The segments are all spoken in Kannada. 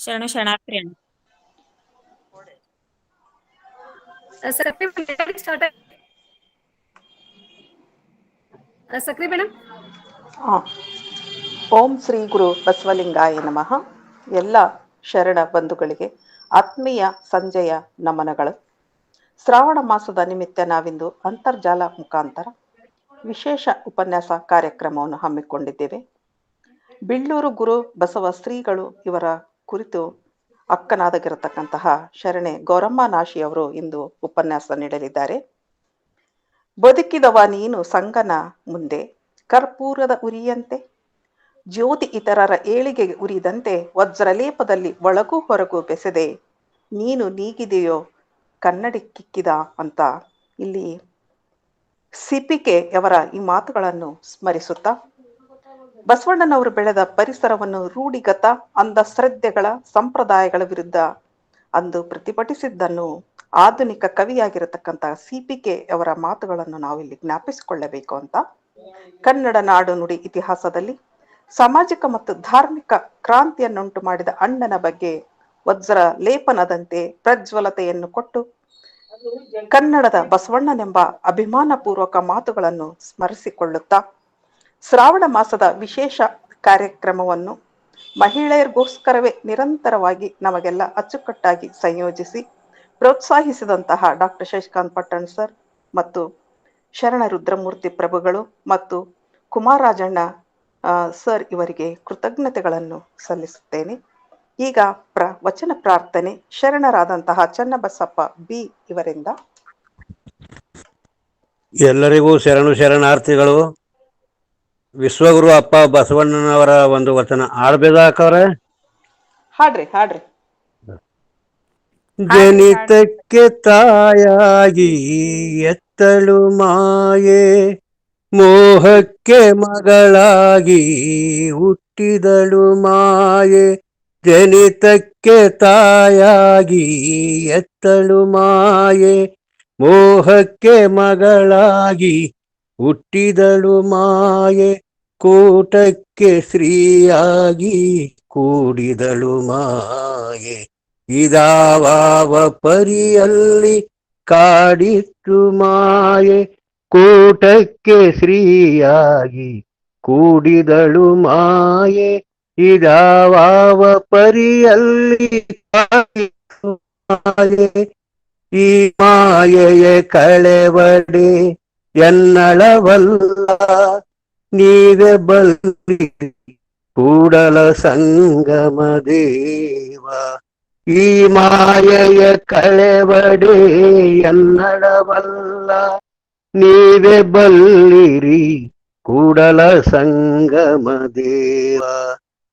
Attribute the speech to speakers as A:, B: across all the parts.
A: ಶರಣು ಶರಣಾರ್ಥಿ ಅಣ್ಣ.
B: ಸಕ್ರಿ ಮೇಡಮ್.
C: ಓಂ ಶ್ರೀ ಗುರು ಬಸವಲಿಂಗಾಯ ನಮಃ. ಎಲ್ಲ ಶರಣ ಬಂಧುಗಳಿಗೆ ಆತ್ಮೀಯ ಸಂಜೆಯ ನಮನಗಳು. ಶ್ರಾವಣ ಮಾಸದ ನಿಮಿತ್ತ ನಾವಿಂದು ಅಂತರ್ಜಾಲ ಮುಖಾಂತರ ವಿಶೇಷ ಉಪನ್ಯಾಸ ಕಾರ್ಯಕ್ರಮವನ್ನು ಹಮ್ಮಿಕೊಂಡಿದ್ದೇವೆ. ಬಿಳ್ಳೂರು ಗುರು ಬಸವ ಶ್ರೀಗಳು ಇವರ ಕುರಿತು ಅಕ್ಕನಾದಾಗಿರತಕ್ಕಂತಹ ಶರಣೆ ಗೌರಮ್ಮ ನಾಶಿಯವರು ಇಂದು ಉಪನ್ಯಾಸ ನೀಡಲಿದ್ದಾರೆ. ಬದುಕಿದವ ನೀನು ಸಂಗನ ಮುಂದೆ ಕರ್ಪೂರದ ಉರಿಯಂತೆ, ಜ್ಯೋತಿ ಇತರರ ಏಳಿಗೆಗೆ ಉರಿದಂತೆ, ವಜ್ರಲೇಪದಲ್ಲಿ ಒಳಗೂ ಹೊರಗೂ ಬೆಸೆದೆ, ನೀನು ನೀಗಿದೆಯೋ ಕನ್ನಡಿಕ್ಕಿಕ್ಕಿದ ಅಂತ ಇಲ್ಲಿ ಸಿಪಿಕೆ ಅವರ ಈ ಮಾತುಗಳನ್ನು ಸ್ಮರಿಸುತ್ತಾ, ಬಸವಣ್ಣನವರು ಬೆಳೆದ ಪರಿಸರವನ್ನು ರೂಢಿಗತ ಅಂಧಶ್ರದ್ಧೆಗಳ ಸಂಪ್ರದಾಯಗಳ ವಿರುದ್ಧ ಅಂದು ಪ್ರತಿಭಟಿಸಿದ್ದನ್ನು ಆಧುನಿಕ ಕವಿಯಾಗಿರತಕ್ಕಂತಹ ಸಿಪಿಕೆ ಅವರ ಮಾತುಗಳನ್ನು ನಾವಿಲ್ಲಿ ಜ್ಞಾಪಿಸಿಕೊಳ್ಳಬೇಕು ಅಂತ, ಕನ್ನಡ ನಾಡು ನುಡಿ ಇತಿಹಾಸದಲ್ಲಿ ಸಾಮಾಜಿಕ ಮತ್ತು ಧಾರ್ಮಿಕ ಕ್ರಾಂತಿಯನ್ನುಂಟು ಮಾಡಿದ ಅಣ್ಣನ ಬಗ್ಗೆ ವಜ್ರ ಲೇಪನದಂತೆ ಪ್ರಜ್ವಲತೆಯನ್ನು ಕೊಟ್ಟು ಕನ್ನಡದ ಬಸವಣ್ಣನೆಂಬ ಅಭಿಮಾನ ಪೂರ್ವಕ ಮಾತುಗಳನ್ನು ಸ್ಮರಿಸಿಕೊಳ್ಳುತ್ತಾ, ಶ್ರಾವಣ ಮಾಸದ ವಿಶೇಷ ಕಾರ್ಯಕ್ರಮವನ್ನು ಮಹಿಳೆಯರಿಗೋಸ್ಕರವೇ ನಿರಂತರವಾಗಿ ನಮಗೆಲ್ಲ ಅಚ್ಚುಕಟ್ಟಾಗಿ ಸಂಯೋಜಿಸಿ ಪ್ರೋತ್ಸಾಹಿಸಿದಂತಹ ಡಾಕ್ಟರ್ ಶಶಿಕಾಂತ್ ಪಟ್ಟಣ್ ಸರ್ ಮತ್ತು ಶರಣ ರುದ್ರಮೂರ್ತಿ ಪ್ರಭುಗಳು ಮತ್ತು ಕುಮಾರರಾಜಣ್ಣ ಸರ್ ಇವರಿಗೆ ಕೃತಜ್ಞತೆಗಳನ್ನು ಸಲ್ಲಿಸುತ್ತೇನೆ. ಈಗ ವಚನ ಪ್ರಾರ್ಥನೆ ಶರಣರಾದಂತಹ ಚನ್ನಬಸಪ್ಪ ಬಿ ಇವರಿಂದ.
D: ಎಲ್ಲರಿಗೂ ಶರಣು ಶರಣಾರ್ಥಿಗಳು. ವಿಶ್ವಗುರು ಅಪ್ಪ ಬಸವಣ್ಣನವರ ಒಂದು ವಚನ ಆಡ್ಬೇಕವ್ರೆ.
C: ಹಾಡ್ರಿ ಹಾಡ್ರಿ.
D: ಜನಿತಕ್ಕೆ ತಾಯಾಗಿ ಎತ್ತಳು ಮಾಯೆ, ಮೋಹಕ್ಕೆ ಮಗಳಾಗಿ ಹುಟ್ಟಿದಳು ಮಾಯೆ. ಜನಿತಕ್ಕೆ ತಾಯಾಗಿ ಎತ್ತಳು ಮಾಯೆ, ಮೋಹಕ್ಕೆ ಮಗಳಾಗಿ ಹುಟ್ಟಿದಳು ಮಾಯೆ. ಕೂಟಕ್ಕೆ ಸ್ತ್ರೀಯಾಗಿ ಕೂಡಿದಳು ಮಾಯೆ, ಇದಾವ ಪರಿಯಲ್ಲಿ ಕಾಡಿತ್ತು ಮಾಯೆ. ಕೂಟಕ್ಕೆ ಸ್ತ್ರೀಯಾಗಿ ಕೂಡಿದಳು ಮಾಯೆ, ಇದಾವ ಪರಿಯಲ್ಲಿ ಕಾಡಿತ್ತು ಮಾಯೆ. ಈ ಮಾಯೆಯ ಕಳೆವಡೆ ಎನ್ನಳವಲ್ಲ, ನೀವೇ ಬಲ್ಲಿರಿ ಕೂಡಲ ಸಂಗಮ ದೇವ. ಈ ಮಾಯೆಯ ಕಳೆವಡೆ ಎನ್ನಳವಲ್ಲ, ನೀವೇ ಬಲ್ಲಿರಿ ಕೂಡಲ ಸಂಗಮ ದೇವ.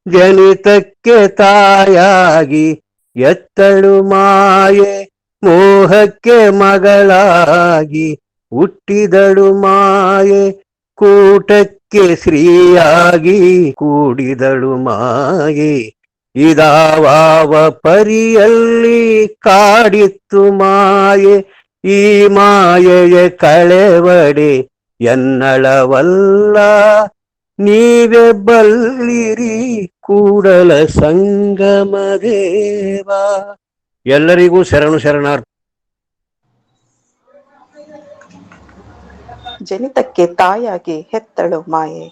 D: ಜನಿತಕ್ಕೆ ತಾಯಾಗಿ ಎತ್ತಳು ಮಾಯೆ, ಮೋಹಕ್ಕೆ ಮಗಳಾಗಿ ಹುಟ್ಟಿದಳು ಮಾಯೆ. ಕೂಟಕ್ಕೆ ಸ್ತ್ರೀಯಾಗಿ ಕೂಡಿದಳು ಮಾಯೆ, ಇದಾವ ಪರಿಯಲ್ಲಿ ಕಾಡಿತ್ತು ಮಾಯೆ. ಈ ಮಾಯೆಯ ಕಳೆವಡೆ ಎನ್ನಳವಲ್ಲ, ನೀವೇ ಬಲ್ಲಿರಿ ಕೂಡಲ ಸಂಗಮ ದೇವ. ಎಲ್ಲರಿಗೂ ಶರಣು ಶರಣಾರ್ಥಿ.
C: ಜನಿತಕ್ಕೆ ತಾಯಾಗಿ ಹೆತ್ತಳು ಮಾಯೆ,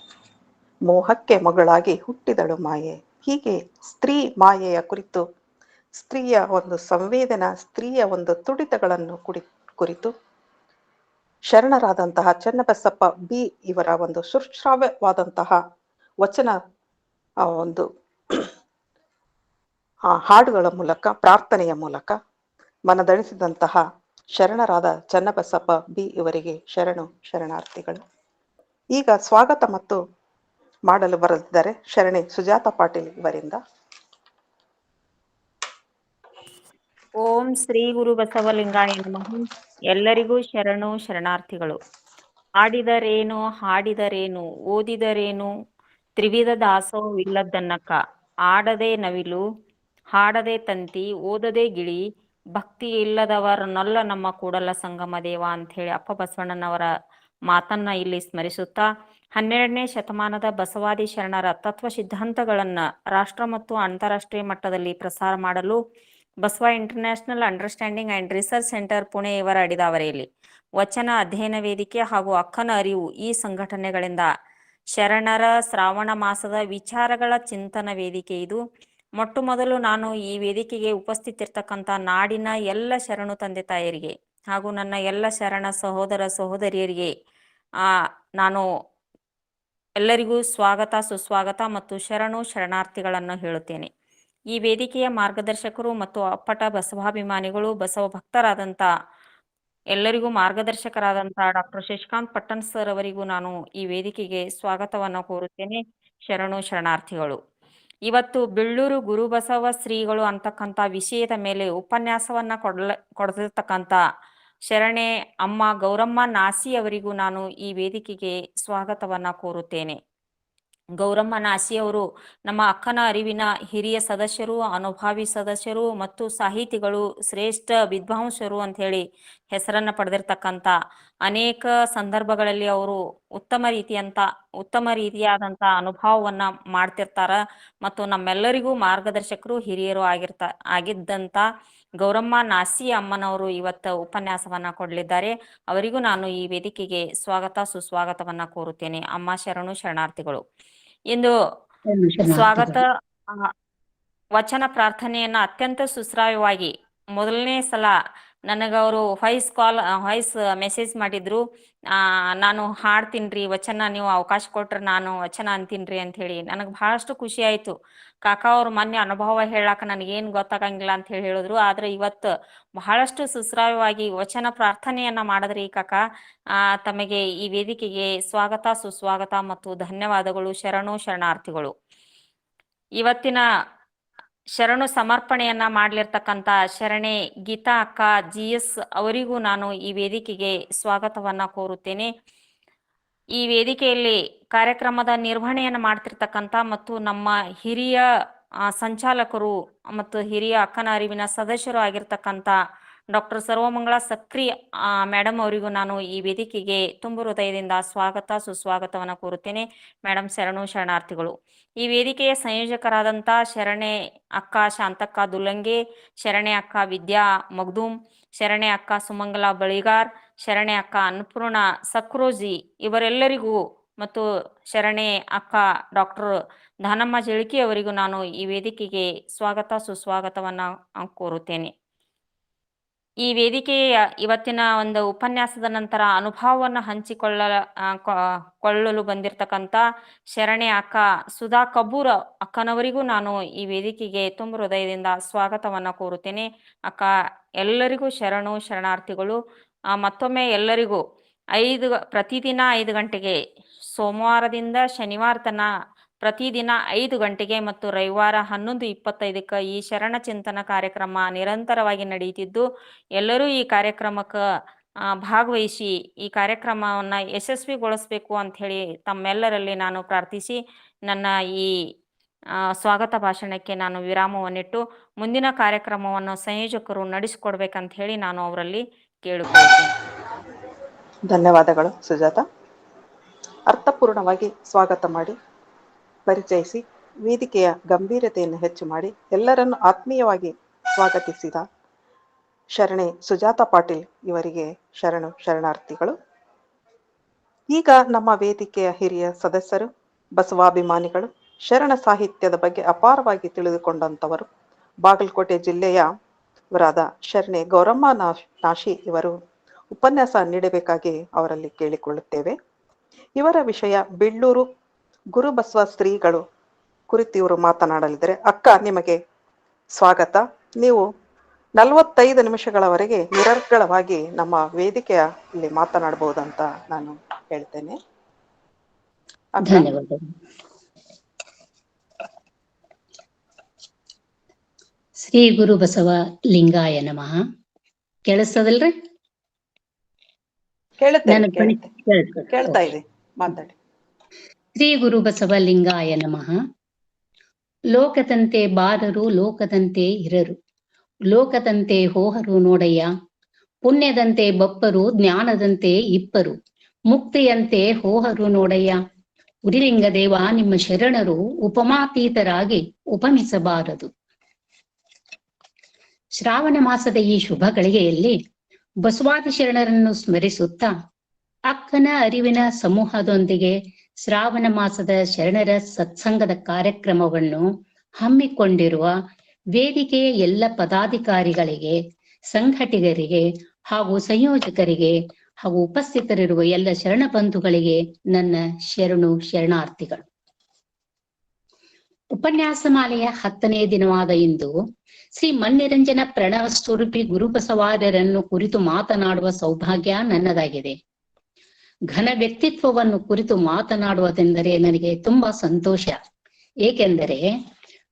C: ಮೋಹಕ್ಕೆ ಮಗಳಾಗಿ ಹುಟ್ಟಿದಳು ಮಾಯೆ. ಹೀಗೆ ಸ್ತ್ರೀ ಮಾಯೆಯ ಕುರಿತು, ಸ್ತ್ರೀಯ ಒಂದು ಸಂವೇದನಾ, ಸ್ತ್ರೀಯ ಒಂದು ತುಡಿತಗಳನ್ನು ಕುರಿತು ಶರಣರಾದಂತಹ ಚನ್ನಬಸಪ್ಪ ಬಿ ಇವರ ಒಂದು ಸುಶ್ರಾವ್ಯವಾದಂತಹ ವಚನ ಒಂದು ಹಾಡುಗಳ ಮೂಲಕ, ಪ್ರಾರ್ಥನೆಯ ಮೂಲಕ ಮನದಣಿಸಿದಂತಹ ಶರಣರಾದ ಚನ್ನಬಸಪ್ಪ ಬಿ ಇವರಿಗೆ ಶರಣು ಶರಣಾರ್ಥಿಗಳು. ಈಗ ಸ್ವಾಗತ ಮತ್ತು ಮಾಡಲು ಬರೆದಿದ್ದಾರೆ ಶರಣೆ ಸುಜಾತ ಪಾಟೀಲ್ ಇವರಿಂದ.
A: ಓಂ ಶ್ರೀ ಗುರು ಬಸವಲಿಂಗಾಯ ನಮಃ. ಎಲ್ಲರಿಗೂ ಶರಣು ಶರಣಾರ್ಥಿಗಳು. ಆಡಿದರೇನು ಹಾಡಿದರೇನು ಓದಿದರೇನು ತ್ರಿವಿಧ ದಾಸೋಹವಿಲ್ಲದನ್ನಕ, ಆಡದೆ ನವಿಲು ಹಾಡದೆ ತಂತಿ ಓದದೆ ಗಿಳಿ, ಭಕ್ತಿ ಇಲ್ಲದವರನ್ನಲ್ಲ ನಮ್ಮ ಕೂಡಲ ಸಂಗಮ ದೇವ ಅಂತ ಹೇಳಿ ಅಪ್ಪ ಬಸವಣ್ಣನವರ ಮಾತನ್ನ ಇಲ್ಲಿ ಸ್ಮರಿಸುತ್ತಾ, 12ನೇ ಶತಮಾನದ ಬಸವಾದಿ ಶರಣರ ತತ್ವ ಸಿದ್ಧಾಂತಗಳನ್ನು ರಾಷ್ಟ್ರ ಮತ್ತು ಅಂತಾರಾಷ್ಟ್ರೀಯ ಮಟ್ಟದಲ್ಲಿ ಪ್ರಸಾರ ಮಾಡಲು Basava international understanding and research centre Pune ಇವರ ಅಡಿದಾವರೆಯಲ್ಲಿ ವಚನ ಅಧ್ಯಯನ ವೇದಿಕೆ ಹಾಗೂ ಅಕ್ಕನ ಅರಿವು ಈ ಸಂಘಟನೆಗಳಿಂದ ಶರಣರ ಶ್ರಾವಣ ಮಾಸದ ವಿಚಾರಗಳ ಚಿಂತನ ವೇದಿಕೆ ಇದು. ಮೊಟ್ಟ ಮೊದಲು ನಾನು ಈ ವೇದಿಕೆಗೆ ಉಪಸ್ಥಿತಿರ್ತಕ್ಕಂಥ ನಾಡಿನ ಎಲ್ಲ ಶರಣು ತಂದೆ ತಾಯರಿಗೆ ಹಾಗೂ ನನ್ನ ಎಲ್ಲ ಶರಣ ಸಹೋದರ ಸಹೋದರಿಯರಿಗೆ ನಾನು ಎಲ್ಲರಿಗೂ ಸ್ವಾಗತ ಸುಸ್ವಾಗತ ಮತ್ತು ಶರಣು ಶರಣಾರ್ಥಿಗಳನ್ನು ಹೇಳುತ್ತೇನೆ. ಈ ವೇದಿಕೆಯ ಮಾರ್ಗದರ್ಶಕರು ಮತ್ತು ಅಪ್ಪಟ ಬಸವಾಭಿಮಾನಿಗಳು ಬಸವ ಭಕ್ತರಾದಂಥ ಎಲ್ಲರಿಗೂ ಮಾರ್ಗದರ್ಶಕರಾದಂಥ ಡಾಕ್ಟರ್ ಶಶಿಕಾಂತ್ ಪಟ್ಟಣ್ ಸರ್ ಅವರಿಗೂ ನಾನು ಈ ವೇದಿಕೆಗೆ ಸ್ವಾಗತವನ್ನು ಕೋರುತ್ತೇನೆ. ಶರಣು ಶರಣಾರ್ಥಿಗಳು. ಇವತ್ತು ಬೆಳ್ಳೂರು ಗುರುಬಸವ ಶ್ರೀಗಳು ಅಂತಕ್ಕಂಥ ವಿಷಯದ ಮೇಲೆ ಉಪನ್ಯಾಸವನ್ನ ಕೊಡಲಿರ್ತಕ್ಕಂಥ ಶರಣೆ ಅಮ್ಮ ಗೌರಮ್ಮ ನಾಸಿ ಅವರಿಗೂ ನಾನು ಈ ವೇದಿಕೆಗೆ ಸ್ವಾಗತವನ್ನ ಕೋರುತ್ತೇನೆ. ಗೌರಮ್ಮ ನಾಸಿ ಅವರು ನಮ್ಮ ಅಕ್ಕನ ಅರಿವಿನ ಹಿರಿಯ ಸದಸ್ಯರು, ಅನುಭಾವಿ ಸದಸ್ಯರು ಮತ್ತು ಸಾಹಿತಿಗಳು, ಶ್ರೇಷ್ಠ ವಿದ್ವಾಂಸರು ಅಂತ ಹೇಳಿ ಹೆಸರನ್ನ ಪಡೆದಿರ್ತಕ್ಕಂಥ ಅನೇಕ ಸಂದರ್ಭಗಳಲ್ಲಿ ಅವರು ಉತ್ತಮ ರೀತಿಯಾದಂಥ ಅನುಭವವನ್ನ ಮಾಡ್ತಿರ್ತಾರ ಮತ್ತು ನಮ್ಮೆಲ್ಲರಿಗೂ ಮಾರ್ಗದರ್ಶಕರು ಹಿರಿಯರು ಆಗಿದ್ದಂಥ ಗೌರಮ್ಮ ನಾಸಿ ಅಮ್ಮನವರು ಇವತ್ತು ಉಪನ್ಯಾಸವನ್ನ ಕೊಡಲಿದ್ದಾರೆ. ಅವರಿಗೂ ನಾನು ಈ ವೇದಿಕೆಗೆ ಸ್ವಾಗತ ಸುಸ್ವಾಗತವನ್ನ ಕೋರುತ್ತೇನೆ. ಅಮ್ಮ ಶರಣು ಶರಣಾರ್ಥಿಗಳು. ಇಂದು ಸ್ವಾಗತ ವಚನ ಪ್ರಾರ್ಥನೆಯನ್ನ ಅತ್ಯಂತ ಸುಶ್ರಾವ್ಯವಾಗಿ ಮೊದಲನೇ ಸಲ ನನಗವರು ವಾಯ್ಸ್ ಮೆಸೇಜ್ ಮಾಡಿದ್ರು. ನಾನು ಹಾಡ್ತೀನ್ರಿ ವಚನ, ನೀವು ಅವಕಾಶ ಕೊಟ್ರೆ ನಾನು ವಚನ ಅಂತೀನ್ರಿ ಅಂತ ಹೇಳಿ ನನಗೆ ಬಹಳಷ್ಟು ಖುಷಿ ಆಯ್ತು. ಕಾಕಾ ಅವ್ರ ಮೊನ್ನೆ ಅನುಭವ ಹೇಳಾಕ ನನಗೇನು ಗೊತ್ತಾಗಂಗಿಲ್ಲ ಅಂತ ಹೇಳಿದ್ರು. ಆದ್ರೆ ಇವತ್ತು ಬಹಳಷ್ಟು ಸುಶ್ರಾವ್ಯವಾಗಿ ವಚನ ಪ್ರಾರ್ಥನೆಯನ್ನ ಮಾಡಿದ್ರಿ ಕಾಕಾ. ತಮಗೆ ಈ ವೇದಿಕೆಗೆ ಸ್ವಾಗತ ಸುಸ್ವಾಗತ ಮತ್ತು ಧನ್ಯವಾದಗಳು. ಶರಣು ಶರಣಾರ್ಥಿಗಳು. ಇವತ್ತಿನ ಶರಣು ಸಮರ್ಪಣೆಯನ್ನ ಮಾಡ್ಲಿರ್ತಕ್ಕಂಥ ಶರಣೆ ಗೀತಾ ಅಕ್ಕ GS ಅವರಿಗೂ ನಾನು ಈ ವೇದಿಕೆಗೆ ಸ್ವಾಗತವನ್ನ ಕೋರುತ್ತೇನೆ. ಈ ವೇದಿಕೆಯಲ್ಲಿ ಕಾರ್ಯಕ್ರಮದ ನಿರ್ವಹಣೆಯನ್ನು ಮಾಡ್ತಿರ್ತಕ್ಕಂಥ ಮತ್ತು ನಮ್ಮ ಹಿರಿಯ ಸಂಚಾಲಕರು ಮತ್ತು ಹಿರಿಯ ಅಕ್ಕನ ಅರಿವಿನ ಸದಸ್ಯರು ಆಗಿರ್ತಕ್ಕಂಥ ಡಾಕ್ಟರ್ ಸರ್ವಮಂಗಳ ಸಕ್ರಿ ಮೇಡಮ್ ಅವರಿಗೂ ನಾನು ಈ ವೇದಿಕೆಗೆ ತುಂಬು ಹೃದಯದಿಂದ ಸ್ವಾಗತ ಸುಸ್ವಾಗತವನ್ನ ಕೋರುತ್ತೇನೆ. ಮೇಡಮ್ ಶರಣು ಶರಣಾರ್ಥಿಗಳು. ಈ ವೇದಿಕೆಯ ಸಂಯೋಜಕರಾದಂಥ ಶರಣೆ ಅಕ್ಕ ಶಾಂತಕ್ಕ ದುಲ್ಲಂಗೆ, ಶರಣೆ ಅಕ್ಕ ವಿದ್ಯಾ ಮಗ್ದೂಮ್, ಶರಣೆ ಅಕ್ಕ ಸುಮಂಗಲ ಬಳಿಗಾರ್, ಶರಣೆ ಅಕ್ಕ ಅನ್ನಪೂರ್ಣ ಸಕ್ರೋಜಿ ಇವರೆಲ್ಲರಿಗೂ ಮತ್ತು ಶರಣೆ ಅಕ್ಕ ಡಾಕ್ಟರ್ ದಾನಮ್ಮ ಜಳಕಿ ಅವರಿಗೂ ನಾನು ಈ ವೇದಿಕೆಗೆ ಸ್ವಾಗತ ಸುಸ್ವಾಗತವನ್ನ ಕೋರುತ್ತೇನೆ. ಈ ವೇದಿಕೆಯ ಇವತ್ತಿನ ಒಂದು ಉಪನ್ಯಾಸದ ನಂತರ ಅನುಭವವನ್ನು ಹಂಚಿಕೊಳ್ಳಲು ಬಂದಿರತಕ್ಕಂಥ ಶರಣೆ ಅಕ್ಕ ಸುಧಾ ಕಬ್ಬೂರ್ ಅಕ್ಕನವರಿಗೂ ನಾನು ಈ ವೇದಿಕೆಗೆ ತುಂಬ ಹೃದಯದಿಂದ ಸ್ವಾಗತವನ್ನ ಕೋರುತ್ತೇನೆ. ಅಕ್ಕ ಎಲ್ಲರಿಗೂ ಶರಣು ಶರಣಾರ್ಥಿಗಳು. ಮತ್ತೊಮ್ಮೆ ಎಲ್ಲರಿಗೂ ಪ್ರತಿದಿನ 5 ಗಂಟೆಗೆ ಸೋಮವಾರದಿಂದ ಶನಿವಾರ ತನಕ ಪ್ರತಿದಿನ 5 ಗಂಟೆಗೆ ಮತ್ತು ರವಿವಾರ 11:25 ಈ ಶರಣ ಚಿಂತನ ಕಾರ್ಯಕ್ರಮ ನಿರಂತರವಾಗಿ ನಡೆಯುತ್ತಿದ್ದು ಎಲ್ಲರೂ ಈ ಕಾರ್ಯಕ್ರಮಕ್ಕೆ ಭಾಗವಹಿಸಿ ಈ ಕಾರ್ಯಕ್ರಮವನ್ನು ಯಶಸ್ವಿಗೊಳಿಸಬೇಕು ಅಂತ ಹೇಳಿ ತಮ್ಮೆಲ್ಲರಲ್ಲಿ ನಾನು ಪ್ರಾರ್ಥಿಸಿ ನನ್ನ ಈ ಸ್ವಾಗತ ಭಾಷಣಕ್ಕೆ ನಾನು ವಿರಾಮವನ್ನಿಟ್ಟು ಮುಂದಿನ ಕಾರ್ಯಕ್ರಮವನ್ನು ಸಂಯೋಜಕರು ನಡೆಸಿಕೊಡ್ಬೇಕಂತ ಹೇಳಿ ನಾನು ಅವರಲ್ಲಿ ಕೇಳಿಕೊಳ್ಳುತ್ತೇನೆ.
C: ಧನ್ಯವಾದಗಳು ಸುಜಾತ. ಅರ್ಥಪೂರ್ಣವಾಗಿ ಸ್ವಾಗತ ಮಾಡಿ ಪರಿಚಯಿಸಿ ವೇದಿಕೆಯ ಗಂಭೀರತೆಯನ್ನು ಹೆಚ್ಚು ಮಾಡಿ ಎಲ್ಲರನ್ನು ಆತ್ಮೀಯವಾಗಿ ಸ್ವಾಗತಿಸಿದ ಶರಣೆ ಸುಜಾತ ಪಾಟೀಲ್ ಇವರಿಗೆ ಶರಣು ಶರಣಾರ್ಥಿಗಳು. ಈಗ ನಮ್ಮ ವೇದಿಕೆಯ ಹಿರಿಯ ಸದಸ್ಯರು, ಬಸವಾಭಿಮಾನಿಗಳು, ಶರಣ ಸಾಹಿತ್ಯದ ಬಗ್ಗೆ ಅಪಾರವಾಗಿ ತಿಳಿದುಕೊಂಡಂಥವರು, ಬಾಗಲಕೋಟೆ ಜಿಲ್ಲೆಯವರಾದ ಶರಣೆ ಗೌರಮ್ಮ ನಾಶಿ ಇವರು ಉಪನ್ಯಾಸ ನೀಡಬೇಕಾಗಿ ಅವರಲ್ಲಿ ಕೇಳಿಕೊಳ್ಳುತ್ತೇವೆ. ಇವರ ವಿಷಯ ಬೆಳ್ಳೂರು ಗುರುಬಸವ ಶ್ರೀಗಳು ಕುರಿತು ಇವರು ಮಾತನಾಡಲಿದ್ದಾರೆ. ಅಕ್ಕ, ನಿಮಗೆ ಸ್ವಾಗತ. ನೀವು 45 ನಿಮಿಷಗಳವರೆಗೆ ನಿರರ್ಗಳವಾಗಿ ನಮ್ಮ ವೇದಿಕೆಯಲ್ಲಿ ಮಾತನಾಡಬಹುದಂತ ನಾನು ಹೇಳ್ತೇನೆ.
B: ಧನ್ಯವಾದ. ಶ್ರೀ ಗುರು ಬಸವ ಲಿಂಗಾಯ ನಮಃ. ಕೇಳಿಸ್ತದಲ್ರಿ?
C: ಕೇಳ್ತಾ ಇದೆ, ಮಾತಾಡಿ.
B: ಶ್ರೀ ಗುರು ಬಸವ ಲಿಂಗಾಯ ನಮಃ. ಲೋಕದಂತೆ ಬಾರರು, ಲೋಕದಂತೆ ಇರರು, ಲೋಕದಂತೆ ಹೋಹರು ನೋಡಯ್ಯ, ಪುಣ್ಯದಂತೆ ಬಪ್ಪರು, ಜ್ಞಾನದಂತೆ ಇಪ್ಪರು, ಮುಕ್ತಿಯಂತೆ ಹೋಹರು ನೋಡಯ್ಯ, ಉರಿಲಿಂಗ ದೇವ, ನಿಮ್ಮ ಶರಣರು ಉಪಮಾತೀತರಾಗಿ ಉಪಮಿಸಬಾರದು. ಶ್ರಾವಣ ಮಾಸದ ಈ ಶುಭ ಗಳಿಗೆಯಲ್ಲಿ ಬಸವಾದಿ ಶರಣರನ್ನು ಸ್ಮರಿಸುತ್ತಾ ಅಕ್ಕನ ಅರಿವಿನ ಸಮೂಹದೊಂದಿಗೆ ಶ್ರಾವಣ ಮಾಸದ ಶರಣರ ಸತ್ಸಂಗದ ಕಾರ್ಯಕ್ರಮವನ್ನು ಹಮ್ಮಿಕೊಂಡಿರುವ ವೇದಿಕೆಯ ಎಲ್ಲ ಪದಾಧಿಕಾರಿಗಳಿಗೆ, ಸಂಘಟಕರಿಗೆ ಹಾಗೂ ಸಂಯೋಜಕರಿಗೆ ಹಾಗೂ ಉಪಸ್ಥಿತರಿರುವ ಎಲ್ಲ ಶರಣ ಬಂಧುಗಳಿಗೆ ನನ್ನ ಶರಣಾರ್ಥಿಗಳು. ಉಪನ್ಯಾಸ ಮಾಲೆಯ 10ನೇ ದಿನವಾದ ಇಂದು ಶ್ರೀ ಮನ್ನಿರಂಜನ ಪ್ರಣವ ಸ್ವರೂಪಿ ಗುರುಬಸವಾರ್ಯರನ್ನು ಕುರಿತು ಮಾತನಾಡುವ ಸೌಭಾಗ್ಯ ನನ್ನದಾಗಿದೆ. ಘನ ವ್ಯಕ್ತಿತ್ವವನ್ನು ಕುರಿತು ಮಾತನಾಡುವುದೆಂದರೆ ನನಗೆ ತುಂಬಾ ಸಂತೋಷ. ಏಕೆಂದರೆ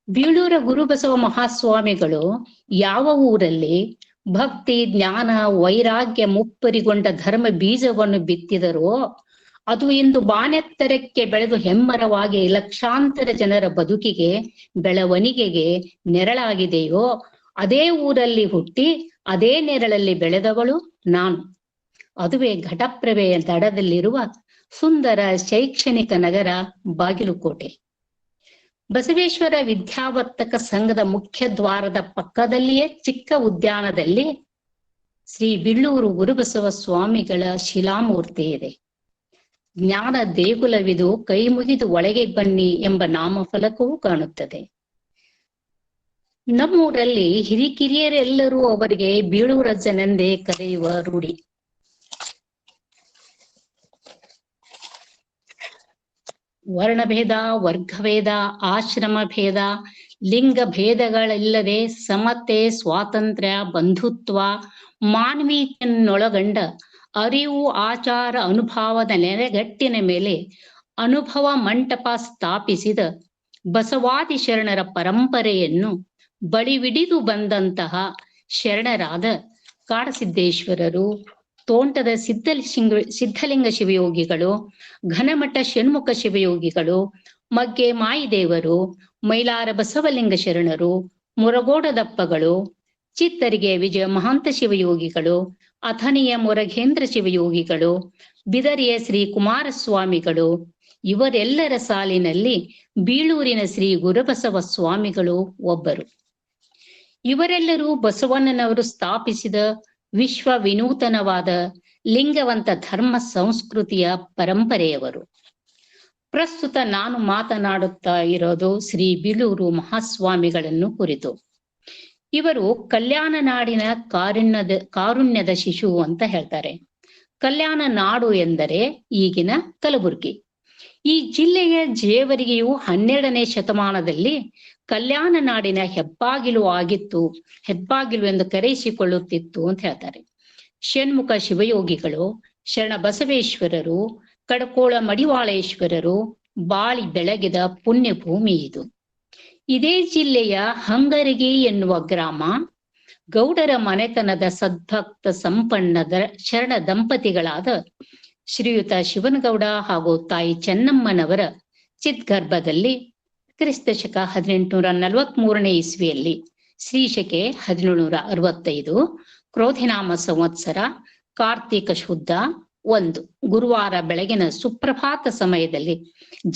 B: ಬೀಳೂರ ಗುರುಬಸವ ಮಹಾಸ್ವಾಮಿಗಳು ಯಾವ ಊರಲ್ಲಿ ಭಕ್ತಿ, ಜ್ಞಾನ, ವೈರಾಗ್ಯ ಮುಪ್ಪರಿಗೊಂಡ ಧರ್ಮ ಬೀಜವನ್ನು ಬಿತ್ತಿದರೋ ಅದು ಇಂದು ಬಾನೆತ್ತರಕ್ಕೆ ಬೆಳೆದು ಹೆಮ್ಮರವಾಗಿ ಲಕ್ಷಾಂತರ ಜನರ ಬದುಕಿಗೆ, ಬೆಳವಣಿಗೆಗೆ ನೆರಳಾಗಿದೆಯೋ ಅದೇ ಊರಲ್ಲಿ ಹುಟ್ಟಿ ಅದೇ ನೆರಳಲ್ಲಿ ಬೆಳೆದವಳು ನಾನು. ಅದುವೇ ಘಟಪ್ರಭೆಯ ದಡದಲ್ಲಿರುವ ಸುಂದರ ಶೈಕ್ಷಣಿಕ ನಗರ ಬಾಗಿಲುಕೋಟೆ. ಬಸವೇಶ್ವರ ವಿದ್ಯಾವರ್ತಕ ಸಂಘದ ಮುಖ್ಯ ದ್ವಾರದ ಪಕ್ಕದಲ್ಲಿಯೇ ಚಿಕ್ಕ ಉದ್ಯಾನದಲ್ಲಿ ಶ್ರೀ ಬಿಳ್ಳೂರು ಗುರುಬಸವ ಸ್ವಾಮಿಗಳ ಶಿಲಾಮೂರ್ತಿ ಇದೆ. ಜ್ಞಾನ ದೇಗುಲವಿದು, ಕೈ ಮುಗಿದು ಒಳಗೆ ಬನ್ನಿ ಎಂಬ ನಾಮಫಲಕವೂ ಕಾಣುತ್ತದೆ. ನಮ್ಮೂರಲ್ಲಿ ಹಿರಿಕಿರಿಯರೆಲ್ಲರೂ ಅವರಿಗೆ ಬೀಳೂರಜ್ಜನೆಂದೇ ಕರೆಯುವ ರೂಢಿ. ವರ್ಣಭೇದ, ವರ್ಗಭೇದ, ಆಶ್ರಮ ಭೇದ, ಲಿಂಗ ಭೇದಗಳಿಲ್ಲದೆ ಸಮತೆ, ಸ್ವಾತಂತ್ರ್ಯ, ಬಂಧುತ್ವ, ಮಾನವೀಯತೆಯನ್ನೊಳಗೊಂಡ ಅರಿವು, ಆಚಾರ, ಅನುಭವದ ನೆಲೆಗಟ್ಟಿನ ಮೇಲೆ ಅನುಭವ ಮಂಟಪ ಸ್ಥಾಪಿಸಿದ ಬಸವಾದಿ ಶರಣರ ಪರಂಪರೆಯನ್ನು ಬಳಿವಿಡಿದು ಬಂದಂತಹ ಶರಣರಾದ ಕಾಡಸಿದ್ದೇಶ್ವರರು, ತೋಂಟದ ಸಿದ್ಧಲಿಂಗ ಶಿವಯೋಗಿಗಳು, ಘನಮಠ ಷಣ್ಮುಖ ಶಿವಯೋಗಿಗಳು, ಮಗ್ಗೆ ಮಾಯಿದೇವರು, ಮೈಲಾರ ಬಸವಲಿಂಗ ಶರಣರು, ಮುರಗೋಡದಪ್ಪಗಳು, ಚಿತ್ತರಿಗೆ ವಿಜಯ ಮಹಾಂತ ಶಿವಯೋಗಿಗಳು, ಅಥಣಿಯ ಮುರಘೇಂದ್ರ ಶಿವಯೋಗಿಗಳು, ಬಿದರಿಯ ಶ್ರೀ ಕುಮಾರಸ್ವಾಮಿಗಳು, ಇವರೆಲ್ಲರ ಸಾಲಿನಲ್ಲಿ ಬೀಳೂರಿನ ಶ್ರೀ ಗುರುಬಸವ ಸ್ವಾಮಿಗಳು ಒಬ್ಬರು. ಇವರೆಲ್ಲರೂ ಬಸವಣ್ಣನವರು ಸ್ಥಾಪಿಸಿದ ವಿಶ್ವ ವಿನೂತನವಾದ ಲಿಂಗವಂತ ಧರ್ಮ ಸಂಸ್ಕೃತಿಯ ಪರಂಪರೆಯವರು. ಪ್ರಸ್ತುತ ನಾನು ಮಾತನಾಡುತ್ತಾ ಇರೋದು ಶ್ರೀ ಬೀಳೂರು ಮಹಾಸ್ವಾಮಿಗಳನ್ನು ಕುರಿತು. ಇವರು ಕಲ್ಯಾಣ ನಾಡಿನ ಕಾರುಣ್ಯದ ಶಿಶು ಅಂತ ಹೇಳ್ತಾರೆ. ಕಲ್ಯಾಣ ನಾಡು ಎಂದರೆ ಈಗಿನ ಕಲಬುರಗಿ. ಈ ಜಿಲ್ಲೆಯ ಜೇವರಿಗೆಯು 12ನೇ ಶತಮಾನದಲ್ಲಿ ಕಲ್ಯಾಣ ನಾಡಿನ ಹೆಬ್ಬಾಗಿಲು ಆಗಿತ್ತು, ಹೆಬ್ಬಾಗಿಲು ಎಂದು ಕರೆಯಿಸಿಕೊಳ್ಳುತ್ತಿತ್ತು ಅಂತ ಹೇಳ್ತಾರೆ. ಷಣ್ಮುಖ ಶಿವಯೋಗಿಗಳು, ಶರಣ ಬಸವೇಶ್ವರರು, ಕಡಕೋಳ ಮಡಿವಾಳೇಶ್ವರರು ಬಾಳಿ ಬೆಳಗಿದ ಪುಣ್ಯ ಭೂಮಿ ಇದು. ಇದೇ ಜಿಲ್ಲೆಯ ಹಂಗರಗಿ ಎನ್ನುವ ಗ್ರಾಮ ಗೌಡರ ಮನೆತನದ ಸದ್ಭಕ್ತ ಸಂಪನ್ನದ ಶರಣ ದಂಪತಿಗಳಾದ ಶ್ರೀಯುತ ಶಿವನಗೌಡ ಹಾಗೂ ತಾಯಿ ಚೆನ್ನಮ್ಮನವರ ಚಿದ್ಗರ್ಭದಲ್ಲಿ ಕ್ರಿಸ್ತ ಶಕ 1843ನೇ ಇಸ್ವಿಯಲ್ಲಿ, ಶ್ರೀಶಕೆ 1765, ಕ್ರೋಧಿನಾಮ ಸಂವತ್ಸರ ಕಾರ್ತೀಕ ಶುದ್ಧ 1 ಗುರುವಾರ ಬೆಳಗಿನ ಸುಪ್ರಭಾತ ಸಮಯದಲ್ಲಿ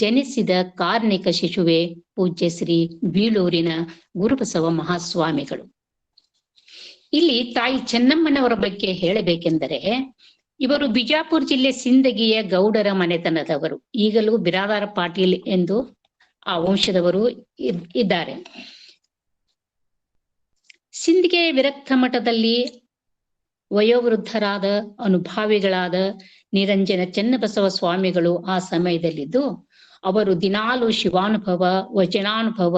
B: ಜನಿಸಿದ ಕಾರ್ಣಿಕ ಶಿಶುವೆ ಪೂಜ್ಯ ಶ್ರೀ ಬೀಳೂರಿನ ಗುರುಬಸವ ಮಹಾಸ್ವಾಮಿಗಳು. ಇಲ್ಲಿ ತಾಯಿ ಚೆನ್ನಮ್ಮನವರ ಬಗ್ಗೆ ಹೇಳಬೇಕೆಂದರೆ, ಇವರು ಬಿಜಾಪುರ ಜಿಲ್ಲೆ ಸಿಂದಗಿಯ ಗೌಡರ ಮನೆತನದವರು. ಈಗಲೂ ಬಿರಾದಾರ ಪಾಟೀಲ್ ಎಂದು ಆ ವಂಶದವರು ಇದ್ದಾರೆ. ಸಿಂದಗಿಯ ವಿರಕ್ತ ಮಠದಲ್ಲಿ ವಯೋವೃದ್ಧರಾದ ಅನುಭಾವಿಗಳಾದ ನಿರಂಜನ ಚೆನ್ನಬಸವ ಸ್ವಾಮಿಗಳು ಆ ಸಮಯದಲ್ಲಿದ್ದು, ಅವರು ದಿನಾಲು ಶಿವಾನುಭವ, ವಚನಾನುಭವ,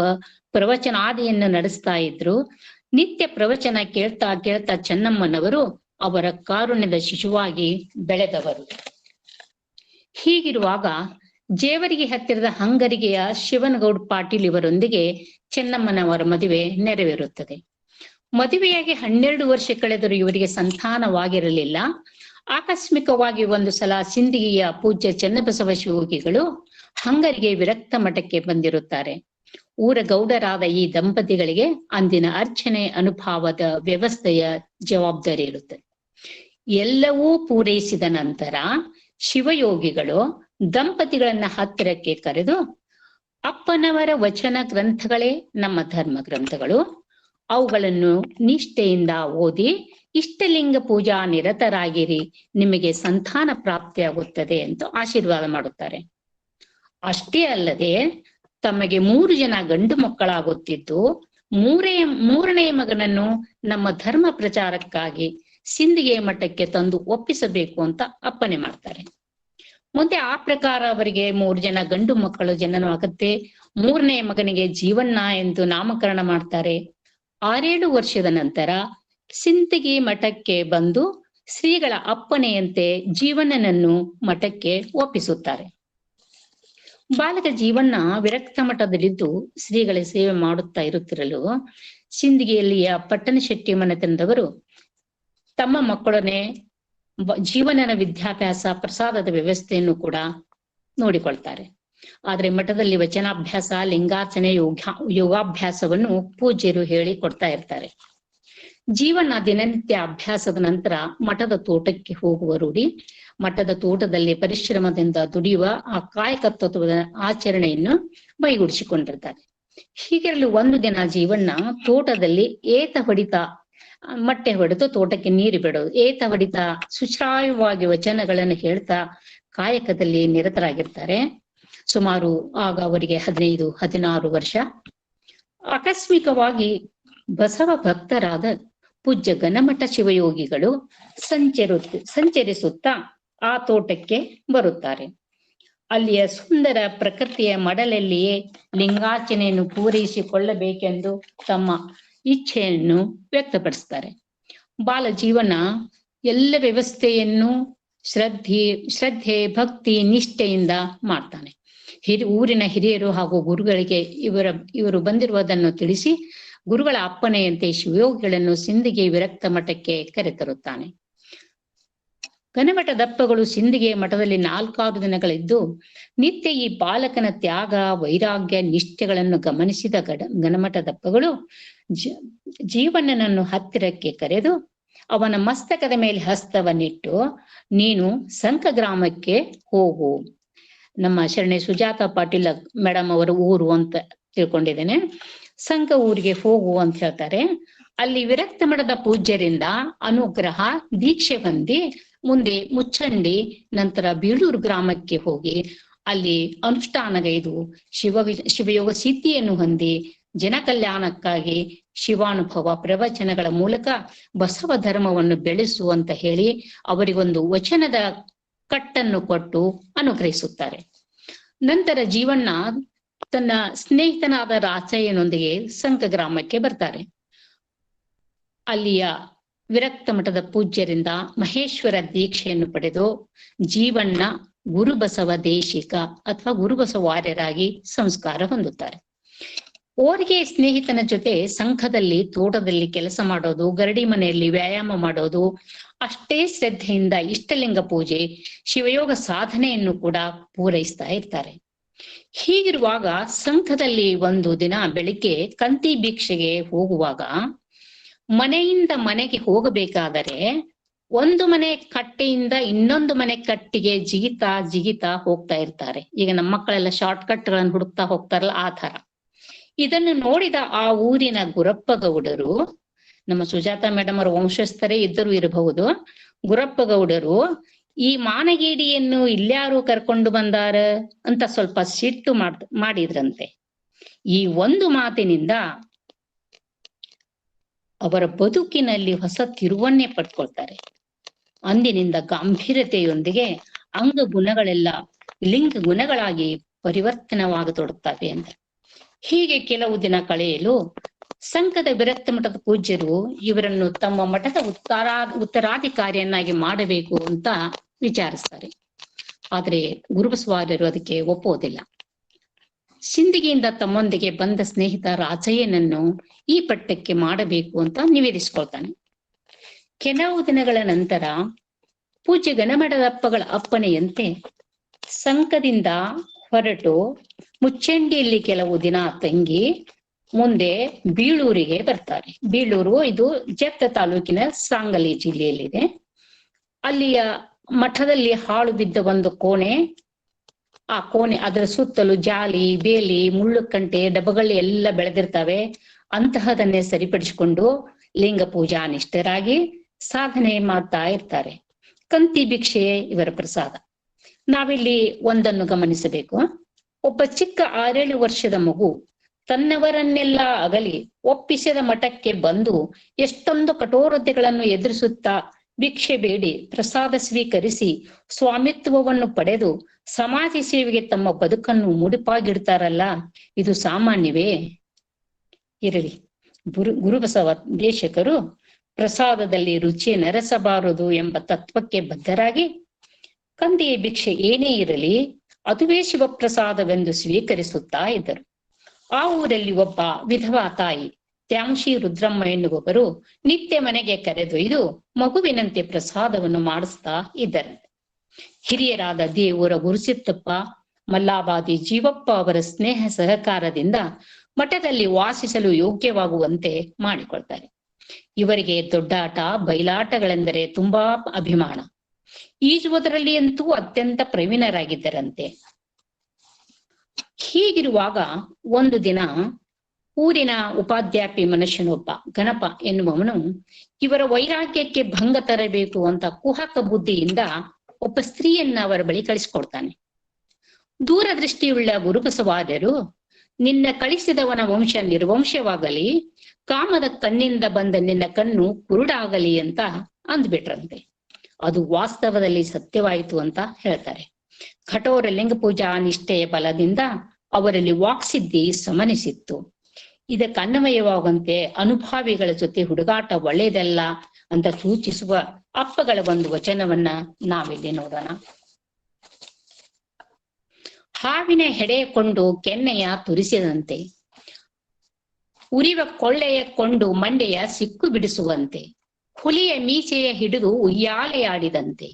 B: ಪ್ರವಚನಾದಿಯನ್ನು ನಡೆಸ್ತಾ ಇದ್ರು. ನಿತ್ಯ ಪ್ರವಚನ ಕೇಳ್ತಾ ಕೇಳ್ತಾ ಚೆನ್ನಮ್ಮನವರು ಅವರ ಕಾರುಣ್ಯದ ಶಿಶುವಾಗಿ ಬೆಳೆದವರು. ಹೀಗಿರುವಾಗ ಜೇವರಿಗೆ ಹತ್ತಿರದ ಹಂಗರಿಗೆಯ ಶಿವನಗೌಡ ಪಾಟೀಲ್ ಇವರೊಂದಿಗೆ ಚೆನ್ನಮ್ಮನವರ ಮದುವೆ ನೆರವೇರುತ್ತದೆ. ಮದುವೆಯಾಗಿ 12 ವರ್ಷ ಕಳೆದರೂ ಇವರಿಗೆ ಸಂತಾನವಾಗಿರಲಿಲ್ಲ. ಆಕಸ್ಮಿಕವಾಗಿ ಒಂದು ಸಲ ಸಿಂದಗಿಯ ಪೂಜ್ಯ ಚೆನ್ನಬಸವ ಶಿವಯೋಗಿಗಳು ಹಂಗರಿಗೆ ವಿರಕ್ತ ಮಠಕ್ಕೆ ಬಂದಿರುತ್ತಾರೆ. ಊರ ಗೌಡರಾದ ಈ ದಂಪತಿಗಳಿಗೆ ಅಂದಿನ ಅರ್ಚನೆ ಅನುಭವದ ವ್ಯವಸ್ಥೆಯ ಜವಾಬ್ದಾರಿ ಇರುತ್ತದೆ. ಎಲ್ಲವೂ ಪೂರೈಸಿದ ನಂತರ ಶಿವಯೋಗಿಗಳು ದಂಪತಿಗಳನ್ನ ಹತ್ತಿರಕ್ಕೆ ಕರೆದು, ಅಪ್ಪನವರ ವಚನ ಗ್ರಂಥಗಳೇ ನಮ್ಮ ಧರ್ಮ ಗ್ರಂಥಗಳು, ಅವುಗಳನ್ನು ನಿಷ್ಠೆಯಿಂದ ಓದಿ ಇಷ್ಟಲಿಂಗ ಪೂಜಾ ನಿರತರಾಗಿರಿ, ನಿಮಗೆ ಸಂತಾನ ಪ್ರಾಪ್ತಿಯಾಗುತ್ತದೆ ಎಂದು ಆಶೀರ್ವಾದ ಮಾಡುತ್ತಾರೆ. ಅಷ್ಟೇ ಅಲ್ಲದೆ ತಮಗೆ 3 ಜನ ಗಂಡು ಮಕ್ಕಳಾಗುತ್ತಿದ್ದು ಮೂರನೇ ಮಗನನ್ನು ನಮ್ಮ ಧರ್ಮ ಪ್ರಚಾರಕ್ಕಾಗಿ ಸಿಂದಗಿ ಮಠಕ್ಕೆ ತಂದು ಒಪ್ಪಿಸಬೇಕು ಅಂತ ಅಪ್ಪಣೆ ಮಾಡ್ತಾರೆ. ಮುಂದೆ ಆ ಪ್ರಕಾರ ಅವರಿಗೆ 3 ಜನ ಗಂಡು ಮಕ್ಕಳು ಜನನವಾಗುತ್ತೆ. 3ನೇ ಮಗನಿಗೆ ಜೀವಣ್ಣ ಎಂದು ನಾಮಕರಣ ಮಾಡ್ತಾರೆ. 6-7 ವರ್ಷದ ನಂತರ ಸಿಂದಗಿ ಮಠಕ್ಕೆ ಬಂದು ಶ್ರೀಗಳ ಅಪ್ಪಣೆಯಂತೆ ಜೀವಣ್ಣನನ್ನು ಮಠಕ್ಕೆ ಒಪ್ಪಿಸುತ್ತಾರೆ. ಬಾಲಕ ಜೀವಣ್ಣ ವಿರಕ್ತ ಮಠದಲ್ಲಿದ್ದು ಶ್ರೀಗಳ ಸೇವೆ ಮಾಡುತ್ತಾ ಇರುತ್ತಿರಲು ಸಿಂದಗಿಯಲ್ಲಿಯ ಪಟ್ಟಣಶೆಟ್ಟಿ ಮನೆತನದವರು ತಮ್ಮ ಮಕ್ಕಳನ್ನೇ ಜೀವನನ ವಿದ್ಯಾಭ್ಯಾಸ ಪ್ರಸಾದದ ವ್ಯವಸ್ಥೆಯನ್ನು ಕೂಡ ನೋಡಿಕೊಳ್ತಾರೆ. ಆದ್ರೆ ಮಠದಲ್ಲಿ ವಚನಾಭ್ಯಾಸ, ಲಿಂಗಾರ್ಚನೆ, ಯೋಗಾಭ್ಯಾಸವನ್ನು ಪೂಜ್ಯರು ಹೇಳಿ ಕೊಡ್ತಾ ಇರ್ತಾರೆ. ಜೀವನ ದಿನನಿತ್ಯ ಅಭ್ಯಾಸದ ನಂತರ ಮಠದ ತೋಟಕ್ಕೆ ಹೋಗುವ ರೂಢಿ. ಮಠದ ತೋಟದಲ್ಲಿ ಪರಿಶ್ರಮದಿಂದ ದುಡಿಯುವ ಆ ಕಾಯಕತ್ವದ ಆಚರಣೆಯನ್ನು ಮೈಗೂಡಿಸಿಕೊಂಡಿರ್ತಾರೆ. ಹೀಗಿರಲು ಒಂದು ದಿನ ಜೀವಣ್ಣ ತೋಟದಲ್ಲಿ ಮೊಟ್ಟೆ ಹೊಡೆದು ತೋಟಕ್ಕೆ ನೀರು ಬಿಡೋದು, ಹೊಡಿತ ಸುಶ್ರಾವ್ಯವಾಗಿ ವಚನಗಳನ್ನು ಹೇಳ್ತಾ ಕಾಯಕದಲ್ಲಿ ನಿರತರಾಗಿರ್ತಾರೆ. ಸುಮಾರು ಆಗ ಅವರಿಗೆ 15-16 ವರ್ಷ. ಆಕಸ್ಮಿಕವಾಗಿ ಬಸವ ಭಕ್ತರಾದ ಪೂಜ್ಯ ಘನಮಠ ಶಿವಯೋಗಿಗಳು ಸಂಚರಿಸುತ್ತಾ ಆ ತೋಟಕ್ಕೆ ಬರುತ್ತಾರೆ. ಅಲ್ಲಿಯ ಸುಂದರ ಪ್ರಕೃತಿಯ ಮಡಲಲ್ಲಿಯೇ ಲಿಂಗಾರ್ಚನೆಯನ್ನು ಪೂರೈಸಿಕೊಳ್ಳಬೇಕೆಂದು ತಮ್ಮ ಇಚ್ಛೆಯನ್ನು ವ್ಯಕ್ತಪಡಿಸ್ತಾರೆ. ಬಾಲ ಜೀವನ ಎಲ್ಲ ವ್ಯವಸ್ಥೆಯನ್ನು ಶ್ರದ್ಧೆ, ಭಕ್ತಿ, ನಿಷ್ಠೆಯಿಂದ ಮಾಡ್ತಾನೆ. ಊರಿನ ಹಿರಿಯರು ಹಾಗೂ ಗುರುಗಳಿಗೆ ಇವರು ಬಂದಿರುವುದನ್ನು ತಿಳಿಸಿ ಗುರುಗಳ ಅಪ್ಪಣೆಯಂತೆ ಶಿವಯೋಗಿಗಳನ್ನು ಸಿಂದಗಿ ವಿರಕ್ತ ಮಠಕ್ಕೆ ಕರೆತರುತ್ತಾನೆ. ಘನಮಠ ದಪ್ಪಗಳು ಸಿಂದಗಿ ಮಠದಲ್ಲಿ 4 ದಿನಗಳಿದ್ದು ನಿತ್ಯ ಈ ಬಾಲಕನ ತ್ಯಾಗ, ವೈರಾಗ್ಯ, ನಿಷ್ಠೆಗಳನ್ನು ಗಮನಿಸಿದ ಘನಮಠ ದಪ್ಪಗಳು ಜೀವಣ್ಣನನ್ನು ಹತ್ತಿರಕ್ಕೆ ಕರೆದು ಅವನ ಮಸ್ತಕದ ಮೇಲೆ ಹಸ್ತವನ್ನಿಟ್ಟು, ನೀನು ಸಂಕ ಗ್ರಾಮಕ್ಕೆ ಹೋಗು. ನಮ್ಮ ಶರಣೆ ಸುಜಾತ ಪಾಟೀಲ್ ಮೇಡಮ್ ಅವರ ಊರು ಅಂತ ತಿಳ್ಕೊಂಡಿದ್ದೇನೆ. ಸಂಕ ಊರಿಗೆ ಹೋಗು ಅಂತ ಹೇಳ್ತಾರೆ. ಅಲ್ಲಿ ವಿರಕ್ತ ಮಠದ ಪೂಜ್ಯರಿಂದ ಅನುಗ್ರಹ, ದೀಕ್ಷೆ ಹೊಂದಿ ಮುಂದೆ ಮುಚ್ಚಂಡಿ, ನಂತರ ಬೀಳೂರು ಗ್ರಾಮಕ್ಕೆ ಹೋಗಿ ಅಲ್ಲಿ ಅನುಷ್ಠಾನಗೈದು ಶಿವಯೋಗ ಸಿದ್ಧಿಯನ್ನು ಹೊಂದಿ ಜನ ಕಲ್ಯಾಣಕ್ಕಾಗಿ ಶಿವಾನುಭವ ಪ್ರವಚನಗಳ ಮೂಲಕ ಬಸವ ಧರ್ಮವನ್ನು ಬೆಳೆಸು ಅಂತ ಹೇಳಿ ಅವರಿಗೊಂದು ವಚನದ ಕಟ್ಟನ್ನು ಕೊಟ್ಟು ಅನುಗ್ರಹಿಸುತ್ತಾರೆ. ನಂತರ ಜೀವಣ್ಣ ತನ್ನ ಸ್ನೇಹಿತನಾದ ರಾಚಯ್ಯನೊಂದಿಗೆ ಸಂಕ ಗ್ರಾಮಕ್ಕೆ ಬರ್ತಾರೆ. ಅಲ್ಲಿಯ ವಿರಕ್ತ ಮಠದ ಪೂಜ್ಯರಿಂದ ಮಹೇಶ್ವರ ದೀಕ್ಷೆಯನ್ನು ಪಡೆದು ಜೀವಣ್ಣ ಗುರುಬಸವ ದೇಶಿಕ ಅಥವಾ ಗುರುಬಸವಾರ್ಯರಾಗಿ ಸಂಸ್ಕಾರ ಹೊಂದುತ್ತಾರೆ. ಓರಿಗೆ ಸ್ನೇಹಿತನ ಜೊತೆ ಸಂಘದಲ್ಲಿ ತೋಟದಲ್ಲಿ ಕೆಲಸ ಮಾಡೋದು, ಗರಡಿ ಮನೆಯಲ್ಲಿ ವ್ಯಾಯಾಮ ಮಾಡೋದು, ಅಷ್ಟೇ ಶ್ರದ್ಧೆಯಿಂದ ಇಷ್ಟಲಿಂಗ ಪೂಜೆ, ಶಿವಯೋಗ ಸಾಧನೆಯನ್ನು ಕೂಡ ಪೂರೈಸ್ತಾ ಇರ್ತಾರೆ. ಹೀಗಿರುವಾಗ ಸಂಘದಲ್ಲಿ ಒಂದು ದಿನ ಬೆಳಿಗ್ಗೆ ಕಂತಿ ಭಿಕ್ಷೆಗೆ ಹೋಗುವಾಗ ಮನೆಯಿಂದ ಮನೆಗೆ ಹೋಗಬೇಕಾದರೆ ಒಂದು ಮನೆ ಕಟ್ಟೆಯಿಂದ ಇನ್ನೊಂದು ಮನೆ ಕಟ್ಟಿಗೆ ಜಿಗಿತಾ ಹೋಗ್ತಾ ಇರ್ತಾರೆ. ಈಗ ನಮ್ಮ ಮಕ್ಕಳೆಲ್ಲ ಶಾರ್ಟ್ ಕಟ್ಗಳನ್ನು ಹುಡುಕ್ತಾ ಹೋಗ್ತಾರಲ್ಲ, ಆ ತರ. ಇದನ್ನು ನೋಡಿದ ಆ ಊರಿನ ಗುರಪ್ಪ ಗೌಡರು, ನಮ್ಮ ಸುಜಾತ ಮೇಡಮ್ ಅವರ ವಂಶಸ್ಥರೇ ಇದ್ದರೂ ಇರಬಹುದು, ಗುರಪ್ಪ ಗೌಡರು ಈ ಮಾನಗೇಡಿಯನ್ನು ಇಲ್ಯಾರು ಕರ್ಕೊಂಡು ಬಂದಾರ ಅಂತ ಸ್ವಲ್ಪ ಸಿಟ್ಟು ಮಾಡಿದ್ರಂತೆ. ಈ ಒಂದು ಮಾತಿನಿಂದ ಅವರ ಬದುಕಿನಲ್ಲಿ ಹೊಸ ತಿರುವನ್ನೇ ಪಡ್ಕೊಳ್ತಾರೆ. ಅಂದಿನಿಂದ ಗಾಂಭೀರ್ಯತೆಯೊಂದಿಗೆ ಅಂಗ ಗುಣಗಳೆಲ್ಲ ಲಿಂಗ ಗುಣಗಳಾಗಿ ಪರಿವರ್ತನವಾಗತೊಡಗ್ತವೆ ಅಂತ. ಹೀಗೆ ಕೆಲವು ದಿನ ಕಳೆಯಲು ಸಂಘದ ವಿರಕ್ತ ಮಠದ ಪೂಜ್ಯರು ಇವರನ್ನು ತಮ್ಮ ಮಠದ ಉತ್ತರಾಧಿಕಾರಿಯನ್ನಾಗಿ ಮಾಡಬೇಕು ಅಂತ ವಿಚಾರಿಸ್ತಾರೆ. ಆದ್ರೆ ಗುರುಬಸವಾರ್ಯರು ಅದಕ್ಕೆ ಒಪ್ಪೋದಿಲ್ಲ. ಸಿಂದಗಿಯಿಂದ ತಮ್ಮೊಂದಿಗೆ ಬಂದ ಸ್ನೇಹಿತ ರಾಚಯ್ಯನನ್ನು ಈ ಪಟ್ಟಕ್ಕೆ ಮಾಡಬೇಕು ಅಂತ ನಿವೇದಿಸ್ಕೊಳ್ತಾನೆ. ಕೆಲವು ದಿನಗಳ ನಂತರ ಪೂಜ್ಯ ಘನಮಠದಪ್ಪಗಳ ಅಪ್ಪಣೆಯಂತೆ ಸಂಕದಿಂದ ಹೊರಟು ಮುಚ್ಚಂಡಿಯಲ್ಲಿ ಕೆಲವು ದಿನ ತಂಗಿ ಮುಂದೆ ಬೀಳೂರಿಗೆ ಬರ್ತಾರೆ. ಬೀಳೂರು ಇದು ಜತ್ತ ತಾಲೂಕಿನ ಸಾಂಗಲಿ ಜಿಲ್ಲೆಯಲ್ಲಿದೆ. ಅಲ್ಲಿಯ ಮಠದಲ್ಲಿ ಹಾಳು ಬಿದ್ದ ಒಂದು ಕೋಣೆ ಆ ಕೋಣೆ ಅದರ ಸುತ್ತಲೂ ಜಾಲಿ, ಬೇಲಿ, ಮುಳ್ಳುಕಂಟೆ, ಡಬಗಳ್ಳಿ ಎಲ್ಲ ಬೆಳೆದಿರ್ತವೆ. ಅಂತಹದನ್ನೇ ಸರಿಪಡಿಸಿಕೊಂಡು ಲಿಂಗ ಪೂಜಾ ನಿಷ್ಠರಾಗಿ ಸಾಧನೆ ಮಾಡ್ತಾ ಇರ್ತಾರೆ. ಕಂತಿ ಭಿಕ್ಷೆಯೇ ಇವರ ಪ್ರಸಾದ. ನಾವಿಲ್ಲಿ ಒಂದನ್ನು ಗಮನಿಸಬೇಕು. ಒಬ್ಬ ಚಿಕ್ಕ 6-7 ವರ್ಷದ ಮಗು ತನ್ನವರನ್ನೆಲ್ಲ ಅಗಲಿ ಒಪ್ಪಿಸಿದ ಮಠಕ್ಕೆ ಬಂದು ಎಷ್ಟೊಂದು ಕಠೋರತೆಗಳನ್ನು ಎದುರಿಸುತ್ತಾ ಭಿಕ್ಷೆ ಬೇಡಿ ಪ್ರಸಾದ ಸ್ವೀಕರಿಸಿ ಸ್ವಾಮಿತ್ವವನ್ನು ಪಡೆದು ಸಮಾಜ ಸೇವೆಗೆ ತಮ್ಮ ಬದುಕನ್ನು ಮುಡಿಪಾಗಿಡ್ತಾರಲ್ಲ, ಇದು ಸಾಮಾನ್ಯವೇ? ಇರಲಿ. ಗುರುಬಸವ ದೇಶಕರು ಪ್ರಸಾದದಲ್ಲಿ ರುಚಿ ನೆರೆಸಬಾರದು ಎಂಬ ತತ್ವಕ್ಕೆ ಬದ್ಧರಾಗಿ ಕಂದಿಯ ಭಿಕ್ಷೆ ಏನೇ ಇರಲಿ ಅದುವೇ ಶಿವಪ್ರಸಾದವೆಂದು ಸ್ವೀಕರಿಸುತ್ತಾ ಇದ್ದರು. ಆ ಊರಲ್ಲಿ ಒಬ್ಬ ವಿಧವಾ ತಾಯಿ ತ್ಯಾಂಶಿ ರುದ್ರಮ್ಮ ಎನ್ನುವವರು ನಿತ್ಯ ಮನೆಗೆ ಕರೆದೊಯ್ದು ಮಗುವಿನಂತೆ ಪ್ರಸಾದವನ್ನು ಮಾಡಿಸ್ತಾ ಇದ್ದರಂತೆ. ಹಿರಿಯರಾದ ದೇವರ ಗುರುಸಿದ್ದಪ್ಪ, ಮಲ್ಲಾಬಾದಿ ಜೀವಪ್ಪ ಅವರ ಸ್ನೇಹ ಸಹಕಾರದಿಂದ ಮಠದಲ್ಲಿ ವಾಸಿಸಲು ಯೋಗ್ಯವಾಗುವಂತೆ ಮಾಡಿಕೊಳ್ತಾರೆ. ಇವರಿಗೆ ದೊಡ್ಡಾಟ, ಬಯಲಾಟಗಳೆಂದರೆ ತುಂಬಾ ಅಭಿಮಾನ. ಈಜುವುದರಲ್ಲಿ ಅಂತೂ ಅತ್ಯಂತ ಪ್ರವೀಣರಾಗಿದ್ದರಂತೆ. ಹೀಗಿರುವಾಗ ಒಂದು ದಿನ ಊರಿನ ಉಪಾಧ್ಯಾಪಿ ಮನುಷ್ಯನೊಬ್ಬ ಗಣಪ ಎನ್ನುವವನು ಇವರ ವೈರಾಗ್ಯಕ್ಕೆ ಭಂಗ ತರಬೇಕು ಅಂತ ಕುಹಕ ಬುದ್ಧಿಯಿಂದ ಒಬ್ಬ ಸ್ತ್ರೀಯನ್ನ ಅವರ ಬಳಿ ಕಳಿಸ್ಕೊಡ್ತಾನೆ. ದೂರದೃಷ್ಟಿಯುಳ್ಳ ಗುರುಬಸವಾದರು, ನಿನ್ನ ಕಳಿಸಿದವನ ವಂಶ ನಿರ್ವಂಶವಾಗಲಿ, ಕಾಮದ ಕಣ್ಣಿಂದ ಬಂದ ನಿನ್ನ ಕಣ್ಣು ಕುರುಡಾಗಲಿ ಅಂತ ಅಂದ್ಬಿಟ್ರಂತೆ. ಅದು ವಾಸ್ತವದಲ್ಲಿ ಸತ್ಯವಾಯಿತು ಅಂತ ಹೇಳ್ತಾರೆ. ಕಠೋರ ಲಿಂಗ ಪೂಜಾ ನಿಷ್ಠೆಯ ಬಲದಿಂದ ಅವರಲ್ಲಿ ವಾಕ್ಸಿದ್ಧಿ ಸಮನಿಸಿತ್ತು. ಇದಕ್ಕೆ ಅನ್ವಯವಾಗುವಂತೆ ಅನುಭಾವಿಗಳ ಜೊತೆ ಹುಡುಗಾಟ ಒಳ್ಳೆಯದಲ್ಲ ಅಂತ ಸೂಚಿಸುವ ಅಪ್ಪಗಳ ಒಂದು ವಚನವನ್ನ ನಾವಿಲ್ಲಿ ನೋಡೋಣ. ಹಾವಿನ ಹೆಡೆ ಕೊಂಡು ಕೆನ್ನೆಯ ತುರಿಸಿದಂತೆ, ಉರಿವ ಕೊಳ್ಳೆಯ ಕೊಂಡು ಮಂಡೆಯ ಸಿಕ್ಕು ಬಿಡಿಸುವಂತೆ, ಹುಲಿಯ ಮೀಸೆಯ ಹಿಡಿದು ಉಯ್ಯಾಲೆಯಾಡಿದಂತೆ,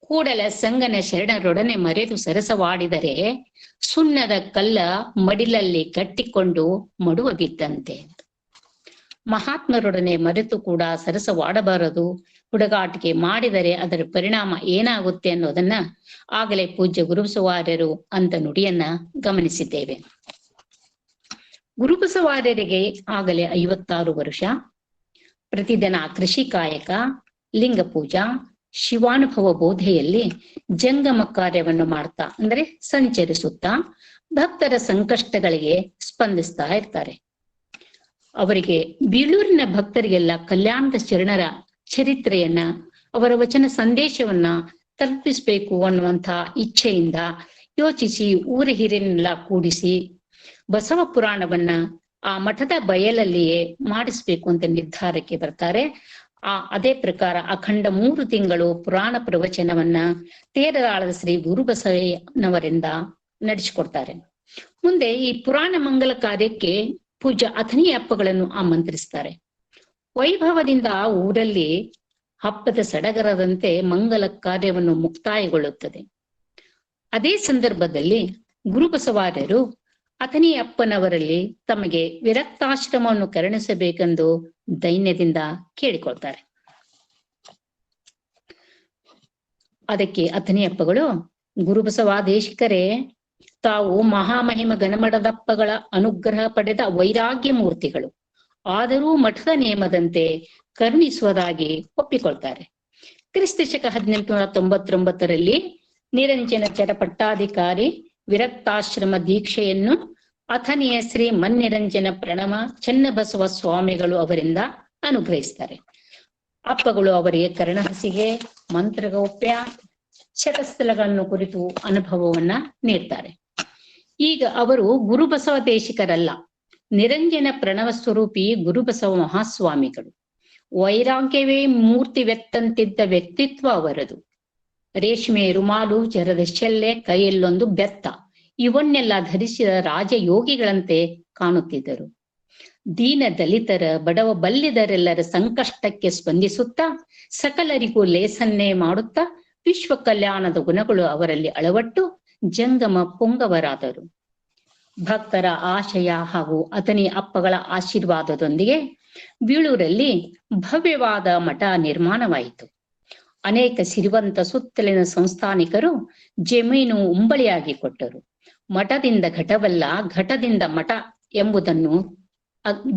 B: ಕೂಡಲ ಸಂಗನ ಶರಣರೊಡನೆ ಮರೆತು ಸರಸವಾಡಿದರೆ ಸುಣ್ಣದ ಕಲ್ಲ ಮಡಿಲಲ್ಲಿ ಕಟ್ಟಿಕೊಂಡು ಮಡುವ ಬಿದ್ದಂತೆ. ಮಹಾತ್ಮರೊಡನೆ ಮರೆತು ಕೂಡ ಸರಸವಾಡಬಾರದು. ಹುಡುಗಾಟಿಕೆ ಮಾಡಿದರೆ ಅದರ ಪರಿಣಾಮ ಏನಾಗುತ್ತೆ ಅನ್ನೋದನ್ನ ಆಗಲೇ ಪೂಜ್ಯ ಗುರುಬಸವಾರ್ಯರು ಅಂತ ನುಡಿಯನ್ನ ಗಮನಿಸಿದ್ದೇವೆ. ಗುರುಬಸವಾರ್ಯರಿಗೆ ಆಗಲೇ 56 ವರ್ಷ. ಪ್ರತಿದಿನ ಕೃಷಿ ಕಾಯಕ, ಲಿಂಗ ಪೂಜಾ, ಶಿವಾನುಭವ ಬೋಧೆಯಲ್ಲಿ ಜಂಗಮ ಕಾರ್ಯವನ್ನು ಮಾಡ್ತಾ ಅಂದ್ರೆ ಸಂಚರಿಸುತ್ತಾ ಭಕ್ತರ ಸಂಕಷ್ಟಗಳಿಗೆ ಸ್ಪಂದಿಸ್ತಾ ಇರ್ತಾರೆ. ಅವರಿಗೆ ಬೀಳೂರಿನ ಭಕ್ತರಿಗೆಲ್ಲ ಕಲ್ಯಾಣದ ಶರಣರ ಚರಿತ್ರೆಯನ್ನ, ಅವರ ವಚನ ಸಂದೇಶವನ್ನ ತಲುಪಿಸ್ಬೇಕು ಅನ್ನುವಂಥ ಇಚ್ಛೆಯಿಂದ ಯೋಚಿಸಿ ಊರ ಹಿರಿಯನ್ನೆಲ್ಲ ಕೂಡಿಸಿ ಬಸವ ಪುರಾಣವನ್ನ ಆ ಮಠದ ಬಯಲಲ್ಲಿಯೇ ಮಾಡಿಸ್ಬೇಕು ಅಂತ ನಿರ್ಧಾರಕ್ಕೆ ಬರ್ತಾರೆ. ಅದೇ ಪ್ರಕಾರ ಅಖಂಡ 3 ತಿಂಗಳು ಪುರಾಣ ಪ್ರವಚನವನ್ನ ತೇರದಾಳದ ಶ್ರೀ ಗುರುಬಸವಯ್ಯನವರಿಂದ ನಡೆಸಿಕೊಡ್ತಾರೆ. ಮುಂದೆ ಈ ಪುರಾಣ ಮಂಗಲ ಕಾರ್ಯಕ್ಕೆ ಪೂಜ್ಯ ಅಥಣಿ ಅಪ್ಪಗಳನ್ನು ಆಮಂತ್ರಿಸ್ತಾರೆ. ವೈಭವದಿಂದ ಊರಲ್ಲಿ ಹಬ್ಬದ ಸಡಗರದಂತೆ ಮಂಗಲ ಕಾರ್ಯವನ್ನು ಮುಕ್ತಾಯಗೊಳ್ಳುತ್ತದೆ. ಅದೇ ಸಂದರ್ಭದಲ್ಲಿ ಗುರುಬಸವಾರ್ಯರು ಅಥಣಿ ಅಪ್ಪನವರಲ್ಲಿ ತಮಗೆ ವಿರಕ್ತಾಶ್ರಮವನ್ನು ಕರುಣಿಸಬೇಕೆಂದು ದೈನ್ಯದಿಂದ ಕೇಳಿಕೊಳ್ತಾರೆ. ಅದಕ್ಕೆ ಅಥಣಿ ಅಪ್ಪಗಳು, ಗುರುಬಸವಾದೇಶಿಕರೇ, ತಾವು ಮಹಾಮಹಿಮ ಗಣಮಠದಪ್ಪಗಳ ಅನುಗ್ರಹ ಪಡೆದ ವೈರಾಗ್ಯ ಮೂರ್ತಿಗಳು, ಆದರೂ ಮಠದ ನಿಯಮದಂತೆ ಕರುಣಿಸುವುದಾಗಿ ಒಪ್ಪಿಕೊಳ್ತಾರೆ. ಕ್ರಿಸ್ತಶಕ 1899ರಲ್ಲಿ ನಿರಂಜನ ಚರ ಪಟ್ಟಾಧಿಕಾರಿ ವಿರಕ್ತಾಶ್ರಮ ದೀಕ್ಷೆಯನ್ನು ಅಥಣಿಯ ಶ್ರೀ ಮನ್ನಿರಂಜನ ಪ್ರಣವ ಚನ್ನಬಸವ ಸ್ವಾಮಿಗಳು ಅವರಿಂದ ಅನುಗ್ರಹಿಸ್ತಾರೆ. ಅಪ್ಪಗಳು ಅವರಿಗೆ ಕರ್ಣಹಸಿಗೆ, ಮಂತ್ರಗೌಪ್ಯ, ಶತಸ್ಥಲಗಳನ್ನು ಕುರಿತು ಅನುಭವವನ್ನ ನೀಡ್ತಾರೆ. ಈಗ ಅವರು ಗುರುಬಸವ ದೇಶಿಕರಲ್ಲ, ನಿರಂಜನ ಪ್ರಣವ ಸ್ವರೂಪಿ ಗುರುಬಸವ ಮಹಾಸ್ವಾಮಿಗಳು. ವೈರಾಗ್ಯವೇ ಮೂರ್ತಿವೆತ್ತಂತಿದ್ದ ವ್ಯಕ್ತಿತ್ವ ಅವರದು. ರೇಷ್ಮೆ ರುಮಾಲು, ಜರದ ಶೆಲ್ಲೆ, ಕೈಯಲ್ಲೊಂದು ಬೆತ್ತ, ಇವನ್ನೆಲ್ಲ ಧರಿಸಿದ ರಾಜಯೋಗಿಗಳಂತೆ ಕಾಣುತ್ತಿದ್ದರು. ದೀನ ದಲಿತರ, ಬಡವ ಬಲ್ಲಿದರೆಲ್ಲರ ಸಂಕಷ್ಟಕ್ಕೆ ಸ್ಪಂದಿಸುತ್ತಾ ಸಕಲರಿಗೂ ಲೇಸನ್ನೇ ಮಾಡುತ್ತಾ ವಿಶ್ವ ಕಲ್ಯಾಣದ ಗುಣಗಳು ಅವರಲ್ಲಿ ಅಳವಟ್ಟು ಜಂಗಮ ಪೊಂಗವರಾದರು. ಭಕ್ತರ ಆಶಯ ಹಾಗೂ ಅಥಣಿ ಅಪ್ಪಗಳ ಆಶೀರ್ವಾದದೊಂದಿಗೆ ಬೀಳೂರಲ್ಲಿ ಭವ್ಯವಾದ ಮಠ ನಿರ್ಮಾಣವಾಯಿತು. ಅನೇಕ ಸಿರಿವಂತ ಸುತ್ತಲಿನ ಸಂಸ್ಥಾನಿಕರು ಜಮೀನು ಉಂಬಳಿಯಾಗಿ ಕೊಟ್ಟರು. ಮಠದಿಂದ ಘಟವಲ್ಲ, ಘಟದಿಂದ ಮಠ ಎಂಬುದನ್ನು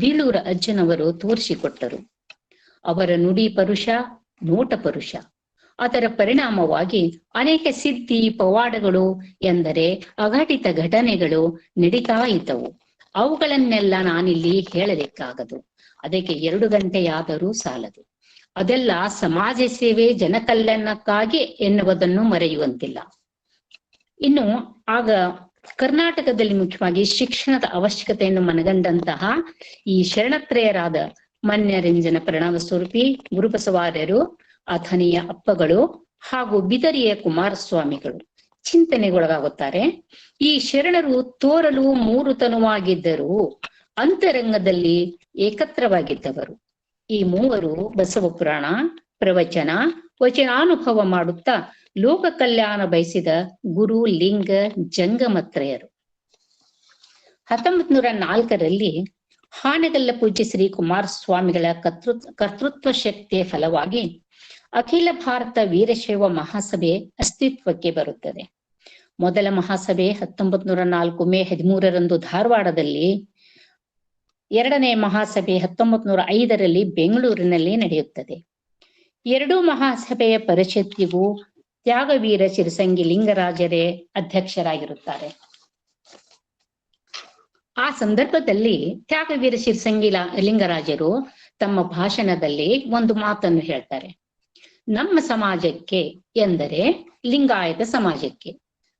B: ಬೀಳೂರ ಅಜ್ಜನವರು ತೋರಿಸಿಕೊಟ್ಟರು. ಅವರ ನುಡಿ ಪರುಷ, ನೋಟ ಪರುಷ. ಅದರ ಪರಿಣಾಮವಾಗಿ ಅನೇಕ ಸಿದ್ಧಿ ಪವಾಡಗಳು ಎಂದರೆ ಅಘಟಿತ ಘಟನೆಗಳು ನಡೀತಾ ಇದ್ದವು. ಅವುಗಳನ್ನೆಲ್ಲ ನಾನಿಲ್ಲಿ ಹೇಳಲಿಕ್ಕಾಗದು. ಅದಕ್ಕೆ 2 ಗಂಟೆಯಾದರೂ ಸಾಲದು. ಅದೆಲ್ಲ ಸಮಾಜ ಸೇವೆ, ಜನಕಲ್ಯಾಣಕ್ಕಾಗಿ ಎನ್ನುವುದನ್ನು ಮರೆಯುವಂತಿಲ್ಲ. ಇನ್ನು ಆಗ ಕರ್ನಾಟಕದಲ್ಲಿ ಮುಖ್ಯವಾಗಿ ಶಿಕ್ಷಣದ ಅವಶ್ಯಕತೆಯನ್ನು ಮನಗಂಡಂತಹ ಈ ಶರಣತ್ರಯರಾದ ಮನ್ಯರಂಜನ ಪರಿಣಾಮ ಸ್ವರೂಪಿ ಗುರುಬಸವಾರ್ಯರು, ಅಥಣಿಯ ಅಪ್ಪಗಳು ಹಾಗೂ ಬಿದರಿಯ ಕುಮಾರಸ್ವಾಮಿಗಳು ಚಿಂತನೆಗೊಳಗಾಗುತ್ತಾರೆ. ಈ ಶರಣರು ತೋರಲು ಮೂರುತನವಾಗಿದ್ದರೂ ಅಂತರಂಗದಲ್ಲಿ ಏಕತ್ರವಾಗಿದ್ದವರು. ಈ ಮೂವರು ಬಸವ ಪುರಾಣ, ಪ್ರವಚನ, ವಚನಾನುಭವ ಮಾಡುತ್ತಾ ಲೋಕ ಕಲ್ಯಾಣ ಬಯಸಿದ ಗುರು ಲಿಂಗ ಜಂಗಮತ್ರಯರು. 1904ರಲ್ಲಿ ಹಾನಗಲ್ಲ ಪೂಜ್ಯ ಶ್ರೀ ಕುಮಾರಸ್ವಾಮಿಗಳ ಕರ್ತೃತ್ವ ಶಕ್ತಿಯ ಫಲವಾಗಿ ಅಖಿಲ ಭಾರತ ವೀರಶೈವ ಮಹಾಸಭೆ ಅಸ್ತಿತ್ವಕ್ಕೆ ಬರುತ್ತದೆ. ಮೊದಲ ಮಹಾಸಭೆ 1904 ಮೇ 13ರಂದು ಧಾರವಾಡದಲ್ಲಿ, ಎರಡನೇ ಮಹಾಸಭೆ 1905ರಲ್ಲಿ ಬೆಂಗಳೂರಿನಲ್ಲಿ ನಡೆಯುತ್ತದೆ. ಎರಡೂ ಮಹಾಸಭೆಯ ಪರಿಷತ್ತಿಗೂ ತ್ಯಾಗವೀರ ಶಿರಸಂಗಿ ಲಿಂಗರಾಜರೇ ಅಧ್ಯಕ್ಷರಾಗಿರುತ್ತಾರೆ. ಆ ಸಂದರ್ಭದಲ್ಲಿ ತ್ಯಾಗವೀರ ಶಿರಸಂಗಿ ಲಿಂಗರಾಜರು ತಮ್ಮ ಭಾಷಣದಲ್ಲಿ ಒಂದು ಮಾತನ್ನು ಹೇಳ್ತಾರೆ. ನಮ್ಮ ಸಮಾಜಕ್ಕೆ ಎಂದರೆ ಲಿಂಗಾಯತ ಸಮಾಜಕ್ಕೆ,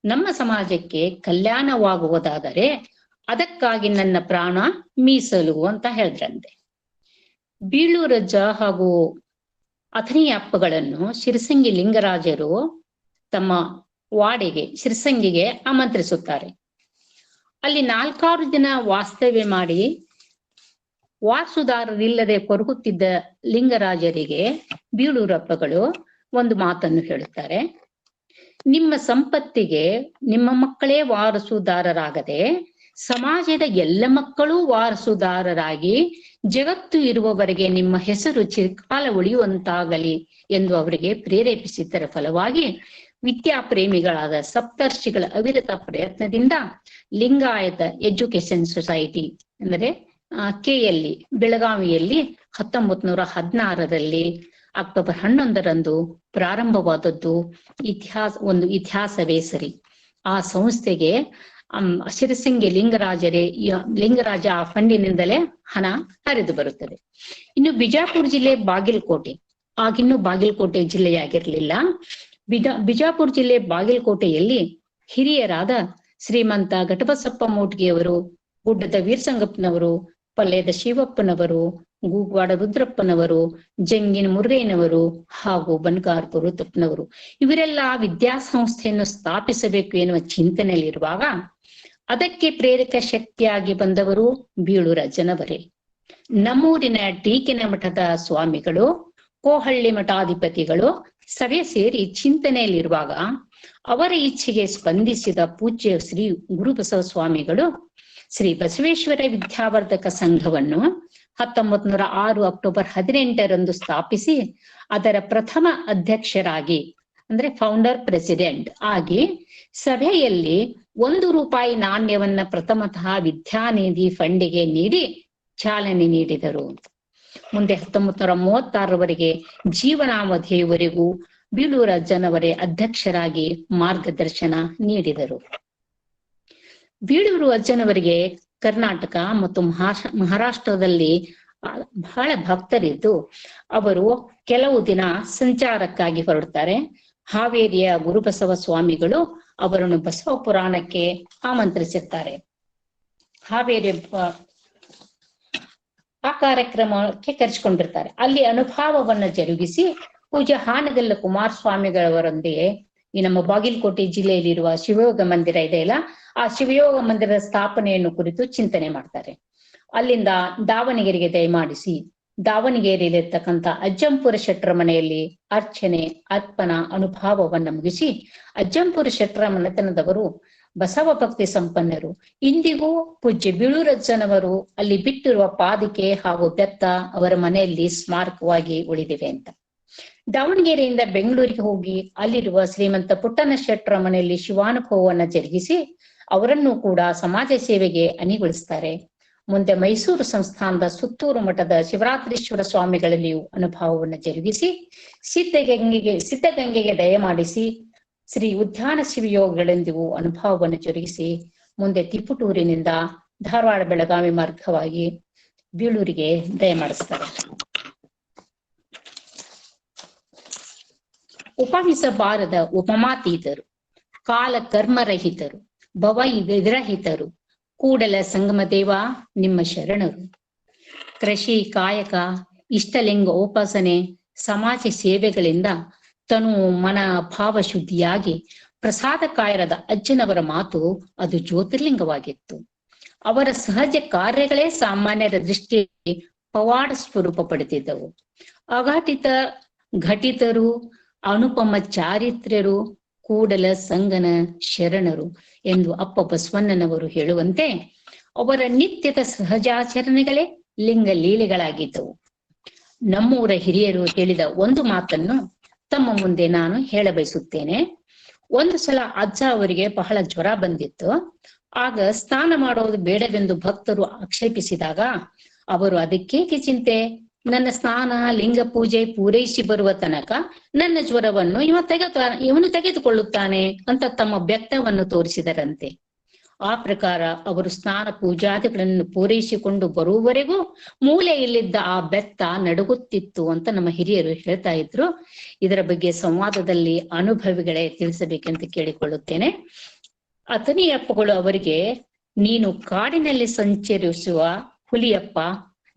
B: ನಮ್ಮ ಸಮಾಜಕ್ಕೆ ಕಲ್ಯಾಣವಾಗುವುದಾದರೆ ಅದಕ್ಕಾಗಿ ನನ್ನ ಪ್ರಾಣ ಮೀಸಲು ಅಂತ ಹೇಳಿದ್ರಂತೆ. ಬೀಳೂರಜ್ಜ ಹಾಗೂ ಅಥಣಿಯ ಅಪ್ಪಗಳನ್ನು ಶಿರಸಂಗಿ ಲಿಂಗರಾಜರು ತಮ್ಮ ವಾಡೆಗೆ ಶಿರಸಂಗಿಗೆ ಆಮಂತ್ರಿಸುತ್ತಾರೆ. ಅಲ್ಲಿ 4 ದಿನ ವಾಸ್ತವ್ಯ ಮಾಡಿ ವಾಸುದಾರರಿಲ್ಲದೆ ಕೊರಗುತ್ತಿದ್ದ ಲಿಂಗರಾಜರಿಗೆ ಬೀಳೂರಪ್ಪಗಳು ಒಂದು ಮಾತನ್ನು ಹೇಳುತ್ತಾರೆ. ನಿಮ್ಮ ಸಂಪತ್ತಿಗೆ ನಿಮ್ಮ ಮಕ್ಕಳೇ ವಾರಸುದಾರರಾಗದೆ ಸಮಾಜದ ಎಲ್ಲ ಮಕ್ಕಳೂ ವಾರಸುದಾರರಾಗಿ ಜಗತ್ತು ಇರುವವರೆಗೆ ನಿಮ್ಮ ಹೆಸರು ಚಿರಕಾಲ ಉಳಿಯುವಂತಾಗಲಿ ಎಂದು ಅವರಿಗೆ ಪ್ರೇರೇಪಿಸಿದ್ದರ ಫಲವಾಗಿ ವಿದ್ಯಾಪ್ರೇಮಿಗಳಾದ ಸಪ್ತರ್ಷಿಗಳ ಅವಿರತ ಪ್ರಯತ್ನದಿಂದ ಲಿಂಗಾಯತ ಎಜುಕೇಶನ್ ಸೊಸೈಟಿ ಅಂದರೆ KLE ಬೆಳಗಾವಿಯಲ್ಲಿ 1916ರಲ್ಲಿ ಅಕ್ಟೋಬರ್ 11ರಂದು ಪ್ರಾರಂಭವಾದದ್ದು ಒಂದು ಇತಿಹಾಸವೇ ಸರಿ. ಆ ಸಂಸ್ಥೆಗೆ ಶಿರಸಂಗಿ ಲಿಂಗರಾಜ ಆ ಫಂಡಿನಿಂದಲೇ ಹಣ ಹರಿದು ಬರುತ್ತದೆ. ಇನ್ನು ಬಿಜಾಪುರ ಜಿಲ್ಲೆ ಬಾಗಲಕೋಟೆ, ಆಗಿನ್ನೂ ಬಾಗಲಕೋಟೆ ಜಿಲ್ಲೆಯಾಗಿರ್ಲಿಲ್ಲ. ಬಿಜಾಪುರ ಜಿಲ್ಲೆ ಬಾಗಲಕೋಟೆಯಲ್ಲಿ ಹಿರಿಯರಾದ ಶ್ರೀಮಂತ ಘಟಬಸಪ್ಪ ಮೋಟ್ಗಿಯವರು, ಗುಡ್ಡದ ವೀರಸಂಗಪ್ಪನವರು, ಪಲ್ಯದ ಶಿವಪ್ಪನವರು, ಗೂಗ್ವಾಡ ರುದ್ರಪ್ಪನವರು, ಜಂಗಿನ ಮುರುಗಯ್ಯನವರು ಹಾಗೂ ಬನ್ಕಾರ್ಪುರ ರುದ್ರಪ್ಪನವರು ಇವರೆಲ್ಲ ವಿದ್ಯಾಸಂಸ್ಥೆಯನ್ನು ಸ್ಥಾಪಿಸಬೇಕು ಎನ್ನುವ ಚಿಂತನೆಯಲ್ಲಿರುವಾಗ ಅದಕ್ಕೆ ಪ್ರೇರಕ ಶಕ್ತಿಯಾಗಿ ಬಂದವರು ಬೀಳೂರಜ್ಜನವರೇ. ನಮ್ಮೂರಿನ ಟೀಕಿನ ಮಠದ ಸ್ವಾಮಿಗಳು, ಕೋಹಳ್ಳಿ ಮಠಾಧಿಪತಿಗಳು ಸಭೆ ಸೇರಿ ಚಿಂತನೆಯಲ್ಲಿರುವಾಗ ಅವರ ಇಚ್ಛೆಗೆ ಸ್ಪಂದಿಸಿದ ಪೂಜ್ಯ ಶ್ರೀ ಗುರುಬಸವ ಸ್ವಾಮಿಗಳು ಶ್ರೀ ಬಸವೇಶ್ವರ ವಿದ್ಯಾವರ್ಧಕ ಸಂಘವನ್ನು 1906 ಅಕ್ಟೋಬರ್ 18ರಂದು ಸ್ಥಾಪಿಸಿ ಅದರ ಪ್ರಥಮ ಅಧ್ಯಕ್ಷರಾಗಿ ಅಂದ್ರೆ ಫೌಂಡರ್ ಪ್ರೆಸಿಡೆಂಟ್ ಆಗಿ ಸಭೆಯಲ್ಲಿ ₹1 ನಾಣ್ಯವನ್ನ ಪ್ರಥಮತಃ ವಿದ್ಯಾನಿಧಿ ಫಂಡಿಗೆ ನೀಡಿ ಚಾಲನೆ ನೀಡಿದರು. ಮುಂದೆ 1936ರವರೆಗೆ ಜೀವನಾವಧಿಯವರೆಗೂ ಬೀಳೂರಜ್ಜನವರೇ ಅಧ್ಯಕ್ಷರಾಗಿ ಮಾರ್ಗದರ್ಶನ ನೀಡಿದರು. ಬೀಳೂರು ಅಜ್ಜನವರಿಗೆ ಕರ್ನಾಟಕ ಮತ್ತು ಮಹಾರಾಷ್ಟ್ರದಲ್ಲಿ ಬಹಳ ಭಕ್ತರಿದ್ದು ಅವರು ಕೆಲವು ದಿನ ಸಂಚಾರಕ್ಕಾಗಿ ಹೊರಡ್ತಾರೆ. ಹಾವೇರಿಯ ಗುರುಬಸವ ಸ್ವಾಮಿಗಳು ಅವರನ್ನು ಬಸವ ಪುರಾಣಕ್ಕೆ ಆಮಂತ್ರಿಸುತ್ತಾರೆ. ಹಾವೇರಿ ಆ ಕಾರ್ಯಕ್ರಮಕ್ಕೆ ಕರೆಸಿಕೊಂಡಿರ್ತಾರೆ. ಅಲ್ಲಿ ಅನುಭವವನ್ನ ಜರುಗಿಸಿ ಪೂಜ್ಯ ಹಾನಗಲ್ಲ ಕುಮಾರಸ್ವಾಮಿಗಳವರೊಂದಿಗೆ ಈ ನಮ್ಮ ಬಾಗಲಕೋಟೆ ಜಿಲ್ಲೆಯಲ್ಲಿರುವ ಶಿವಯೋಗ ಮಂದಿರ ಇದೆಯಲ್ಲ, ಆ ಶಿವಯೋಗ ಮಂದಿರದ ಸ್ಥಾಪನೆಯನ್ನು ಕುರಿತು ಚಿಂತನೆ ಮಾಡ್ತಾರೆ. ಅಲ್ಲಿಂದ ದಾವಣಗೆರೆಗೆ ದಯಮಾಡಿಸಿ ದಾವಣಗೆರೆಯಲ್ಲಿರ್ತಕ್ಕಂಥ ಅಜ್ಜಂಪುರ ಶೆಟ್ಟರ ಮನೆಯಲ್ಲಿ ಅರ್ಚನೆ ಅರ್ಪಣ ಅನುಭವವನ್ನ ಮುಗಿಸಿ, ಅಜ್ಜಂಪುರ ಶೆಟ್ಟರ ಮನೆತನದವರು ಬಸವ ಭಕ್ತಿ ಸಂಪನ್ನರು. ಇಂದಿಗೂ ಪೂಜ್ಯ ಬೀಳೂರಜ್ಜನವರು ಅಲ್ಲಿ ಬಿಟ್ಟಿರುವ ಪಾದಿಕೆ ಹಾಗೂ ಬೆತ್ತ ಅವರ ಮನೆಯಲ್ಲಿ ಸ್ಮಾರಕವಾಗಿ ಉಳಿದಿವೆ ಅಂತ. ದಾವಣಗೆರೆಯಿಂದ ಬೆಂಗಳೂರಿಗೆ ಹೋಗಿ ಅಲ್ಲಿರುವ ಶ್ರೀಮಂತ ಪುಟ್ಟಣ ಶೆಟ್ಟರ ಮನೆಯಲ್ಲಿ ಶಿವಾನುಭವವನ್ನ ಜರುಗಿಸಿ ಅವರನ್ನು ಕೂಡ ಸಮಾಜ ಸೇವೆಗೆ ಅಣಿಗೊಳಿಸ್ತಾರೆ. ಮುಂದೆ ಮೈಸೂರು ಸಂಸ್ಥಾನದ ಸುತ್ತೂರು ಮಠದ ಶಿವರಾತ್ರೀಶ್ವರ ಸ್ವಾಮಿಗಳಲ್ಲಿಯೂ ಅನುಭವವನ್ನು ಜರುಗಿಸಿ ಸಿದ್ಧಗಂಗೆಗೆ ದಯಮಾಡಿಸಿ ಶ್ರೀ ಉದ್ಯಾನ ಶಿವಯೋಗಗಳೆಂದಿಗೂ ಅನುಭವವನ್ನು ಜರುಗಿಸಿ ಮುಂದೆ ತಿಪಟೂರಿನಿಂದ ಧಾರವಾಡ ಬೆಳಗಾವಿ ಮಾರ್ಗವಾಗಿ ಬೀಳೂರಿಗೆ ದಯಮಾಡಿಸ್ತಾರೆ. ಉಪಮಿಸಬಾರದ ಉಪಮಾತೀತರು, ಕಾಲ ಕರ್ಮರಹಿತರು, ಭವ ವಿರಹಿತರು, ಕೂಡಲ ಸಂಗಮ ದೇವ ನಿಮ್ಮ ಶರಣರು. ಕೃಷಿ, ಕಾಯಕ, ಇಷ್ಟಲಿಂಗ ಉಪಾಸನೆ, ಸಮಾಜ ಸೇವೆಗಳಿಂದ ತನು ಮನ ಭಾವ ಶುದ್ಧಿಯಾಗಿ ಪ್ರಸಾದ ಕಾಯರದ ಅಜ್ಜನವರ ಮಾತು ಅದು ಜ್ಯೋತಿರ್ಲಿಂಗವಾಗಿತ್ತು. ಅವರ ಸಹಜ ಕಾರ್ಯಗಳೇ ಸಾಮಾನ್ಯರ ದೃಷ್ಟಿಯಲ್ಲಿ ಪವಾಡ ಸ್ವರೂಪ ಪಡೆದಿದ್ದವು. ಅಘಟಿತ ಘಟಿತರು, ಅನುಪಮ ಚಾರಿತ್ರ್ಯರು, ಕೂಡಲ ಸಂಗನ ಶರಣರು ಎಂದು ಅಪ್ಪ ಬಸವಣ್ಣನವರು ಹೇಳುವಂತೆ ಅವರ ನಿತ್ಯದ ಸಹಜಾಚರಣೆಗಳೇ ಲಿಂಗ ಲೀಲೆಗಳಾಗಿದ್ದವು. ನಮ್ಮೂರ ಹಿರಿಯರು ಹೇಳಿದ ಒಂದು ಮಾತನ್ನು ತಮ್ಮ ಮುಂದೆ ನಾನು ಹೇಳಬಯಸುತ್ತೇನೆ. ಒಂದು ಸಲ ಅಜ್ಜ ಅವರಿಗೆ ಬಹಳ ಜ್ವರ ಬಂದಿತ್ತು. ಆಗ ಸ್ನಾನ ಮಾಡೋದು ಬೇಡವೆಂದು ಭಕ್ತರು ಆಕ್ಷೇಪಿಸಿದಾಗ ಅವರು ಅದಕ್ಕೇಕೆ ಚಿಂತೆ, ನನ್ನ ಸ್ನಾನ ಲಿಂಗ ಪೂಜೆ ಪೂರೈಸಿ ಬರುವ ತನಕ ನನ್ನ ಜ್ವರವನ್ನು ಇವನು ತೆಗೆದುಕೊಳ್ಳುತ್ತಾನೆ ಅಂತ ತಮ್ಮ ಬೆತ್ತವನ್ನು ತೋರಿಸಿದರಂತೆ. ಆ ಪ್ರಕಾರ ಅವರು ಸ್ನಾನ ಪೂಜಾದಿಗಳನ್ನು ಪೂರೈಸಿಕೊಂಡು ಬರುವವರೆಗೂ ಮೂಲೆಯಲ್ಲಿದ್ದ ಆ ಬೆತ್ತ ನಡುಗುತ್ತಿತ್ತು ಅಂತ ನಮ್ಮ ಹಿರಿಯರು ಹೇಳ್ತಾ ಇದ್ರು. ಇದರ ಬಗ್ಗೆ ಸಂವಾದದಲ್ಲಿ ಅನುಭವಿಗಳೇ ತಿಳಿಸಬೇಕೆಂತ ಕೇಳಿಕೊಳ್ಳುತ್ತೇನೆ. ಅತನಿಯಪ್ಪಗಳು ಅವರಿಗೆ, ನೀನು ಕಾಡಿನಲ್ಲಿ ಸಂಚರಿಸುವ ಹುಲಿಯಪ್ಪ,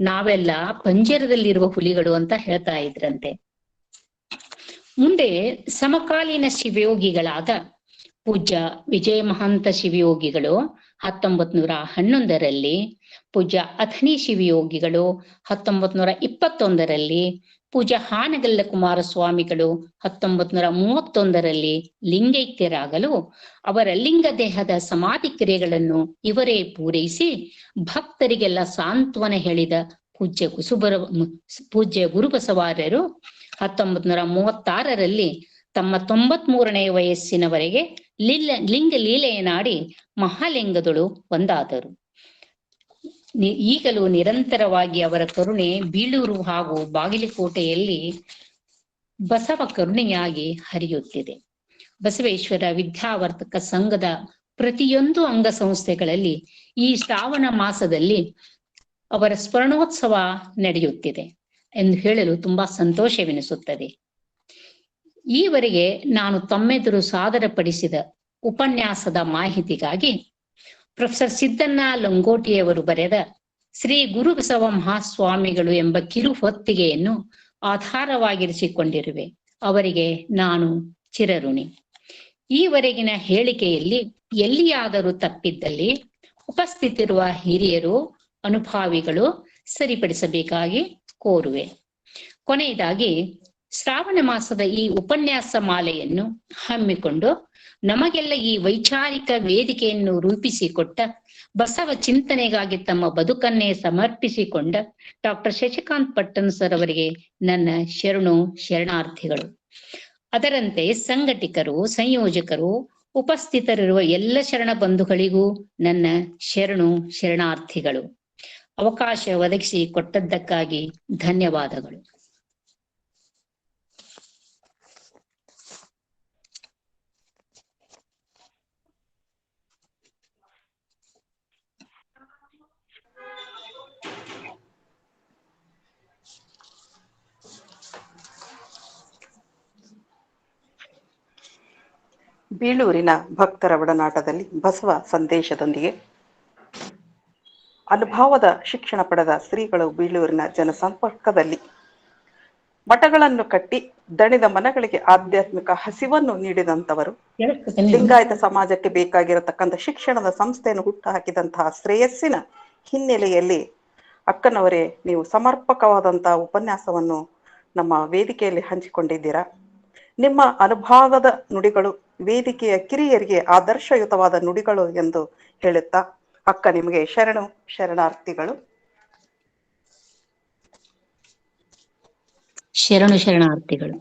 B: ನಾವೆಲ್ಲ ಪಂಜರದಲ್ಲಿರುವ ಹುಲಿಗಳು ಅಂತ ಹೇಳ್ತಾ ಇದ್ರಂತೆ. ಮುಂದೆ ಸಮಕಾಲೀನ ಶಿವಯೋಗಿಗಳಾದ ಪೂಜ್ಯ ವಿಜಯ ಮಹಾಂತ ಶಿವಯೋಗಿಗಳು 1911ರಲ್ಲಿ, ಪೂಜ್ಯ ಅಥಣಿ ಶಿವಯೋಗಿಗಳು 1921ರಲ್ಲಿ, ಪೂಜ್ಯ ಹಾನಗಲ್ಲ ಕುಮಾರಸ್ವಾಮಿಗಳು 1931ರಲ್ಲಿ ಲಿಂಗೈಕ್ಯರಾಗಲು ಅವರ ಲಿಂಗ ದೇಹದ ಸಮಾಧಿ ಕ್ರಿಯೆಗಳನ್ನು ಇವರೇ ಪೂರೈಸಿ ಭಕ್ತರಿಗೆಲ್ಲ ಸಾಂತ್ವನ ಹೇಳಿದ ಪೂಜ್ಯ ಗುರುಬಸವಾರ್ಯರು 1936ರಲ್ಲಿ ತಮ್ಮ 93ನೇ ವಯಸ್ಸಿನವರೆಗೆ ಲಿಂಗ ಲೀಲೆಯನಾಡಿ ಮಹಾಲಿಂಗದಳು ಒಂದಾದರು. ಈಗಲೂ ನಿರಂತರವಾಗಿ ಅವರ ಕರುಣೆ ಬೀಳೂರು ಹಾಗೂ ಬಾಗಲಕೋಟೆಯಲ್ಲಿ ಬಸವ ಕರುಣೆಯಾಗಿ ಹರಿಯುತ್ತಿದೆ. ಬಸವೇಶ್ವರ ವಿದ್ಯಾವರ್ತಕ ಸಂಘದ ಪ್ರತಿಯೊಂದು ಅಂಗಸಂಸ್ಥೆಗಳಲ್ಲಿ ಈ ಶ್ರಾವಣ ಮಾಸದಲ್ಲಿ ಅವರ ಸ್ಮರಣೋತ್ಸವ ನಡೆಯುತ್ತಿದೆ ಎಂದು ಹೇಳಲು ತುಂಬಾ ಸಂತೋಷವೆನಿಸುತ್ತದೆ. ಈವರೆಗೆ ನಾನು ತಮ್ಮೆದುರು ಸಾದರಪಡಿಸಿದ ಉಪನ್ಯಾಸದ ಮಾಹಿತಿಗಾಗಿ ಪ್ರೊಫೆಸರ್ ಸಿದ್ದಣ್ಣ ಲಂಗೋಟಿಯವರು ಬರೆದ ಶ್ರೀ ಗುರು ಬಸವ ಮಹಾಸ್ವಾಮಿಗಳು ಎಂಬ ಕಿರು ಹೊತ್ತಿಗೆಯನ್ನು ಆಧಾರವಾಗಿರಿಸಿಕೊಂಡಿರುವೆ. ಅವರಿಗೆ ನಾನು ಚಿರಋಣಿ. ಈವರೆಗಿನ ಹೇಳಿಕೆಯಲ್ಲಿ ಎಲ್ಲಿಯಾದರೂ ತಪ್ಪಿದ್ದಲ್ಲಿ ಉಪಸ್ಥಿತಿರುವ ಹಿರಿಯರು ಅನುಭಾವಿಗಳು ಸರಿಪಡಿಸಬೇಕಾಗಿ ಕೋರುವೆ. ಕೊನೆಯದಾಗಿ ಶ್ರಾವಣ ಮಾಸದ ಈ ಉಪನ್ಯಾಸ ಮಾಲೆಯನ್ನು ಹಮ್ಮಿಕೊಂಡು ನಮಗೆಲ್ಲ ಈ ವೈಚಾರಿಕ ವೇದಿಕೆಯನ್ನು ರೂಪಿಸಿಕೊಟ್ಟ, ಬಸವ ಚಿಂತನೆಗಾಗಿ ತಮ್ಮ ಬದುಕನ್ನೇ ಸಮರ್ಪಿಸಿಕೊಂಡ ಡಾಕ್ಟರ್ ಶಶಿಕಾಂತ್ ಪಟ್ಟಣ್ ಸರ್ ಅವರಿಗೆ ನನ್ನ ಶರಣಾರ್ಥಿಗಳು. ಅದರಂತೆ ಸಂಘಟಕರು, ಸಂಯೋಜಕರು, ಉಪಸ್ಥಿತರಿರುವ ಎಲ್ಲ ಶರಣ ಬಂಧುಗಳಿಗೂ ನನ್ನ ಶರಣಾರ್ಥಿಗಳು. ಅವಕಾಶ ಒದಗಿಸಿ ಕೊಟ್ಟದ್ದಕ್ಕಾಗಿ ಧನ್ಯವಾದಗಳು.
C: ಬೀಳೂರಿನ ಭಕ್ತರ ಒಡನಾಟದಲ್ಲಿ ಬಸವ ಸಂದೇಶದೊಂದಿಗೆ ಅನುಭವದ ಶಿಕ್ಷಣ ಪಡೆದ ಶ್ರೀಗಳು ಬೀಳೂರಿನ ಜನಸಂಪರ್ಕದಲ್ಲಿ ಮಠಗಳನ್ನು ಕಟ್ಟಿ ದಣಿದ ಮನಗಳಿಗೆ ಆಧ್ಯಾತ್ಮಿಕ ಹಸಿವನ್ನು ನೀಡಿದಂಥವರು, ಲಿಂಗಾಯತ ಸಮಾಜಕ್ಕೆ ಬೇಕಾಗಿರತಕ್ಕಂಥ ಶಿಕ್ಷಣದ ಸಂಸ್ಥೆಯನ್ನು ಹುಟ್ಟುಹಾಕಿದಂತಹ ಶ್ರೇಯಸ್ಸಿನ ಹಿನ್ನೆಲೆಯಲ್ಲಿ ಅಕ್ಕನವರೇ, ನೀವು ಸಮರ್ಪಕವಾದಂತಹ ಉಪನ್ಯಾಸವನ್ನು ನಮ್ಮ ವೇದಿಕೆಯಲ್ಲಿ ಹಂಚಿಕೊಂಡಿದ್ದೀರಾ. ನಿಮ್ಮ ಅನುಭವದ ನುಡಿಗಳು ವೇದಿಕೆಯ ಕಿರಿಯರಿಗೆ ಆದರ್ಶಯುತವಾದ ನುಡಿಗಳು ಎಂದು ಹೇಳುತ್ತಾ ಅಕ್ಕ ನಿಮಗೆ ಶರಣಾರ್ಥಿಗಳು.
B: ಶರಣಾರ್ಥಿಗಳು.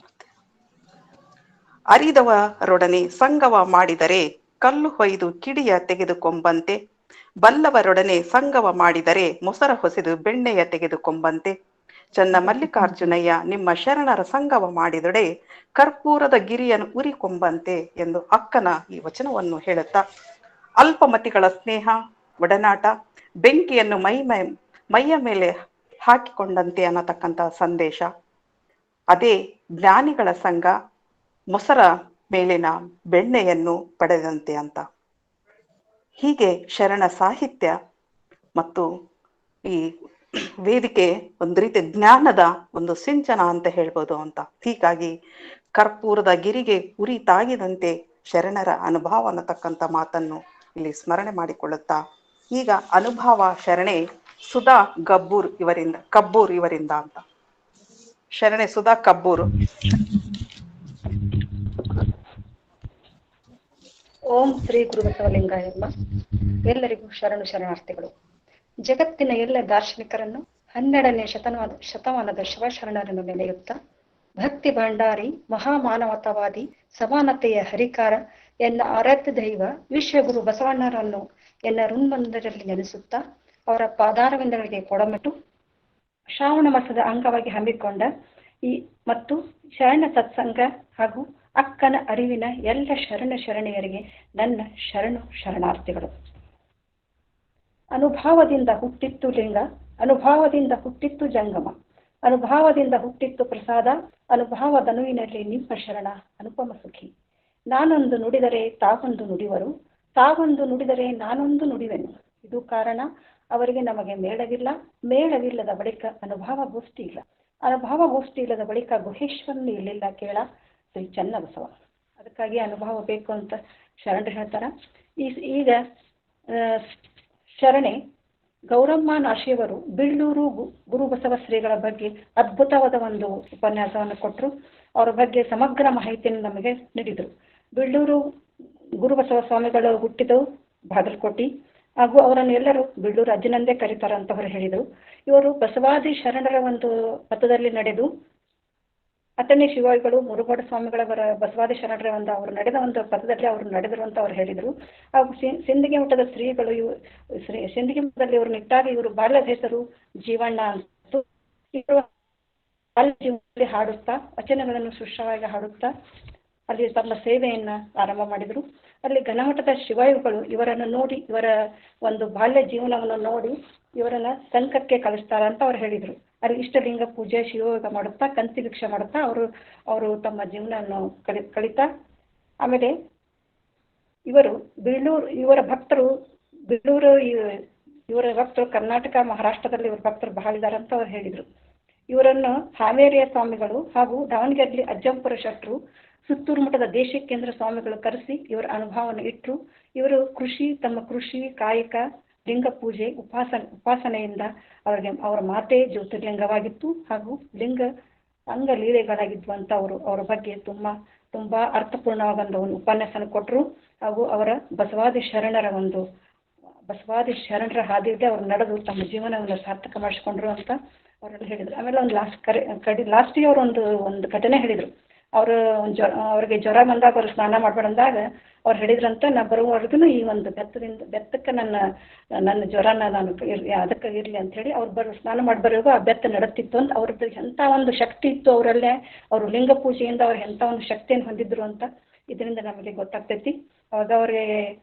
C: ಅರಿದವರೊಡನೆ ಸಂಗವ ಮಾಡಿದರೆ ಕಲ್ಲು ಹೊಯ್ದು ಕಿಡಿಯ ತೆಗೆದುಕೊಂಬಂತೆ, ಬಲ್ಲವರೊಡನೆ ಸಂಗವ ಮಾಡಿದರೆ ಮೊಸರ ಹೊಸೆದು ಬೆಣ್ಣೆಯ ತೆಗೆದುಕೊಂಬಂತೆ. ಚನ್ನ ಮಲ್ಲಿಕಾರ್ಜುನಯ್ಯ ನಿಮ್ಮ ಶರಣರ ಸಂಗವ ಮಾಡಿದೊಡೆ ಕರ್ಪೂರದ ಗಿರಿಯನ್ನು ಉರಿಕೊಂಬಂತೆ ಎಂದು ಅಕ್ಕನ ಈ ವಚನವನ್ನು ಹೇಳುತ್ತಾ, ಅಲ್ಪಮತಿಗಳ ಸ್ನೇಹ ಒಡನಾಟ ಬೆಂಕಿಯನ್ನು ಮೈಯ ಮೇಲೆ ಹಾಕಿಕೊಂಡಂತೆ ಅನ್ನತಕ್ಕಂಥ ಸಂದೇಶ, ಅದೇ ಜ್ಞಾನಿಗಳ ಸಂಘ ಮೊಸರ ಮೇಲಿನ ಬೆಣ್ಣೆಯನ್ನು ಪಡೆದಂತೆ ಅಂತ. ಹೀಗೆ ಶರಣ ಸಾಹಿತ್ಯ ಮತ್ತು ಈ ವೇದಿಕೆ ಒಂದು ರೀತಿ ಜ್ಞಾನದ ಒಂದು ಸಿಂಚನ ಅಂತ ಹೇಳ್ಬೋದು ಅಂತ. ಹೀಗಾಗಿ ಕರ್ಪೂರದ ಗಿರಿಗೆ ಉರಿ ತಾಗಿದಂತೆ ಶರಣರ ಅನುಭವ ಅನ್ನತಕ್ಕಂಥ ಮಾತನ್ನು ಇಲ್ಲಿ ಸ್ಮರಣೆ ಮಾಡಿಕೊಳ್ಳುತ್ತಾ, ಈಗ ಅನುಭವ ಶರಣೆ ಸುಧಾ ಕಬ್ಬೂರ್ ಇವರಿಂದ ಅಂತ. ಶರಣೆ ಸುಧಾ ಕಬ್ಬೂರು.
E: ಓಂ ಶ್ರೀ ಗುರು ಬಸವಲಿಂಗಾಯಮ್ಮ. ಎಲ್ಲರಿಗೂ ಶರಣಾರ್ಥಿಗಳು. ಜಗತ್ತಿನ ಎಲ್ಲ ದಾರ್ಶನಿಕರನ್ನು 12ನೇ ಶತಮಾನದ ಶಿವಶರಣರನ್ನು ನೆನೆಯುತ್ತಾ, ಭಕ್ತಿ ಭಂಡಾರಿ ಮಹಾಮಾನವತಾವಾದಿ ಸಮಾನತೆಯ ಹರಿಕಾರ ಎನ್ನ ಆರಾಧ್ಯ ದೈವ ವಿಶ್ವಗುರು ಬಸವಣ್ಣರನ್ನು ಎನ್ನ ಋನ್ಮಂದಿರದಲ್ಲಿ ನೆನೆಸುತ್ತಾ, ಅವರ ಪಾದಾರವಿಂದಗಳಿಗೆ ಕೊಡಮಿಟ್ಟು ಶ್ರಾವಣ ಮಾಸದ ಅಂಗವಾಗಿ ಹಮ್ಮಿಕೊಂಡ ಮತ್ತು ಶರಣ ಸತ್ಸಂಗ ಹಾಗೂ ಅಕ್ಕನ ಅರಿವಿನ ಎಲ್ಲ ಶರಣೆಯರಿಗೆ ನನ್ನ ಶರಣಾರ್ಥಿಗಳು. ಅನುಭಾವದಿಂದ ಹುಟ್ಟಿತ್ತು ಲಿಂಗ, ಅನುಭಾವದಿಂದ ಹುಟ್ಟಿತ್ತು ಜಂಗಮ, ಅನುಭಾವದಿಂದ ಹುಟ್ಟಿತ್ತು ಪ್ರಸಾದ, ಅನುಭಾವದನುವಿನಲ್ಲಿ ನಿಮ್ಮ ಶರಣ ಅನುಪಮ ಸುಖಿ. ನಾನೊಂದು ನುಡಿದರೆ ತಾವೊಂದು ನುಡಿವರು, ತಾವೊಂದು ನುಡಿದರೆ ನಾನೊಂದು ನುಡಿವೆನು. ಇದು ಕಾರಣ ಅವರಿಗೆ ನಮಗೆ ಮೇಳವಿಲ್ಲದ ಬಳಿಕ ಅನುಭವ ಗೋಷ್ಠಿ ಇಲ್ಲ, ಅನುಭವ ಗೋಷ್ಠಿ ಇಲ್ಲದ ಬಳಿಕ ಗುಹೇಶ್ವರನು ಇರಲಿಲ್ಲ ಕೇಳ ಶ್ರೀ ಚನ್ನಬಸವ. ಅದಕ್ಕಾಗಿ ಅನುಭವ ಬೇಕು ಅಂತ ಶರಣರು ಹೇಳ್ತಾರ. ಈಗ ಶರಣೆ ಗೌರಮ್ಮ ನಾಶಿಯವರು ಬಿಳ್ಳೂರು ಗುರುಬಸವ ಶ್ರೀಗಳ ಬಗ್ಗೆ ಅದ್ಭುತವಾದ ಒಂದು ಉಪನ್ಯಾಸವನ್ನು ಕೊಟ್ಟರು. ಅವರ ಬಗ್ಗೆ ಸಮಗ್ರ ಮಾಹಿತಿಯನ್ನು ನಮಗೆ ನೀಡಿದರು. ಬಿಳ್ಳೂರು ಗುರುಬಸವ ಸ್ವಾಮಿಗಳು ಹುಟ್ಟಿದವು ಬಾಗಲಕೋಟೆ, ಹಾಗೂ ಅವರನ್ನು ಎಲ್ಲರೂ ಬಿಳ್ಳೂರು ಅಜ್ಜನಂದೇ ಕರೀತಾರ ಅಂತ ಅವರು ಹೇಳಿದರು. ಇವರು ಬಸವಾದಿ ಶರಣರ ಒಂದು ಪಥದಲ್ಲಿ ನಡೆದು ಅಥಣಿ ಶಿವಾಯಿಗಳು ಮುರುಗೋಡ ಸ್ವಾಮಿಗಳ ಬಸವಾದಿ ಶರಣರ ಅವರು ನಡೆದ ಒಂದು ಪಥದಲ್ಲಿ ಅವರು ನಡೆದರು ಅಂತ ಅವರು ಹೇಳಿದರು. ಹಾಗೂ ಸಿಂದಗಿ ಮಠದ ಶ್ರೀಗಳು ಸಿಂದಗಿ ಮಠದಲ್ಲಿ ಇವರು ನಿಟ್ಟಾಗ ಇವರು ಬಾಲ್ಯದ ಹೆಸರು ಜೀವಣ್ಣ ಅಂತ. ಇವರು ಬಾಲ್ಯ ಜೀವನದಲ್ಲಿ ಹಾಡುತ್ತಾ ವಚನಗಳನ್ನು ಸುಶ್ರವಾಗಿ ಹಾಡುತ್ತಾ ಅಲ್ಲಿ ತಮ್ಮ ಸೇವೆಯನ್ನ ಆರಂಭ ಮಾಡಿದರು. ಅಲ್ಲಿ ಘನಮಠದ ಶಿವಾಯುಗಳು ಇವರನ್ನು ನೋಡಿ, ಇವರ ಒಂದು ಬಾಲ್ಯ ಜೀವನವನ್ನು ನೋಡಿ ಇವರನ್ನ ಸಂಘಕ್ಕೆ ಕಳಿಸ್ತಾರ ಅಂತ ಅವ್ರು ಹೇಳಿದರು. ಅಲ್ಲಿ ಇಷ್ಟಲಿಂಗ ಪೂಜೆ ಶಿವಯೋಗ ಮಾಡುತ್ತಾ ಕಂತಿ ಭಿಕ್ಷೆ ಮಾಡುತ್ತಾ ಅವರು ತಮ್ಮ ಜೀವನವನ್ನು ಕಳೀತಾ, ಆಮೇಲೆ ಇವರ ಭಕ್ತರು ಕರ್ನಾಟಕ ಮಹಾರಾಷ್ಟ್ರದಲ್ಲಿ ಇವರ ಭಕ್ತರು ಬಹಳ ಇದ್ದಾರೆ ಅಂತ ಅವ್ರು ಹೇಳಿದರು. ಇವರನ್ನು ಹಾವೇರಿಯ ಸ್ವಾಮಿಗಳು ಹಾಗೂ ದಾವಣಗೆರೆಯಲ್ಲಿ ಅಜ್ಜಂಪುರ ಶೆಟ್ಟರು, ಸುತ್ತೂರು ಮಠದ ದೇಶಿಕ ಕೇಂದ್ರ ಸ್ವಾಮಿಗಳು ಕರೆಸಿ ಇವರ ಅನುಭವವನ್ನು ಇಟ್ಟರು. ಇವರು ತಮ್ಮ ಕೃಷಿ ಕಾಯಕ ಲಿಂಗ ಪೂಜೆ ಉಪಾಸನೆಯಿಂದ ಅವರ ಮಾತೆ ಜ್ಯೋತಿರ್ಲಿಂಗವಾಗಿತ್ತು ಹಾಗೂ ಲಿಂಗ ಅಂಗಲೀಲೆಗಳಾಗಿದ್ವು ಅಂತ ಅವರ ಬಗ್ಗೆ ತುಂಬಾ ಅರ್ಥಪೂರ್ಣವಾದ ಒಂದು ಉಪನ್ಯಾಸನ ಕೊಟ್ಟರು. ಹಾಗೂ ಅವರ ಬಸವಾದಿ ಶರಣರ ಹಾದಿಯಲ್ಲಿ ಅವರು ನಡೆದು ತಮ್ಮ ಜೀವನವನ್ನು ಸಾರ್ಥಕ ಮಾಡಿಸ್ಕೊಂಡ್ರು ಅಂತ ಅವರೆಲ್ಲ ಹೇಳಿದರು. ಆಮೇಲೆ ಒಂದು ಲಾಸ್ಟಿಗೆ ಅವರು ಒಂದು ಘಟನೆ ಹೇಳಿದರು. ಅವ್ರಿಗೆ ಜ್ವರ ಬಂದಾಗ ಅವರು ಸ್ನಾನ ಮಾಡ್ಬೇಡಂದಾಗ ಅವ್ರು ಹೇಳಿದ್ರಂತ, ನಾ ಬರುವವರೆಗೂ ಈ ಒಂದು ಬೆತ್ತಕ್ಕೆ ನನ್ನ ಜ್ವರನ ನಾನು ಅದಕ್ಕೆ ಇರಲಿ ಅಂತ ಹೇಳಿ ಅವ್ರು ಸ್ನಾನ ಮಾಡಿ ಬರುವಾಗ ಆ ಬೆತ್ತ ನಡುತ್ತಿತ್ತು ಅಂತ. ಅವ್ರದ್ದು ಎಂಥ ಒಂದು ಶಕ್ತಿ ಇತ್ತು ಅವರಲ್ಲೇ, ಅವರು ಲಿಂಗ ಪೂಜೆಯಿಂದ ಅವ್ರು ಎಂಥ ಒಂದು ಶಕ್ತಿಯನ್ನು ಹೊಂದಿದ್ರು ಅಂತ ಇದರಿಂದ ನಮಗೆ ಗೊತ್ತಾಗ್ತೈತಿ. ಅವಾಗ ಅವರಿಗೆ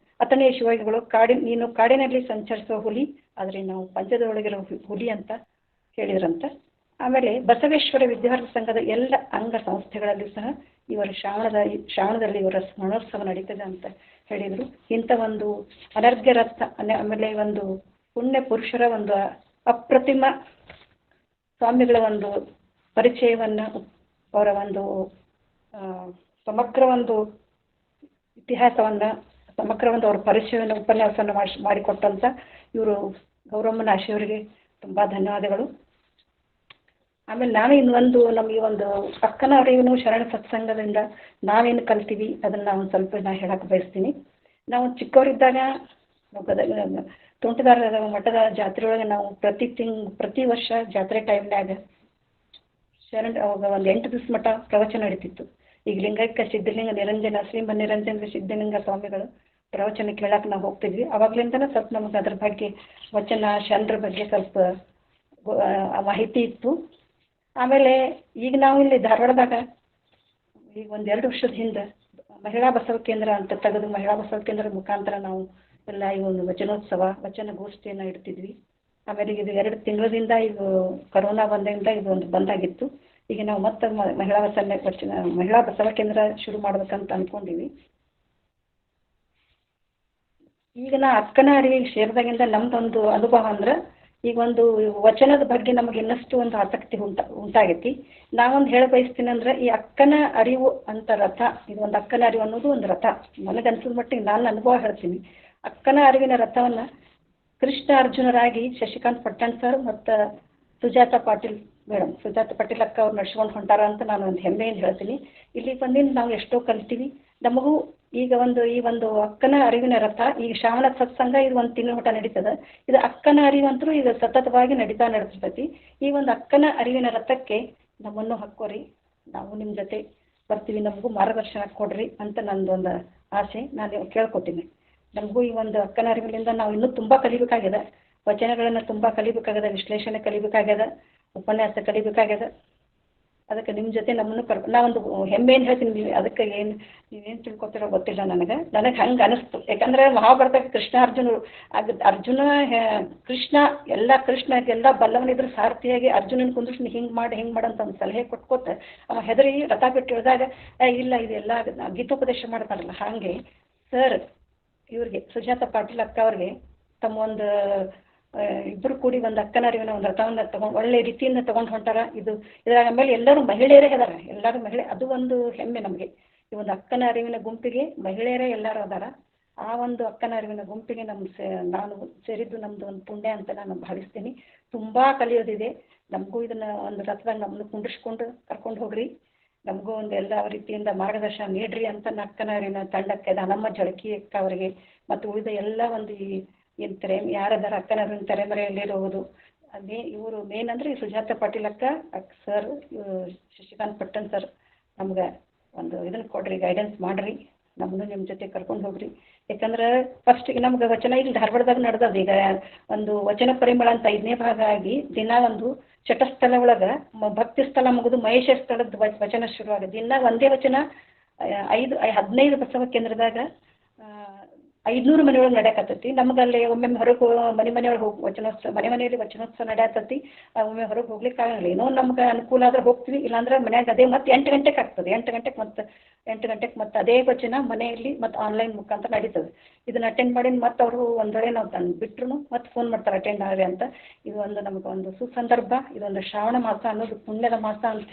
E: ಅಥಣಿ ಶಿವಾಯಿಗಳು ನೀನು ಕಾಡಿನಲ್ಲಿ ಸಂಚರಿಸುವ ಹುಲಿ, ಆದರೆ ನಾವು ಪಂಚದೊಳಗಿರೋ ಹುಲಿ ಅಂತ ಹೇಳಿದ್ರಂತ. ಆಮೇಲೆ ಬಸವೇಶ್ವರ ವಿದ್ಯಾರ್ಥಿ ಸಂಘದ ಎಲ್ಲ ಅಂಗ ಸಂಸ್ಥೆಗಳಲ್ಲಿ ಸಹ ಇವರ ಶ್ರಾವಣದಲ್ಲಿ ಇವರ ಸ್ಮರಣೋತ್ಸವ ನಡೀತದೆ ಅಂತ ಹೇಳಿದರು. ಇಂಥ ಒಂದು ಅನರ್ಘ್ಯ ರತ್ನ, ಆಮೇಲೆ ಒಂದು ಪುಣ್ಯ ಪುರುಷರ ಒಂದು ಅಪ್ರತಿಮ ಸ್ವಾಮಿಗಳ ಒಂದು ಪರಿಚಯವನ್ನು, ಅವರ ಒಂದು ಸಮಗ್ರ ಒಂದು ಇತಿಹಾಸವನ್ನು, ಸಮಗ್ರ ಒಂದು ಅವರ ಪರಿಚಯವನ್ನು ಉಪನ್ಯಾಸವನ್ನು ಮಾಡಿಕೊಟ್ಟಂತ ಇವರು ಗೌರಮ್ಮ ನಾಶಿಯವರಿಗೆ ತುಂಬ ಧನ್ಯವಾದಗಳು. ಆಮೇಲೆ ನಮಗೆ ಒಂದು ಅಕ್ಕನ ಅರಿವಿನ ಶರಣ ಸತ್ಸಂಗದಿಂದ ನಾವೇನು ಕಲ್ತೀವಿ ಅದನ್ನು ಸ್ವಲ್ಪ ನಾನು ಹೇಳಕ್ಕೆ ಬಯಸ್ತೀನಿ. ನಾವು ಚಿಕ್ಕವರಿದ್ದಾಗ ತೋಂಟದಾರ್ಯ ಮಠದ ಜಾತ್ರೆ ಒಳಗೆ ನಾವು ಪ್ರತಿ ವರ್ಷ ಜಾತ್ರೆ ಟೈಮ್ನಾಗ ಅವಾಗ ಒಂದು 8 ದಿವಸ ಮಟ್ಟ ಪ್ರವಚನ ನಡೀತಿತ್ತು. ಈಗ ಲಿಂಗೈಕ್ಯ ಸಿದ್ಧಲಿಂಗ ನಿರಂಜನ ಶ್ರೀಮ ನಿರಂಜನ ಸಿದ್ಧಲಿಂಗ ಸ್ವಾಮಿಗಳು ಪ್ರವಚನ ಕೇಳಕ್ಕೆ ನಾವು ಹೋಗ್ತಿದ್ವಿ. ಅವಾಗ್ಲಿಂದನೇ ಸ್ವಲ್ಪ ನಮಗೆ ಅದ್ರ ಬಗ್ಗೆ ವಚನ ಶರಣರ ಬಗ್ಗೆ ಸ್ವಲ್ಪ ಮಾಹಿತಿ ಇತ್ತು. ಆಮೇಲೆ ಈಗ ನಾವು ಇಲ್ಲಿ ಧಾರವಾಡದಾಗ ಈಗ ಒಂದು 2 ವರ್ಷದ ಹಿಂದೆ ಮಹಿಳಾ ಬಸವ ಕೇಂದ್ರ ಅಂತ ತೆಗೆದು ಮಹಿಳಾ ಬಸವ ಕೇಂದ್ರದ ಮುಖಾಂತರ ನಾವು ಎಲ್ಲ ಈ ಒಂದು ವಚನೋತ್ಸವ ವಚನಗೋಷ್ಠಿಯನ್ನು ಇಡ್ತಿದ್ವಿ. ಆಮೇಲೆ ಇದು 2 ತಿಂಗಳಿಂದ ಇದು ಕರೋನಾ ಬಂದಿಂದ ಇದು ಒಂದು ಬಂದಾಗಿತ್ತು. ಈಗ ನಾವು ಮತ್ತೆ ಮಹಿಳಾ ಬಸವ ಕೇಂದ್ರ ಶುರು ಮಾಡ್ಬೇಕಂತ ಅನ್ಕೊಂಡಿವಿ. ಈಗ ನಾ ಅಕ್ಕನ ಅರಿವಿಗೆ ಸೇರಿದಾಗಿಂದ ನಮ್ದೊಂದು ಅನುಭವ ಅಂದ್ರೆ ಈಗ ಒಂದು ವಚನದ ಬಗ್ಗೆ ನಮಗೆ ಇನ್ನಷ್ಟು ಒಂದು ಆಸಕ್ತಿ ಉಂಟಾಗೈತಿ. ನಾವೊಂದು ಹೇಳ ಬಯಸ್ತೀನಿ ಅಂದ್ರೆ ಈ ಅಕ್ಕನ ಅರಿವು ಅಂತ ರಥ, ಇದು ಒಂದು ಅಕ್ಕನ ಅರಿವು ಅನ್ನೋದು ಒಂದು ರಥ. ನನಗನ್ಸಿದ ಮಟ್ಟಿಗೆ ನಾನು ಅನುಭವ ಹೇಳ್ತೀನಿ. ಅಕ್ಕನ ಅರಿವಿನ ರಥವನ್ನು ಕೃಷ್ಣ ಅರ್ಜುನರಾಗಿ ಶಶಿಕಾಂತ್ ಪಟ್ಟಣ್ ಸರ್ ಮತ್ತು ಸುಜಾತ ಪಾಟೀಲ್ ಅಕ್ಕ ಅವ್ರು ನಡ್ಸ್ಕೊಂಡು ಹೊಂಟಾರ ಅಂತ ನಾನು ಒಂದು ಹೆಮ್ಮೆಯಿಂದ ಹೇಳ್ತೀನಿ. ಇಲ್ಲಿ ಬಂದಿಂದ ನಾವು ಎಷ್ಟೋ ಕಲ್ತೀವಿ. ನಮಗೂ ಈಗ ಈ ಒಂದು ಅಕ್ಕನ ಅರಿವಿನ ರಥ ಈಗ ಶ್ರಾವಣ ಸತ್ಸಂಗ ಇದು 1 ತಿಂಗಳ ಮಟ್ಟ ನಡೀತದೆ. ಇದು ಅಕ್ಕನ ಅರಿವಂತರೂ ಈಗ ಸತತವಾಗಿ ನಡೀತೈತಿ. ಈ ಒಂದು ಅಕ್ಕನ ಅರಿವಿನ ರಥಕ್ಕೆ ನಮ್ಮನ್ನು ಹಾಕೋರಿ, ನಾವು ನಿಮ್ಮ ಜೊತೆ ಬರ್ತೀವಿ, ನಮಗೂ ಮಾರ್ಗದರ್ಶನ ಕೊಡ್ರಿ ಅಂತ ನಂದೊಂದು ಆಸೆ. ನಾನು ಕೇಳ್ಕೊತೀನಿ. ನಮಗೂ ಈ ಒಂದು ಅಕ್ಕನ ಅರಿವಿನಿಂದ ನಾವು ಇನ್ನೂ ತುಂಬ ಕಲಿಬೇಕಾಗಿದೆ. ವಚನಗಳನ್ನು ತುಂಬ ಕಲಿಬೇಕಾಗಿದೆ, ವಿಶ್ಲೇಷಣೆ ಕಲಿಬೇಕಾಗ್ಯದ, ಉಪನ್ಯಾಸ ಕಲಿಬೇಕಾಗ್ಯದ. ಅದಕ್ಕೆ ನಿಮ್ಮ ಜೊತೆ ನಮ್ಮನ್ನು ನಾವೊಂದು ಹೆಮ್ಮೆಯನ್ನು ಹೇಳ್ತೀನಿ. ಅದಕ್ಕೆ ನೀವೇನು ತಿಳ್ಕೊತಿರೋ ಗೊತ್ತಿಲ್ಲ ನನಗೆ ಹಂಗೆ ಅನಿಸ್ತು. ಯಾಕಂದರೆ ಮಹಾಭಾರತಕ್ಕೆ ಕೃಷ್ಣ ಅರ್ಜುನ ಕೃಷ್ಣ ಎಲ್ಲ ಬಲ್ಲವನಿದ್ರು ಸಾರಥಿಯಾಗಿ ಅರ್ಜುನನ ಕುಂದ್ರಿಸಿ ಹಿಂಗೆ ಮಾಡಂತ ಒಂದು ಸಲಹೆ ಕೊಟ್ಕೋತ ಅವ ಹೆದರಿ ರಥ ಬಿಟ್ಟು ಇಳಿದಾಗ ಇಲ್ಲ ಇದೆಲ್ಲ ಗೀತೋಪದೇಶ ಮಾಡ್ತಾರಲ್ಲ ಹಾಗೆ ಸರ್ ಇವ್ರಿಗೆ ಸುಜಾತ ಪಾಟೀಲ್ ಅಕ್ಕ ಅವ್ರಿಗೆ ತಮ್ಮ ಒಂದು ಇಬ್ಬರು ಕೂಡಿ ಒಂದು ಅಕ್ಕನ ಅರಿವಿನ ಒಂದು ರಥವನ್ನು ತಗೊಂಡು ಒಳ್ಳೆ ರೀತಿಯಿಂದ ತಗೊಂಡು ಹೊಂಟಾರ. ಇದ್ರಾಗ ಮೇಲೆ ಎಲ್ಲರೂ ಮಹಿಳೆಯರೇ ಅದಾರ, ಎಲ್ಲರೂ ಅದು ಒಂದು ಹೆಮ್ಮೆ ನಮಗೆ. ಈ ಒಂದು ಅಕ್ಕನ ಅರಿವಿನ ಗುಂಪಿಗೆ ಮಹಿಳೆಯರೇ ಎಲ್ಲರೂ ಅದಾರ. ಆ ಒಂದು ಅಕ್ಕನ ಅರಿವಿನ ಗುಂಪಿಗೆ ನಾನು ಸೇರಿದ್ದು ನಮ್ದು ಒಂದು ಪುಣ್ಯ ಅಂತ ನಾನು ಭಾವಿಸ್ತೀನಿ. ತುಂಬ ಕಲಿಯೋದಿದೆ. ನಮಗೂ ಇದನ್ನು ಒಂದು ರಥದಾಗ ನಮ್ಮನ್ನು ಕುಂಡಿಸ್ಕೊಂಡು ಕರ್ಕೊಂಡು ಹೋಗ್ರಿ, ನಮಗೂ ಒಂದು ಎಲ್ಲ ರೀತಿಯಿಂದ ಮಾರ್ಗದರ್ಶನ ನೀಡ್ರಿ ಅಂತ ಅಕ್ಕನ ಅರಿವಿನ ತಂಡಕ್ಕೆ ದಾನಮ್ಮ ಜಳಕಿ ಅಕ್ಕ ಅವರಿಗೆ ಮತ್ತು ಉಳಿದ ಎಲ್ಲ ಒಂದು ಯಾರದಾರ ಅಕ್ಕನ ಅರಿವಿನ ತೆರೆಮರೆಯಲ್ಲಿರುವುದು ಇವರು ಮೇನ್ ಅಂದರೆ ಸುಜಾತ ಪಾಟೀಲ್ ಅಕ್ಕ ಸರ್, ಶಶಿಕಾಂತ್ ಪಟ್ಟಣ್ ಸರ್ ನಮ್ಗೆ ಒಂದು ಇದನ್ನು ಕೊಡ್ರಿ, ಗೈಡೆನ್ಸ್ ಮಾಡಿರಿ, ನಮ್ಮನ್ನು ನಿಮ್ಮ ಜೊತೆ ಕರ್ಕೊಂಡು ಹೋಗ್ರಿ. ಯಾಕಂದ್ರೆ ಫಸ್ಟ್ ನಮ್ಗೆ ವಚನ ಇಲ್ಲಿ ಧಾರವಾಡದಾಗ ನಡೆದದ. ಈಗ ಒಂದು ವಚನ ಪರಿಮಳ ಅಂತ 5ನೇ ಭಾಗ ಆಗಿ ದಿನ ಒಂದು ಚಟಸ್ಥಳ ಒಳಗೆ ಭಕ್ತಿ ಸ್ಥಳ ಮುಗಿದು ಮಹೇಶ ಸ್ಥಳದ ವಚನ ಶುರುವಾಗಿದೆ. ದಿನ ಒಂದೇ ವಚನ 15 ಬಸವ ಕೇಂದ್ರದಾಗ 500 ಮನೆಯೊಳಗೆ ನಡೆಯಕತ್ತೈತಿ. ನಮಗಲ್ಲಿ ಒಮ್ಮೆ ಹೊರಗೆ ಮನೆಯೊಳಗೆ ಹೋಗಿ ಮನೆಯಲ್ಲಿ ವಚನೋತ್ಸವ ನಡೆಯತ್ತೈತಿ. ಒಮ್ಮೆ ಹೊರಗೆ ಹೋಗ್ಲಿಕ್ಕೆ ಆಗಲ್ಲ. ಏನೋ ನಮ್ಗೆ ಅನುಕೂಲ ಆದ್ರೆ ಹೋಗ್ತೀವಿ, ಇಲ್ಲಾಂದ್ರೆ ಮನ್ಯಾಗ ಅದೇ ಮತ್ತೆ 8 ಗಂಟೆಗೆ ಆಗ್ತದೆ. 8 ಗಂಟೆಗೆ ಮತ್ತೆ ಅದೇ ವಚನ ಮನೆಯಲ್ಲಿ ಮತ್ತೆ ಆನ್ಲೈನ್ ಮುಖಾಂತರ ನಡೀತದೆ. ಇದನ್ನ ಅಟೆಂಡ್ ಮಾಡಿ ಮತ್ತೆ ಅವರು ಒಂದು ವೇಳೆ ನಾವು ಬಿಟ್ಟರು ಮತ್ತೆ ಫೋನ್ ಮಾಡ್ತಾರೆ ಅಟೆಂಡ್ ಆಗ್ರಿ ಅಂತ. ಇದು ಒಂದು ನಮ್ಗೆ ಒಂದು ಸುಸಂದರ್ಭ. ಇದೊಂದು ಶ್ರಾವಣ ಮಾಸ ಅನ್ನೋದು ಪುಣ್ಯದ ಮಾಸ ಅಂತ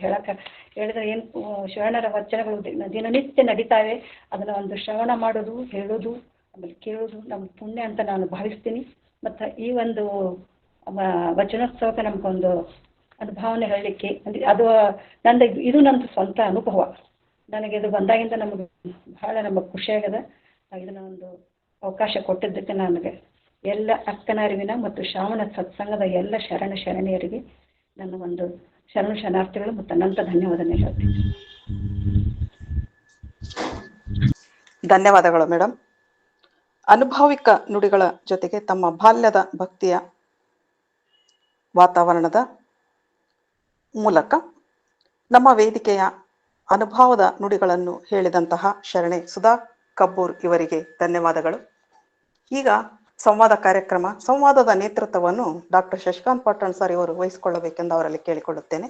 E: ಹೇಳಿದ್ರೆ ಏನು ಶರಣರ ವಚನಗಳು ದಿನನಿತ್ಯ ನಡೀತಾವೆ. ಅದನ್ನು ಒಂದು ಶ್ರವಣ ಮಾಡೋದು, ಹೇಳೋದು, ಆಮೇಲೆ ಕೇಳೋದು ನಮ್ಮ ಪುಣ್ಯ ಅಂತ ನಾನು ಭಾವಿಸ್ತೀನಿ. ಮತ್ತು ಈ ಒಂದು ವಚನೋತ್ಸವಕ್ಕೆ ನಮಗೊಂದು ಅನುಭವನೆ ಹೇಳಲಿಕ್ಕೆ ಅದು ಇದು ನಂದು ಸ್ವಂತ ಅನುಭವ. ನನಗೆ ಇದು ಬಂದಾಗಿಂದ ನಮಗೆ ಭಾಳ ನಮಗೆ ಖುಷಿಯಾಗದ. ಇದನ್ನ ಒಂದು ಅವಕಾಶ ಕೊಟ್ಟಿದ್ದಕ್ಕೆ ನನಗೆ ಎಲ್ಲ ಅಕ್ಕನ ಅರಿವಿನ ಮತ್ತು ಶ್ರಾವಣ ಸತ್ಸಂಗದ ಎಲ್ಲ ಶರಣೆಯರಿಗೆ ನನ್ನ ಒಂದು ಶರಣಾರ್ಥಿಗಳು ಮತ್ತು ಅನಂತ ಧನ್ಯವಾದನೆ ಹೇಳ್ತೀನಿ.
C: ಧನ್ಯವಾದಗಳು ಮೇಡಮ್. ಅನುಭಾವಿಕ ನುಡಿಗಳ ಜೊತೆಗೆ ತಮ್ಮ ಬಾಲ್ಯದ ಭಕ್ತಿಯ ವಾತಾವರಣದ ಮೂಲಕ ನಮ್ಮ ವೇದಿಕೆಯ ಅನುಭವದ ನುಡಿಗಳನ್ನು ಹೇಳಿದಂತಹ ಶರಣೆ ಸುಧಾ ಕಬ್ಬೂರ್ ಇವರಿಗೆ ಧನ್ಯವಾದಗಳು. ಈಗ ಸಂವಾದದ ನೇತೃತ್ವವನ್ನು ಡಾಕ್ಟರ್ ಶಶಿಕಾಂತ್ ಪಟ್ಟಣ್ ಸರ್ ಇವರು ವಹಿಸಿಕೊಳ್ಳಬೇಕೆಂದು ಅವರಲ್ಲಿ ಕೇಳಿಕೊಳ್ಳುತ್ತೇನೆ.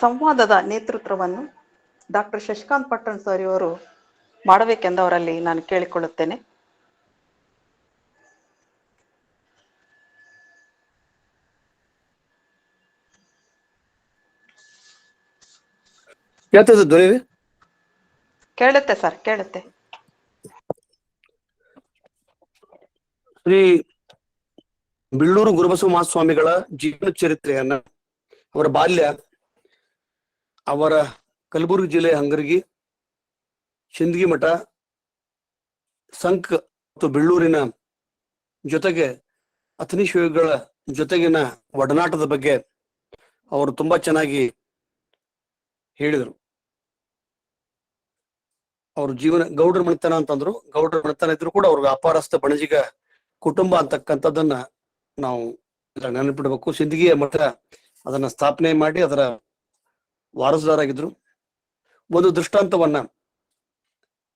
C: ಸಂವಾದದ ನೇತೃತ್ವವನ್ನು ಡಾಕ್ಟರ್ ಶಶಿಕಾಂತ್ ಪಟ್ಟಣ್ ಸರ್ ಇವರು ಮಾಡಬೇಕೆಂದವರಲ್ಲಿ ನಾನು ಕೇಳಿಕೊಳ್ಳುತ್ತೇನೆ. ಕೇಳುತ್ತೆ ಸರ್, ಕೇಳುತ್ತೆ.
F: ಶ್ರೀ ಬಿಳ್ಳೂರು ಗುರುಬಸವ ಮಹಾಸ್ವಾಮಿಗಳ ಜೀವನ ಚರಿತ್ರೆಯನ್ನ, ಅವರ ಬಾಲ್ಯ, ಅವರ ಕಲಬುರಗಿ ಜಿಲ್ಲೆ ಹಂಗರಗಿ, ಶಿಂದಗಿ ಮಠ, ಸಂಕ್ ಮತ್ತು ಬೆಳ್ಳೂರಿನ ಜೊತೆಗೆ ಅಥಣಿ ಶ್ರೀಗಳ ಜೊತೆಗಿನ ಒಡನಾಟದ ಬಗ್ಗೆ ಅವರು ತುಂಬಾ ಚೆನ್ನಾಗಿ ಹೇಳಿದರು. ಅವ್ರ ಜೀವನ ಗೌಡ್ರ ಮನೆತನ ಅಂತಂದ್ರು. ಗೌಡ್ರ ಮನೆತನ ಇದ್ರು ಕೂಡ ಅವ್ರ ವ್ಯಾಪಾರಸ್ಥ ಬಣಜಿಗ ಕುಟುಂಬ ಅಂತಕ್ಕಂಥದ್ದನ್ನ ನಾವು ನೆನಪಿಡ್ಬೇಕು. ಸಿಂದಗಿಯ ಮಠ ಅದನ್ನ ಸ್ಥಾಪನೆ ಮಾಡಿ ಅದರ ವಾರಸುದಾರಾಗಿದ್ರು. ಒಂದು ದೃಷ್ಟಾಂತವನ್ನ,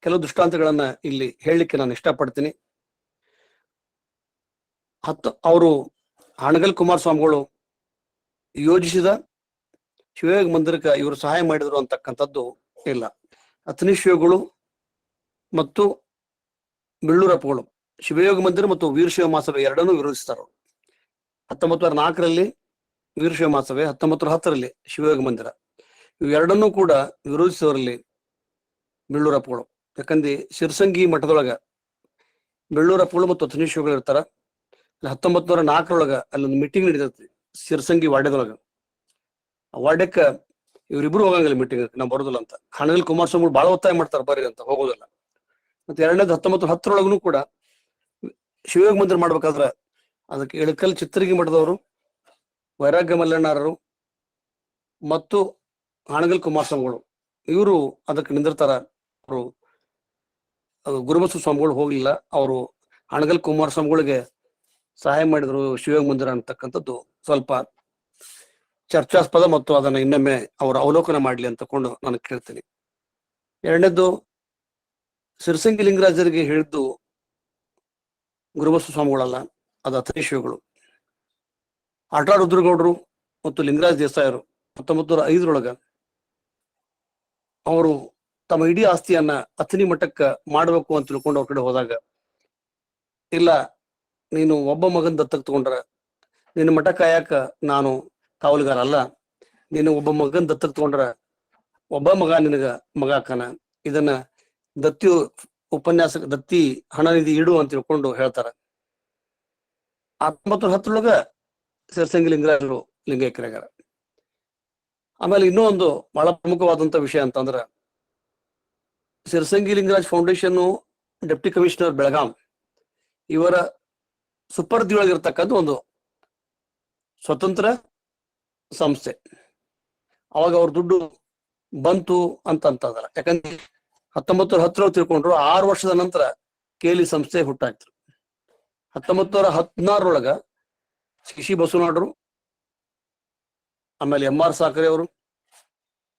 F: ಕೆಲವು ದೃಷ್ಟಾಂತಗಳನ್ನ ಇಲ್ಲಿ ಹೇಳಲಿಕ್ಕೆ ನಾನು ಇಷ್ಟಪಡ್ತೀನಿ. ಅವರು ಹಾಣಗಲ್ ಕುಮಾರಸ್ವಾಮಿಗಳು ಯೋಜಿಸಿದ ಶಿವಯೋಗ ಮಂದಿರಕ್ಕೆ ಇವರು ಸಹಾಯ ಮಾಡಿದ್ರು ಅಂತಕ್ಕಂಥದ್ದು ಇಲ್ಲ. ಅಥಣಿ ಶಿವಗಳು ಮತ್ತು ಬೆಳ್ಳೂರಪ್ಪಗಳು ಶಿವಯೋಗ ಮಂದಿರ ಮತ್ತು ವೀರಶೈವ ಮಹಾಸಭೆ ಎರಡನ್ನೂ ವಿರೋಧಿಸ್ತಾರೆ. 1904ರಲ್ಲಿ ವೀರಶೈವ ಮಹಾಸಭೆ, 1910ರಲ್ಲಿ ಶಿವಯೋಗ ಮಂದಿರ, ಇವು ಎರಡನ್ನೂ ಕೂಡ ವಿರೋಧಿಸುವವರಲ್ಲಿ ಬೆಳ್ಳೂರಪ್ಪಗಳು. ಯಾಕಂದ್ರೆ ಶಿರಸಂಗಿ ಮಠದೊಳಗ ಬೆಳ್ಳೂರಪ್ಪಗಳು ಮತ್ತು ಅಥಣಿ ಶಿವಗಳು ಇರ್ತಾರ. 1904ರೊಳಗ ಅಲ್ಲೊಂದು ಮೀಟಿಂಗ್ ನಡೀತೈತಿ ಶಿರಸಂಗಿ ವಾಡ್ಯದೊಳಗ. ಆ ವಾಡ್ಯಕ್ಕ ಇವರಿಬ್ರು ಹೋಗಂಗಿಲ್ಲ ಮೀಟಿಂಗ್, ನಾವು ಬರೋದಿಲ್ಲ ಅಂತ. ಹಾಣಗಲ್ ಕುಮಾರಸ್ವಾಮಿಗಳು ಬಹಳ ಒತ್ತಾಯ ಮಾಡ್ತಾರೆ, ಬರ್ರಿ ಅಂತ, ಹೋಗೋದಿಲ್ಲ. ಮತ್ತೆ ಎರಡನೇದು 1910ರೊಳಗೂ ಕೂಡ ಶಿವಯೋಗ ಮಂದಿರ ಮಾಡ್ಬೇಕಾದ್ರ ಅದಕ್ಕೆ ಇಳಕಲ್ ಚಿತ್ರಗಿ ಮಠದವರು, ವೈರಾಗ್ಯ ಮಲ್ಲಣ್ಣರರು ಮತ್ತು ಹಾಣಗಲ್ ಕುಮಾರಸ್ವಾಮಿಗಳು ಇವರು ಅದಕ್ಕೆ ನಿಂದಿರ್ತಾರ. ಅವರು ಗುರುಬಸವ ಸ್ವಾಮಿಗಳು ಹೋಗ್ಲಿಲ್ಲ. ಅವರು ಹಾಣಗಲ್ ಕುಮಾರಸ್ವಾಮಿಗಳಿಗೆ ಸಹಾಯ ಮಾಡಿದ್ರು ಶಿವಯೋಗ ಮಂದಿರ ಅಂತಕ್ಕಂಥದ್ದು ಸ್ವಲ್ಪ ಚರ್ಚಾಸ್ಪದ ಮತ್ತು ಅದನ್ನ ಇನ್ನೊಮ್ಮೆ ಅವರು ಅವಲೋಕನ ಮಾಡ್ಲಿ ಅಂತಕೊಂಡು ನಾನು ಕೇಳ್ತೀನಿ. ಎರಡನೇದ್ದು, ಸಿರಸಂಗಿ ಲಿಂಗರಾಜರಿಗೆ ಹೇಳಿದ್ದು ಗುರುಬಸವ ಸ್ವಾಮಿಗಳಲ್ಲ, ಅದು ಅಥಣಿ ಶಿವಗಳು. ಆಟ ರುದ್ರಗೌಡರು ಮತ್ತು ಲಿಂಗರಾಜ ದೇಸಾಯರು 1905ರೊಳಗ ಅವರು ತಮ್ಮ ಇಡೀ ಆಸ್ತಿಯನ್ನ ಅಥಣಿ ಮಠಕ್ಕ ಮಾಡಬೇಕು ಅಂತ ತಿಳ್ಕೊಂಡು ಅವ್ರ ಕಡೆ ಹೋದಾಗ, ಇಲ್ಲ, ನೀನು ಒಬ್ಬ ಮಗನ್ ದತ್ತಕ್ ತಗೊಂಡ್ರ ನಿನ್ನ ಮಠ ಕಾಯಕ ನಾನು ಕಾವಲುಗಾರ ಅಲ್ಲ, ನೀನು ಒಬ್ಬ ಮಗನ್ ದತ್ತಕ್ ತಗೊಂಡ್ರ ಒಬ್ಬ ಮಗ ನಿನಗ ಮಗ ಅಕ್ಕನ, ಇದನ್ನ ದತ್ತಿ ಉಪನ್ಯಾಸ ದತ್ತಿ ಹಣ ನಿಧಿ ಇಡು ಅಂತ ತಿಳ್ಕೊಂಡು ಹೇಳ್ತಾರ. 1910ರೊಳಗ ಸಿರಸಂಗಿ ಲಿಂಗರಾಜರು ಲಿಂಗೈಕ್ಯರಾಗ್ಯಾರ. ಆಮೇಲೆ ಇನ್ನೂ ಒಂದು ಬಹಳ ಪ್ರಮುಖವಾದಂತ ವಿಷಯ ಅಂತಂದ್ರ, Sirasangi Lingaraj foundation deputy commissioner Belgaum ಇವರ ಸುಪರ್ದಿಯೊಳಗಿರ್ತಕ್ಕಂಥ ಒಂದು ಸ್ವತಂತ್ರ ಸಂಸ್ಥೆ. ಅವಾಗ ಅವ್ರ ದುಡ್ಡು ಬಂತು ಅಂತಂದ್ರ, ಯಾಕಂದ್ರೆ 1910 ತಿಳ್ಕೊಂಡ್ರು 6 ವರ್ಷದ ನಂತರ ಕೇಲಿ ಸಂಸ್ಥೆ ಹುಟ್ಟಾಕ್ತರು. 1916ರೊಳಗ ಸಿ ಬಸವನಾಡರು, ಆಮೇಲೆ MR ಸಾಕರೆ ಅವರು,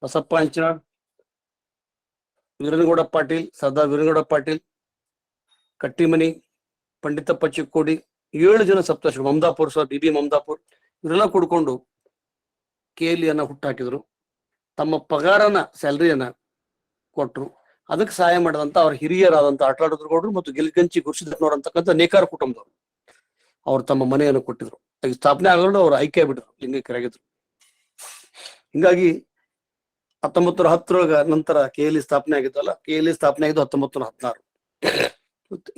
F: ಬಸಪ್ಪ ಅಂಚನಾಳ್, ವೀರನಗೌಡ ಪಾಟೀಲ್, ಸರ್ದಾರ್ ವೀರನಗೌಡ ಪಾಟೀಲ್, ಕಟ್ಟಿಮನಿ, ಪಂಡಿತಪ್ಪ ಚಿಕ್ಕೋಡಿ, 7 ಜನ ಸಪ್ತರ್ಷಿಗಳು, ಮಮದಾಪುರ್ ಸರ್, BB ಮಮದಾಪುರ್, ಇವರೆಲ್ಲ ಕೂಡ್ಕೊಂಡು ಕೇಲಿಯನ್ನ ಹುಟ್ಟಾಕಿದ್ರು. ತಮ್ಮ ಪಗಾರನ ಸ್ಯಾಲರಿಯನ್ನ ಕೊಟ್ರು. ಅದಕ್ಕೆ ಸಹಾಯ ಮಾಡಿದಂತ ಅವ್ರ ಹಿರಿಯರಾದಂತ ಆಟ ರುದ್ರಗೌಡರು ಮತ್ತು ಗಿಲ್ಗಂಚಿ ಗುರುಸಿದ್ದಪ್ಪನವ್ರು ಅಂತಕ್ಕಂಥ ನೇಕಾರ ಕುಟುಂಬದವರು ಅವ್ರು ತಮ್ಮ ಮನೆಯನ್ನು ಕೊಟ್ಟಿದ್ರು. ಈಗ ಸ್ಥಾಪನೆ ಆಗಲು ಅವ್ರು ಆಯ್ಕೆ ಬಿಟ್ರು, ಲಿಂಗೈಕ್ಯರಾಗಿದ್ರು. ಹಿಂಗಾಗಿ 1910ರೊಳಗ ನಂತರ KLE ಸ್ಥಾಪನೆ ಆಗಿದ್ದಲ್ಲ, KLE ಸ್ಥಾಪನೆ ಆಗಿದ್ದು 1916.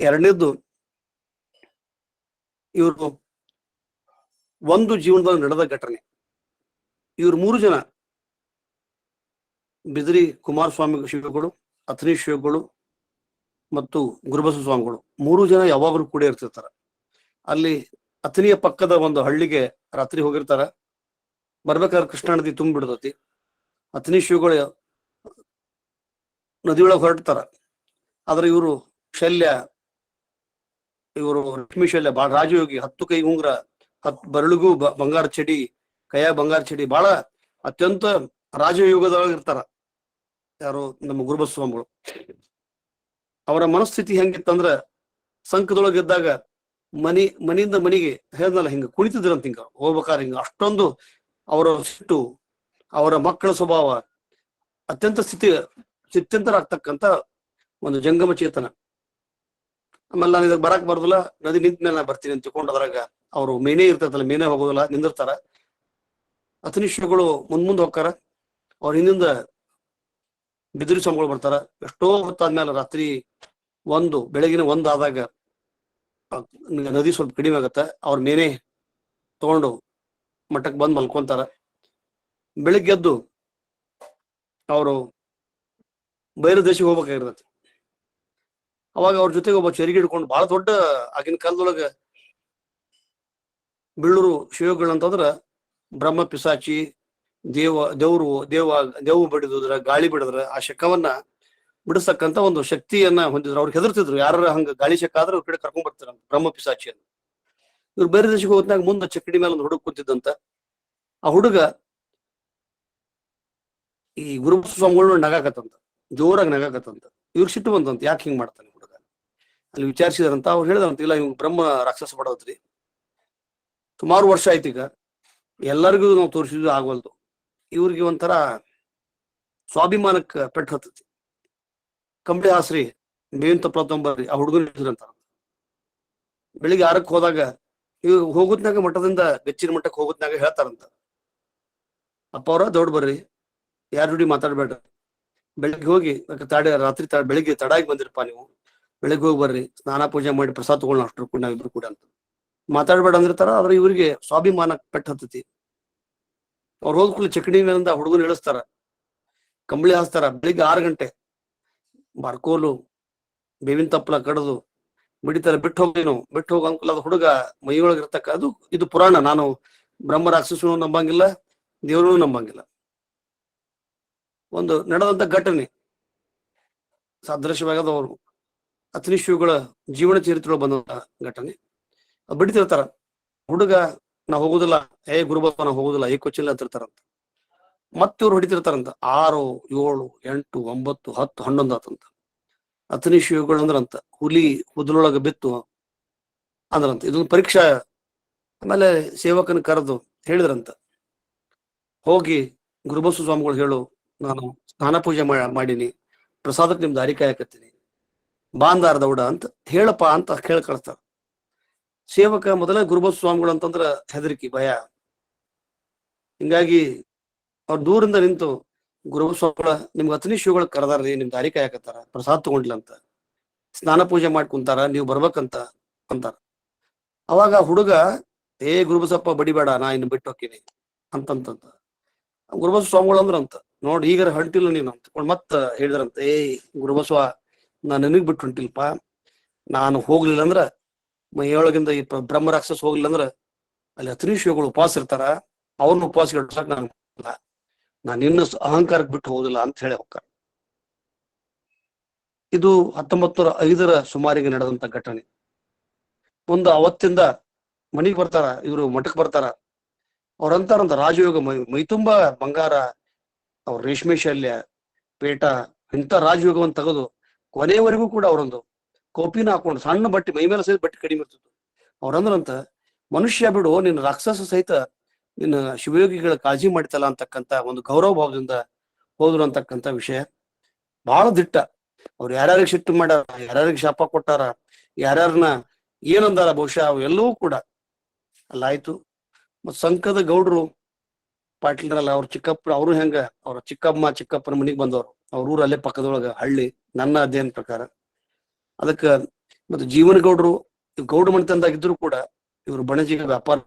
F: ಎರಡನೇದ್ದು, ಇವರು ಒಂದು ಜೀವನದಲ್ಲಿ ನಡೆದ ಘಟನೆ. ಇವ್ರು 3 ಜನ, ಬಿದಿರಿ ಕುಮಾರಸ್ವಾಮಿ ಶಿವಗಳು, ಅಥಣಿ ಶಿವಗಳು ಮತ್ತು ಗುರುಬಸವ ಸ್ವಾಮಿಗಳು 3 ಜನ ಯಾವಾಗಲೂ ಕೂಡ ಇರ್ತಿರ್ತಾರ. ಅಲ್ಲಿ ಅಥಣಿಯ ಪಕ್ಕದ ಒಂದು ಹಳ್ಳಿಗೆ ರಾತ್ರಿ ಹೋಗಿರ್ತಾರ. ಬರ್ಬೇಕಾದ್ರೆ ಕೃಷ್ಣಾ ನದಿ ತುಂಬಿಬಿಡ್ತತಿ. ಅಥಣಿ ಶಿವಗಳು ನದಿಯೊಳಗೆ ಹೊರಡ್ತಾರ. ಆದ್ರೆ ಇವರು ಶಲ್ಯ, ಇವರು ಲಕ್ಷ್ಮೀ ಶಲ್ಯ, ಬಹಳ ರಾಜಯೋಗಿ, 10 ಕೈ ಉಂಗ್ರ, 10 ಬರಳಿಗೂ ಬಂಗಾರ ಚಡಿ, ಕೈಯ ಬಂಗಾರ ಚಡಿ, ಬಹಳ ಅತ್ಯಂತ ರಾಜಯೋಗದೊಳಗೆ ಇರ್ತಾರ ಯಾರು ನಮ್ಮ ಗುರುಬಸವ ಸ್ವಾಮಿಗಳು. ಅವರ ಮನಸ್ಥಿತಿ ಹೆಂಗಿತ್ತಂದ್ರ, ಸಂಕದೊಳಗಿದ್ದಾಗ ಮನೆಯಿಂದ ಮನೆಗೆ ಹೇಳ್ದಲ್ಲ ಹಿಂಗ ಕುಣಿತಿದ್ರಂತ, ಹಿಂಗ ಹೋಗ್ಬೇಕಾದ್ರೆ ಹಿಂಗ ಅಷ್ಟೊಂದು ಅವರ ಸಿಟ್ಟು, ಅವರ ಮಕ್ಕಳ ಸ್ವಭಾವ, ಅತ್ಯಂತ ಸ್ಥಿತ್ಯಂತರಾಗ್ತಕ್ಕಂಥ ಒಂದು ಜಂಗಮ ಚೇತನ. ಆಮೇಲೆ ನಾನು ಇದಕ್ಕೆ ಬರಕ್ ಬರೋದಿಲ್ಲ, ನದಿ ನಿಂತ ಮೇಲೆ ನಾ ಬರ್ತೀನಿ ಅಂತ ತಿಳ್ಕೊಂಡು ಅದ್ರಾಗ ಅವರು ಮೇನೆ ಇರ್ತೈತಲ್ಲ, ಮೇನೆ ಹೋಗೋದಿಲ್ಲ, ನಿಂದಿರ್ತಾರ. ಅಥಣಿ ಶ್ರೀಗಳು ಮುಂದ್ ಹೋಗ್ತಾರ. ಅವ್ರ ಹಿಂದಿಂದ ಬಿದಿರಿ ಸ್ವಾಮಿಗಳು ಬರ್ತಾರ. ಎಷ್ಟೋ ಹೊತ್ತಾದ್ಮೇಲೆ ರಾತ್ರಿ ಬೆಳಗಿನ 1 ಆದಾಗ ನದಿ ಸ್ವಲ್ಪ ಕಡಿಮೆ ಆಗತ್ತ, ಅವ್ರ ಮೇನೆ ತಗೊಂಡು ಮಠಕ್ಕೆ ಬಂದು ಮಲ್ಕೊಂತಾರ. ಬೆಳಿಗ್ಗೆದ್ದು ಅವರು ಬಯಲು ದೇಶಕ್ಕೆ ಹೋಗ್ಬೇಕಾಗಿರ್ತೈತಿ. ಅವಾಗ ಅವ್ರ ಜೊತೆಗೆ ಒಬ್ಬ ಚರಿಗೆ ಹಿಡ್ಕೊಂಡು, ಬಹಳ ದೊಡ್ಡ ಆಗಿನ ಕಾಲದೊಳಗ ಬೀಳೂರು ಶಿವಗಳಂತಂದ್ರ ಬ್ರಹ್ಮ ಪಿಸಾಚಿ, ದೇವು ಬಡಿದ್ರ, ಗಾಳಿ ಬಿಡಿದ್ರ ಆ ಶಕವನ್ನ ಬಿಡಿಸ್ತಕ್ಕಂತ ಒಂದು ಶಕ್ತಿಯನ್ನ ಹೊಂದಿದ್ರು. ಅವ್ರಿಗೆ ಹೆದರ್ತಿದ್ರು, ಯಾರ ಹಂಗ ಗಾಳಿ ಶಕ ಆದ್ರೆ ಅವ್ರ ಕಡೆ ಕರ್ಕೊಂಡ್ ಬರ್ತಾರ ಬ್ರಹ್ಮ ಪಿಸಾಚಿಯನ್ನು. ಇವ್ರು ಬೇರೆ ದೇಶಕ್ಕೆ ಹೋದ್ನಾಗ ಮುಂದೆ ಚಕ್ಕಡಿ ಮೇಲೆ ಒಂದು ಹುಡುಗ ಕೂತಿದ್ದಂತ. ಆ ಹುಡುಗ ಈ ಗುರುಬಸ ಸ್ವಾಮಿಗಳು ನಗಾಕತ್ತಂತ, ಜೋರಾಗಿ ನಗಾಕತ್ತಂತ. ಇವ್ರು ಸಿಟ್ಟು ಬಂದಂತ, ಯಾಕೆ ಹಿಂಗ್ ಮಾಡ್ತಾನೆ ಹುಡುಗ? ಅಲ್ಲಿ ವಿಚಾರಿಸಿದಾರಂತ. ಅವ್ರು ಹೇಳಿದಾರಂತ, ಇಲ್ಲ ಇವ್ ಬ್ರಹ್ಮ ರಾಕ್ಷಸ ಪಡೋದ್ರಿ, ಸುಮಾರು ವರ್ಷ ಆಯ್ತು, ಈಗ ಎಲ್ಲರಿಗೂ ನಾವು ತೋರಿಸಿದ್ರು ಆಗವಲ್ದು. ಇವ್ರಿಗೆ ಒಂಥರ ಸ್ವಾಭಿಮಾನಕ್ಕೆ ಪೆಟ್ಟು ಹತ್ತತಿ. ಕಂಬಳಿ ಹಾಸ್ರಿ ಬೇವಿನ ತಪ್ಪಲ ತೊಂಬರ್ರಿ ಆ ಹುಡುಗನ ಅಂತ. ಬೆಳಿಗ್ಗೆ 6ಕ್ಕೆ ಹೋದಾಗ ಇವ್ ಹೋಗುತ್ನಾಗ ಮಠದಿಂದ ಬೆಚ್ಚಿನ ಮಠಕ್ಕೆ ಹೋಗುತ್ನಾಗ ಹೇಳ್ತಾರಂತ, ಅಪ್ಪ ಅವ್ರ ದೊಡ್ಡ ಬರ್ರಿ, ಯಾರ ಜೋಡಿ ಮಾತಾಡ್ಬೇಡ್ರಿ, ಬೆಳಿಗ್ಗೆ ಹೋಗಿ ರಾತ್ರಿ ಬೆಳಿಗ್ಗೆ ತಡಾಗಿ ಬಂದಿರಪ್ಪ ನೀವು, ಬೆಳಿಗ್ಗೆ ಹೋಗಿ ಬರ್ರಿ, ಸ್ನಾನ ಪೂಜೆ ಮಾಡಿ ಪ್ರಸಾದ ತಗೊಳ್ಳೋಣ ಅಷ್ಟ್ರು ಕೂಡ ನಾವಿಬ್ರು ಕೂಡ ಅಂತ ಮಾತಾಡ್ಬೇಡ ಅಂದಿರ್ತಾರ. ಆದ್ರೆ ಇವ್ರಿಗೆ ಸ್ವಾಭಿಮಾನ ಪೆಟ್ಟು ಹತ್ತತಿ. ಅವ್ರು ಹೋದ್ಕೂಡ್ಲೆ ಚಕಡಿ ಮೇಲಿಂದ ಹುಡುಗನ ಇಳಿಸ್ತಾರ, ಕಂಬಳಿ ಹಾಸ್ತಾರ. ಬೆಳಿಗ್ಗೆ 6 ಗಂಟೆ ಬಾರ್ಕೋಲು ಬೇವಿನ ತಪ್ಪಲ ಕಡದು ಬಿಡಿತಾರ. ಬಿಟ್ಟು ಹೋಗ ಅನ್ಕೂಲ. ಅದು ಹುಡುಗ ಮೈಯೊಳಗಿರ್ತಕ್ಕ ಇದು ಪುರಾಣ. ನಾನು ಬ್ರಹ್ಮ ರಾಕ್ಷಸನು ನಂಬಂಗಿಲ್ಲ, ದೇವರೂ ನಂಬಂಗಿಲ್ಲ. ಒಂದು ನಡೆದಂತ ಘಟನೆ ಸಾದೃಶ್ಯವಾಗದ ಅವರು ಅತ್ನಿ ಶಿವಗಳ ಜೀವನ ಚರಿತ್ರೆ ಬಂದಂತ ಘಟನೆ. ಬಿಡ್ತಿರ್ತಾರ. ಹುಡುಗ ನಾ ಹೋಗುದಿಲ್ಲ, ಗುರುಬಪ್ಪ ನಾ ಹೋಗುದಿಲ್ಲ, ಕೊಚ್ಚಿಲ್ಲ ಅಂತಿರ್ತಾರಂತ. ಮತ್ತೆ ಇವ್ರು ಹೊಡಿತಿರ್ತಾರಂತ. 6, 7, 8, 9, 10, 11 ಆತಂತ. ಅತ್ನಿ ಶಿವಗಳು ಅಂದ್ರಂತ, ಹುಲಿ ಹುದಲೊಳಗ ಬಿತ್ತು ಅಂದ್ರಂತ. ಇದೊಂದು ಪರೀಕ್ಷಾ. ಆಮೇಲೆ ಸೇವಕನ ಕರೆದು ಹೇಳಿದ್ರಂತ, ಹೋಗಿ ಗುರುಬಸವ ಸ್ವಾಮಿಗಳು ಹೇಳು, ನಾನು ಸ್ನಾನ ಪೂಜೆ ಮಾಡೀನಿ, ಪ್ರಸಾದಕ್ಕೆ ನಿಮ್ ದಾರಿ ಕಾಯಕತ್ತೀನಿ, ಬಾಂದಾರ ದೌಡ ಅಂತ ಹೇಳಪ್ಪ ಅಂತ ಕೇಳಿ ಕಳಿಸ್ತಾರ. ಸೇವಕ ಮೊದಲೇ ಗುರುಬಸವ ಸ್ವಾಮಿಗಳು ಅಂತಂದ್ರ ಹೆದರಿಕಿ, ಭಯ. ಹಿಂಗಾಗಿ ಅವ್ರ ದೂರಿಂದ ನಿಂತು, ಗುರುಬಸವ ಸ್ವಾಮಿಗಳ ನಿಮ್ಗೆ ಅತ್ನಿ ಶಿವಗಳು ಕರೆದಾರ್ರಿ, ನಿಮ್ ದಾರಿ ಕಾಯಕತ್ತಾರ, ಪ್ರಸಾದ ತಗೊಂಡ್ಲ ಅಂತ, ಸ್ನಾನ ಪೂಜೆ ಮಾಡಿ ಕುಂತಾರ, ನೀವು ಬರ್ಬೇಕಂತ ಅಂತಾರ. ಅವಾಗ ಹುಡುಗ, ಗುರುಬಸಪ್ಪ ಬಡಿಬೇಡ, ನಾ ಇನ್ನು ಬಿಟ್ಟು ಹೋಗ್ತೀನಿ ಅಂತಂತ. ಗುರುಬಸವ ಸ್ವಾಮಿಗಳು ಅಂದ್ರಂತ, ನೋಡಿ ಈಗಾರ ಹೊಂಟಿಲ್ಲ ನೀನು ಅಂತ. ಮತ್ತ ಹೇಳಿದ್ರಂತ, ಗುರುಬಸವ, ನಾ ನಿನಗ್ ಬಿಟ್ಟು ಹೊಂಟಿಲ್ಪ, ನಾನು ಹೋಗ್ಲಿಲ್ಲ ಅಂದ್ರ ಮೈಯೊಳಗಿಂದ ಈ ಬ್ರಹ್ಮ ರಾಕ್ಷಸ ಹೋಗ್ಲಿಲ್ಲ ಅಂದ್ರ ಅಲ್ಲಿ ಅತ್ನಿ ಶಿವಗಳು ಉಪವಾಸ ಇರ್ತಾರ, ಅವ್ರನ್ನ ಉಪವಾಸ ಇಡ್ಸಕ್ ನಾನು ನಿನ್ನ ಅಹಂಕಾರಕ್ಕೆ ಬಿಟ್ಟು ಹೋಗುದಿಲ್ಲ ಅಂತ ಹೇಳಿ ಹೋಗ್ತಾರ. ಇದು 1905ರ ಸುಮಾರಿಗೆ ನಡೆದಂತ ಘಟನೆ. ಒಂದು ಅವತ್ತಿಂದ ಮನಿಗ್ ಬರ್ತಾರ ಇವರು, ಮಠಕ್ಕೆ ಬರ್ತಾರ. ಅವ್ರಂತಾರಂತ, ರಾಜಯೋಗ ಮೈತುಂಬ ಬಂಗಾರ, ಅವ್ರ ರೇಷ್ಮೆ ಶಲ್ಯ, ಪೇಟ, ಇಂಥ ರಾಜಯೋಗವನ್ನು ತೆಗೆದು ಕೊನೆಯವರೆಗೂ ಕೂಡ ಅವರೊಂದು ಕೋಪಿನ ಹಾಕೊಂಡು, ಸಣ್ಣ ಬಟ್ಟೆ ಮೈ ಮೇಲೆ ಸಹಿತ ಬಟ್ಟೆ ಕಡಿಮೆ ಇರ್ತಿತ್ತು. ಅವ್ರಂದ್ರಂತ, ಮನುಷ್ಯ ಬಿಡು, ನಿನ್ನ ರಾಕ್ಷಸ ಸಹಿತ ನಿನ್ನ ಶಿವಯೋಗಿಗಳ ಕಾಳಜಿ ಮಾಡ್ತಲ್ಲ ಅಂತಕ್ಕಂಥ ಒಂದು ಗೌರವ ಭಾವದಿಂದ ಹೋದ್ರು ಅಂತಕ್ಕಂಥ ವಿಷಯ ಬಹಳ ದಿಟ್ಟ. ಅವ್ರು ಯಾರ್ಯಾರಿಗೆ ಸಿಟ್ಟು ಮಾಡ್ಯಾರ, ಯಾರ್ಯಾರಿಗೆ ಶಾಪ ಕೊಟ್ಟಾರ, ಯಾರ್ಯಾರನ್ನ ಏನಂದಾರ, ಬಹುಶಃ ಅವು ಎಲ್ಲವೂ ಕೂಡ ಅಲ್ಲಾಯ್ತು. ಮತ್ ಸಂಕದ ಗೌಡ್ರು ಪಾಟೀಲ್ರಲ್ಲ, ಅವ್ರ ಚಿಕ್ಕಪ್ಪ, ಅವರು ಹೆಂಗ ಅವ್ರ ಚಿಕ್ಕಪ್ಪನ ಮನಿಗ್ ಬಂದವ್ರು. ಅವ್ರ ಊರು ಅಲ್ಲೇ ಪಕ್ಕದೊಳಗ ಹಳ್ಳಿ, ನನ್ನ ಅಧ್ಯಯನ ಪ್ರಕಾರ. ಅದಕ್ಕ ಮತ್ತೆ ಜೀವನ ಗೌಡ್ರು ಗೌಡ ಮನೆತನದಾಗಿದ್ರು ಕೂಡ ಇವರು ಬಣಜಿಗ ವ್ಯಾಪಾರ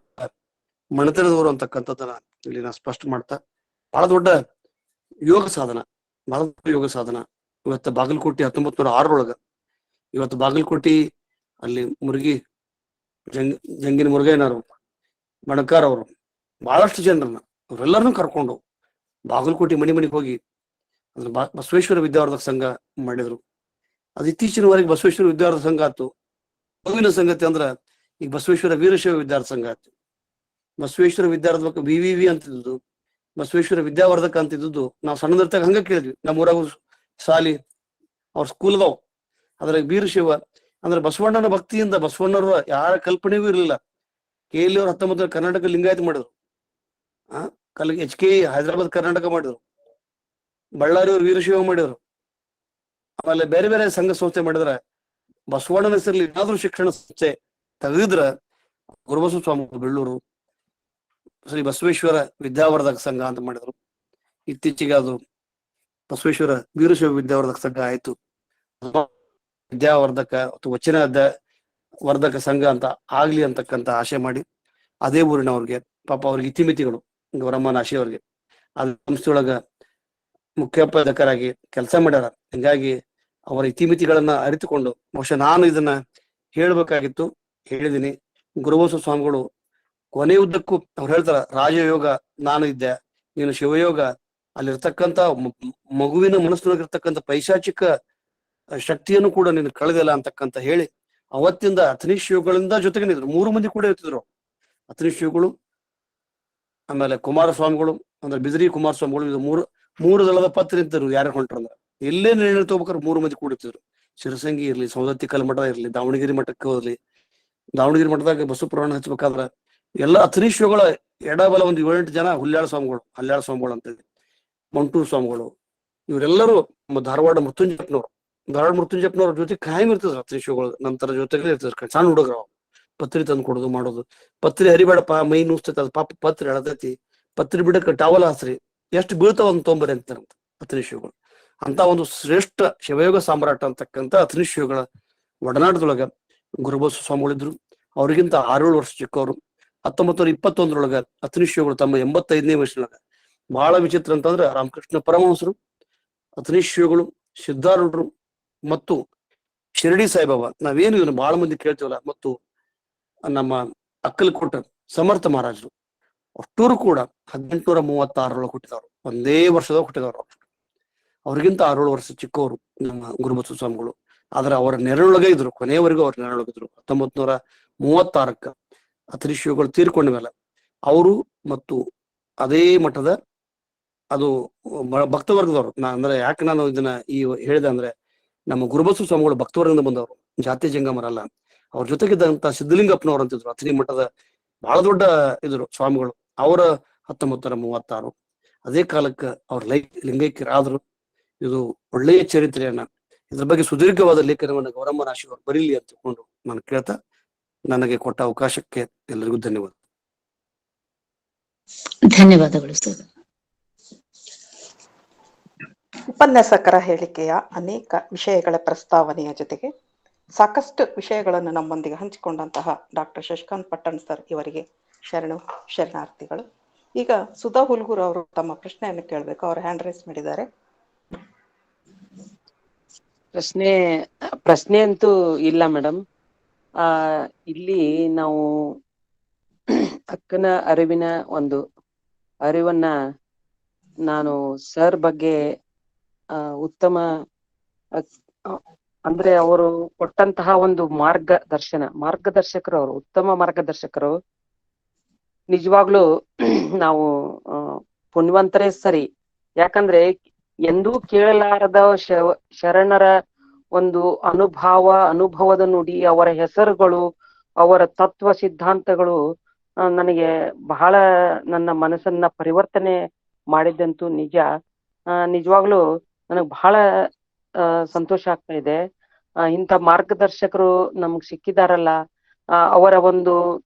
F: ಮನೆತನದವರು ಅಂತಕ್ಕಂಥದ್ದನ್ನ ಇಲ್ಲಿ ನಾ ಸ್ಪಷ್ಟ ಮಾಡ್ತಾ, ಬಹಳ ದೊಡ್ಡ ಯೋಗ ಸಾಧನ, ಬಹಳ ದೊಡ್ಡ ಯೋಗ ಸಾಧನ. ಇವತ್ತು ಬಾಗಲಕೋಟೆ 1906 ಇವತ್ತು ಬಾಗಲಕೋಟೆ ಅಲ್ಲಿ ಮುರುಗಿ ಜಂಗಿನ ಮುರುಗಯ್ಯನವರು, ಬಣಕಾರ್ ಅವರು, ಬಹಳಷ್ಟು ಜನರನ್ನ ಅವರೆಲ್ಲರನ್ನೂ ಕರ್ಕೊಂಡು ಬಾಗಲಕೋಟೆ ಮನೆಗೆ ಹೋಗಿ ಅದ್ರ ಬಸವೇಶ್ವರ ವಿದ್ಯಾವರ್ಧಕ ಸಂಘ ಮಾಡಿದ್ರು. ಅದು ಇತ್ತೀಚಿನವರೆಗೆ ಬಸವೇಶ್ವರ ವಿದ್ಯಾವರ್ಧಕ ಸಂಘ ಆಯ್ತು. ನೋವಿನ ಸಂಗತಿ ಅಂದ್ರ ಈಗ ಬಸವೇಶ್ವರ ವೀರಶೈವ ವಿದ್ಯಾರ್ಥಿ ಸಂಘ ಆಯ್ತು. ಬಸವೇಶ್ವರ ವಿದ್ಯಾವರ್ಧಕ ವಿವಿವಿ ಅಂತಿದ್ದು, ಬಸವೇಶ್ವರ ವಿದ್ಯಾವರ್ಧಕ ಅಂತಿದ್ದು ನಾವು ಸಣ್ಣದಿರ್ತಾಗ ಹಂಗ ಕೇಳಿದ್ವಿ. ನಮ್ಮೂರಾಗ ಶಾಲಿ ಅವ್ರ ಸ್ಕೂಲ್ ಅದಾವ್. ಅದ್ರಾಗ ವೀರಶೈವ ಅಂದ್ರೆ ಬಸವಣ್ಣನ ಭಕ್ತಿಯಿಂದ, ಬಸವಣ್ಣರ ಯಾರ ಕಲ್ಪನೆಗೂ ಇರಲಿಲ್ಲ. KL ಅವ್ರು 19 ಕರ್ನಾಟಕ ಲಿಂಗಾಯತ ಮಾಡಿದ್ರು. HK ಹೈದರಾಬಾದ್ ಕರ್ನಾಟಕ ಮಾಡಿದ್ರು. ಬಳ್ಳಾರಿ ಅವ್ರು ವೀರಶೈವ ಮಾಡಿದ್ರು. ಆಮೇಲೆ ಬೇರೆ ಬೇರೆ ಸಂಘ ಸಂಸ್ಥೆ ಮಾಡಿದ್ರ, ಬಸವಣ್ಣನ ಹೆಸರಲ್ಲಿ ಏನಾದ್ರೂ ಶಿಕ್ಷಣ ಸಂಸ್ಥೆ ತೆಗೆದ್ರ ಗುರುಬಸವ ಸ್ವಾಮಿ ಬೆಳ್ಳೂರು ಶ್ರೀ ಬಸವೇಶ್ವರ ವಿದ್ಯಾವರ್ಧಕ ಸಂಘ ಅಂತ ಮಾಡಿದ್ರು. ಇತ್ತೀಚೆಗೆ ಅದು ಬಸವೇಶ್ವರ ವೀರಶೈವ ವಿದ್ಯಾವರ್ಧಕ ಸಂಘ ಆಯ್ತು. ವಿದ್ಯಾವರ್ಧಕ ಅಥವಾ ವಚನ ವರ್ಧಕ ಸಂಘ ಅಂತ ಆಗ್ಲಿ ಅಂತಕ್ಕಂಥ ಆಶೆ ಮಾಡಿ ಅದೇ ಊರಿನವ್ರಿಗೆ ಪಾಪ ಅವ್ರಿಗೆ ಇತಿಮಿತಿಗಳು ಗೌರಮ್ಮನ ಆಶೆ ಅವ್ರಿಗೆ ಅದ ಸಂಸ್ಥೆಯೊಳಗ ಮುಖ್ಯೋಪಾಧ್ಯಾಯರಾಗಿ ಕೆಲಸ ಮಾಡ್ಯಾರ. ಹಿಂಗಾಗಿ ಅವರ ಇತಿಮಿತಿಗಳನ್ನ ಅರಿತುಕೊಂಡು ಬಹುಶಃ ನಾನು ಇದನ್ನ ಹೇಳ್ಬೇಕಾಗಿತ್ತು, ಹೇಳಿದೀನಿ. ಗುರುಬಸವ ಸ್ವಾಮಿಗಳು ಕೊನೆಯುದ್ದಕ್ಕೂ ಅವ್ರು ಹೇಳ್ತಾರ, ರಾಜಯೋಗ ನಾನು ಇದ್ದೆ, ನೀನು ಶಿವಯೋಗ, ಅಲ್ಲಿರ್ತಕ್ಕಂಥ ಮಗುವಿನ ಮನಸ್ಸಿನೊಳಗಿರ್ತಕ್ಕಂಥ ಪೈಶಾಚಿಕ ಶಕ್ತಿಯನ್ನು ಕೂಡ ನೀನು ಕಳೆದಿಲ್ಲ ಅಂತಕ್ಕಂತ ಹೇಳಿ ಅವತ್ತಿಂದ ಅಥನಿ ಶಿವಗಳಿಂದ ಜೊತೆಗೆ ನಿಂತರು. 3 ಮಂದಿ ಕೂಡ ಇರ್ತಿದ್ರು, ಅಥನಿ ಶಿವಗಳು, ಆಮೇಲೆ ಕುಮಾರಸ್ವಾಮಿಗಳು ಅಂದ್ರೆ ಬಿದಿರಿ ಕುಮಾರಸ್ವಾಮಿಗಳು. ಇದು ಮೂರು ದಳದ ಪತ್ರ ನಿಂತರು. ಯಾರು ಹೊಂಟ್ರಂದ್ರ ಎಲ್ಲೇ ನಿರ್ಣಯ ತಗೋಬೇಕಾದ್ರೆ 3 ಮಂದಿ ಕೂಡಿರ್ತಿದ್ರು. ಶಿರಸಂಗಿ ಇರ್ಲಿ, ಸೌದತ್ತಿ ಕಲ್ಮಠ ಇರ್ಲಿ, ದಾವಣಗೆರೆ ಮಠಕ್ಕೆ ಹೋಗ್ಲಿ, ದಾವಣಗೆರೆ ಮಠದಾಗ ಬಸವ ಪುರಾಣ ಹಚ್ಬೇಕಾದ್ರ ಎಲ್ಲ ಅಥನಿ ಶಿವಗಳ ಎಡಬಲ ಒಂದು 7-8 ಜನ ಹಲ್ಯಾಳ ಸ್ವಾಮಿಗಳು ಅಂತೇಳಿ, ಮಂಟೂರು ಸ್ವಾಮಿಗಳು, ಇವರೆಲ್ಲರೂ ಧಾರವಾಡ ಮೃತ್ಯುಂಜಪ್ಪನವ್ರ ಜೊತೆ ಕಾಯಂ ಇರ್ತದ್ರು ಅಥನಿ ಶಿವಗಳು. ನಂತರ ಜೊತೆಗೆ ಇರ್ತಿದ್ರು. ಸಣ್ಣ ಹುಡುಗರು ಪತ್ರಿ ತಂದು ಕೊಡೋದು ಮಾಡೋದು. ಪತ್ರಿ ಹರಿಬೇಡಪ್ಪ, ಮೈ ನುಸ್ತೈತಿ, ಅದು ಪಾಪ ಪತ್ರಿ ಎಳತೈತಿ, ಪತ್ರಿ ಬಿಡಕ್ಕೆ ಟಾವಲ್ ಹಾಸ್ರಿ, ಎಷ್ಟು ಬೀಳ್ತಾವ ಒಂದು ತೊಂಬರಿ ಅಂತಾರಂತ ಅಥನಿ ಶಿವಗಳು. ಅಂತ ಒಂದು ಶ್ರೇಷ್ಠ ಶಿವಯೋಗ ಸಾಮ್ರಾಟ ಅಂತಕ್ಕಂಥ ಅಥನಿ ಶಿವಗಳ ಒಡನಾಟದೊಳಗ ಗುರುಬಸವ ಸ್ವಾಮಿಗಳಿದ್ರು. ಅವ್ರಿಗಿಂತ 6-7 ವರ್ಷ ಚಿಕ್ಕವರು. 1921 ಅಥನಿ ಶಿವಗಳು ತಮ್ಮ 85ನೇ ವಯಸ್ಸಿನೊಳಗ, ಬಹಳ ವಿಚಿತ್ರ ಅಂತಂದ್ರೆ ರಾಮಕೃಷ್ಣ ಪರಮಹಂಸರು, ಅಥನಿ ಶಿವಗಳು, ಸಿದ್ಧಾರೂಢರು ಮತ್ತು ಶಿರಡಿ ಸಾಯಿಬಾಬಾ, ನಾವೇನು ಇದನ್ನ ಬಹಳ ಮಂದಿ ಕೇಳ್ತೀವಲ್ಲ, ಮತ್ತು ನಮ್ಮ ಅಕ್ಕಲಕೋಟ ಸಮರ್ಥ ಮಹಾರಾಜರು ಅಷ್ಟೂರು ಕೂಡ 1836 ಹುಟ್ಟಿದವರು, ಒಂದೇ ವರ್ಷದಾಗ ಹುಟ್ಟಿದವರು. ಅವ್ರಿಗಿಂತ 6-7 ವರ್ಷ ಚಿಕ್ಕವರು ನಮ್ಮ ಗುರುಬಸವ ಸ್ವಾಮಿಗಳು. ಆದ್ರೆ ಅವರ ನೆರಳೊಳಗೆ ಇದ್ರು, ಕೊನೆಯವರೆಗೂ ಅವ್ರ ನೆರಳೊಳಗಿದ್ರು. 1936 ಅಥನಿ ಶಿವಗಳು ತೀರ್ಕೊಂಡ ಮೇಲೆ ಅವರು ಮತ್ತು ಅದೇ ಮಠದ ಅದು ಭಕ್ತವರ್ಗದವರು, ಅಂದ್ರೆ ಯಾಕೆ ನಾನು ಇದನ್ನ ಹೇಳಿದೆ ಅಂದ್ರೆ, ನಮ್ಮ ಗುರುಬಸವ ಸ್ವಾಮಿಗಳು ಭಕ್ತವರ್ಗದಿಂದ ಬಂದವರು, ಜಾತಿ ಜಂಗಮರಲ್ಲ. ಅವ್ರ ಜೊತೆಗಿದ್ದಂತ ಸಿದ್ಧಲಿಂಗಪ್ಪನವ್ರು ಅಂತಿದ್ರು, ಅಥನಿ ಮಠದ ಬಹಳ ದೊಡ್ಡ ಇದ್ರು ಸ್ವಾಮಿಗಳು. ಅವರ 1936 ಅದೇ ಕಾಲಕ್ಕೆ ಅವ್ರ ಲಿಂಗೈಕ್ಯರಾದ್ರು. ಇದು ಒಳ್ಳೆಯ ಚರಿತ್ರೆಯನ್ನ, ಇದ್ರ ಬಗ್ಗೆ ಸುದೀರ್ಘವಾದ ಲೇಖನವನ್ನ ಗೌರಮ್ಮ ರಾಶಿ ಅವರು ಬರೀಲಿ ಅಂತ ತಿಳ್ಕೊಂಡು ನಾನು ಕೇಳ್ತಾ, ನನಗೆ ಕೊಟ್ಟ ಅವಕಾಶಕ್ಕೆ ಎಲ್ಲರಿಗೂ ಧನ್ಯವಾದ.
B: ಧನ್ಯವಾದಗಳು ಸರ್.
C: ಉಪನ್ಯಾಸಕರ ಹೇಳಿಕೆಯ ಅನೇಕ ವಿಷಯಗಳ ಪ್ರಸ್ತಾವನೆಯ ಜೊತೆಗೆ ಸಾಕಷ್ಟು ವಿಷಯಗಳನ್ನು ನಮ್ಮೊಂದಿಗೆ ಹಂಚಿಕೊಂಡಂತಹ ಡಾಕ್ಟರ್ ಶಶಿಕಾಂತ್ ಪಟ್ಟಣ್ ಸರ್ ಇವರಿಗೆ ಶರಣಾರ್ಥಿಗಳು. ಈಗ ಸುಧಾ ಹುಲ್ಗೂರ್ ಅವರು ತಮ್ಮ ಪ್ರಶ್ನೆಯನ್ನು ಕೇಳಬೇಕು. ಅವರು ಹ್ಯಾಂಡ್ ರೈಸ್ ಮಾಡಿದ್ದಾರೆ.
G: ಪ್ರಶ್ನೆ ಅಂತೂ ಇಲ್ಲ ಮೇಡಮ್. ಇಲ್ಲಿ ನಾವು ಅಕ್ಕನ ಅರಿವನ್ನ ನಾನು ಸರ್ ಬಗ್ಗೆ ಉತ್ತಮ ಅಂದ್ರೆ ಅವರು ಕೊಟ್ಟಂತಹ ಒಂದು ಮಾರ್ಗದರ್ಶಕರು, ಅವರು ಉತ್ತಮ ಮಾರ್ಗದರ್ಶಕರು. ನಿಜವಾಗ್ಲೂ ನಾವು ಪುಣ್ಯವಂತರೇ ಸರಿ. ಯಾಕಂದ್ರೆ ಎಂದೂ ಕೇಳಲಾರದ ಶರಣರ ಒಂದು ಅನುಭವದ ನುಡಿ, ಅವರ ಹೆಸರುಗಳು, ಅವರ ತತ್ವ ಸಿದ್ಧಾಂತಗಳು ನನಗೆ ಬಹಳ ನನ್ನ ಮನಸ್ಸನ್ನ ಪರಿವರ್ತನೆ ಮಾಡಿದ್ದಂತೂ ನಿಜ. ನಿಜವಾಗ್ಲೂ ನನಗ್ ಬಹಳ ಸಂತೋಷ ಆಗ್ತಾ ಇದೆ. ಇಂಥ ಮಾರ್ಗದರ್ಶಕರು ನಮಗ್ ಸಿಕ್ಕಿದಾರಲ್ಲ. ಅವರ ಒಂದು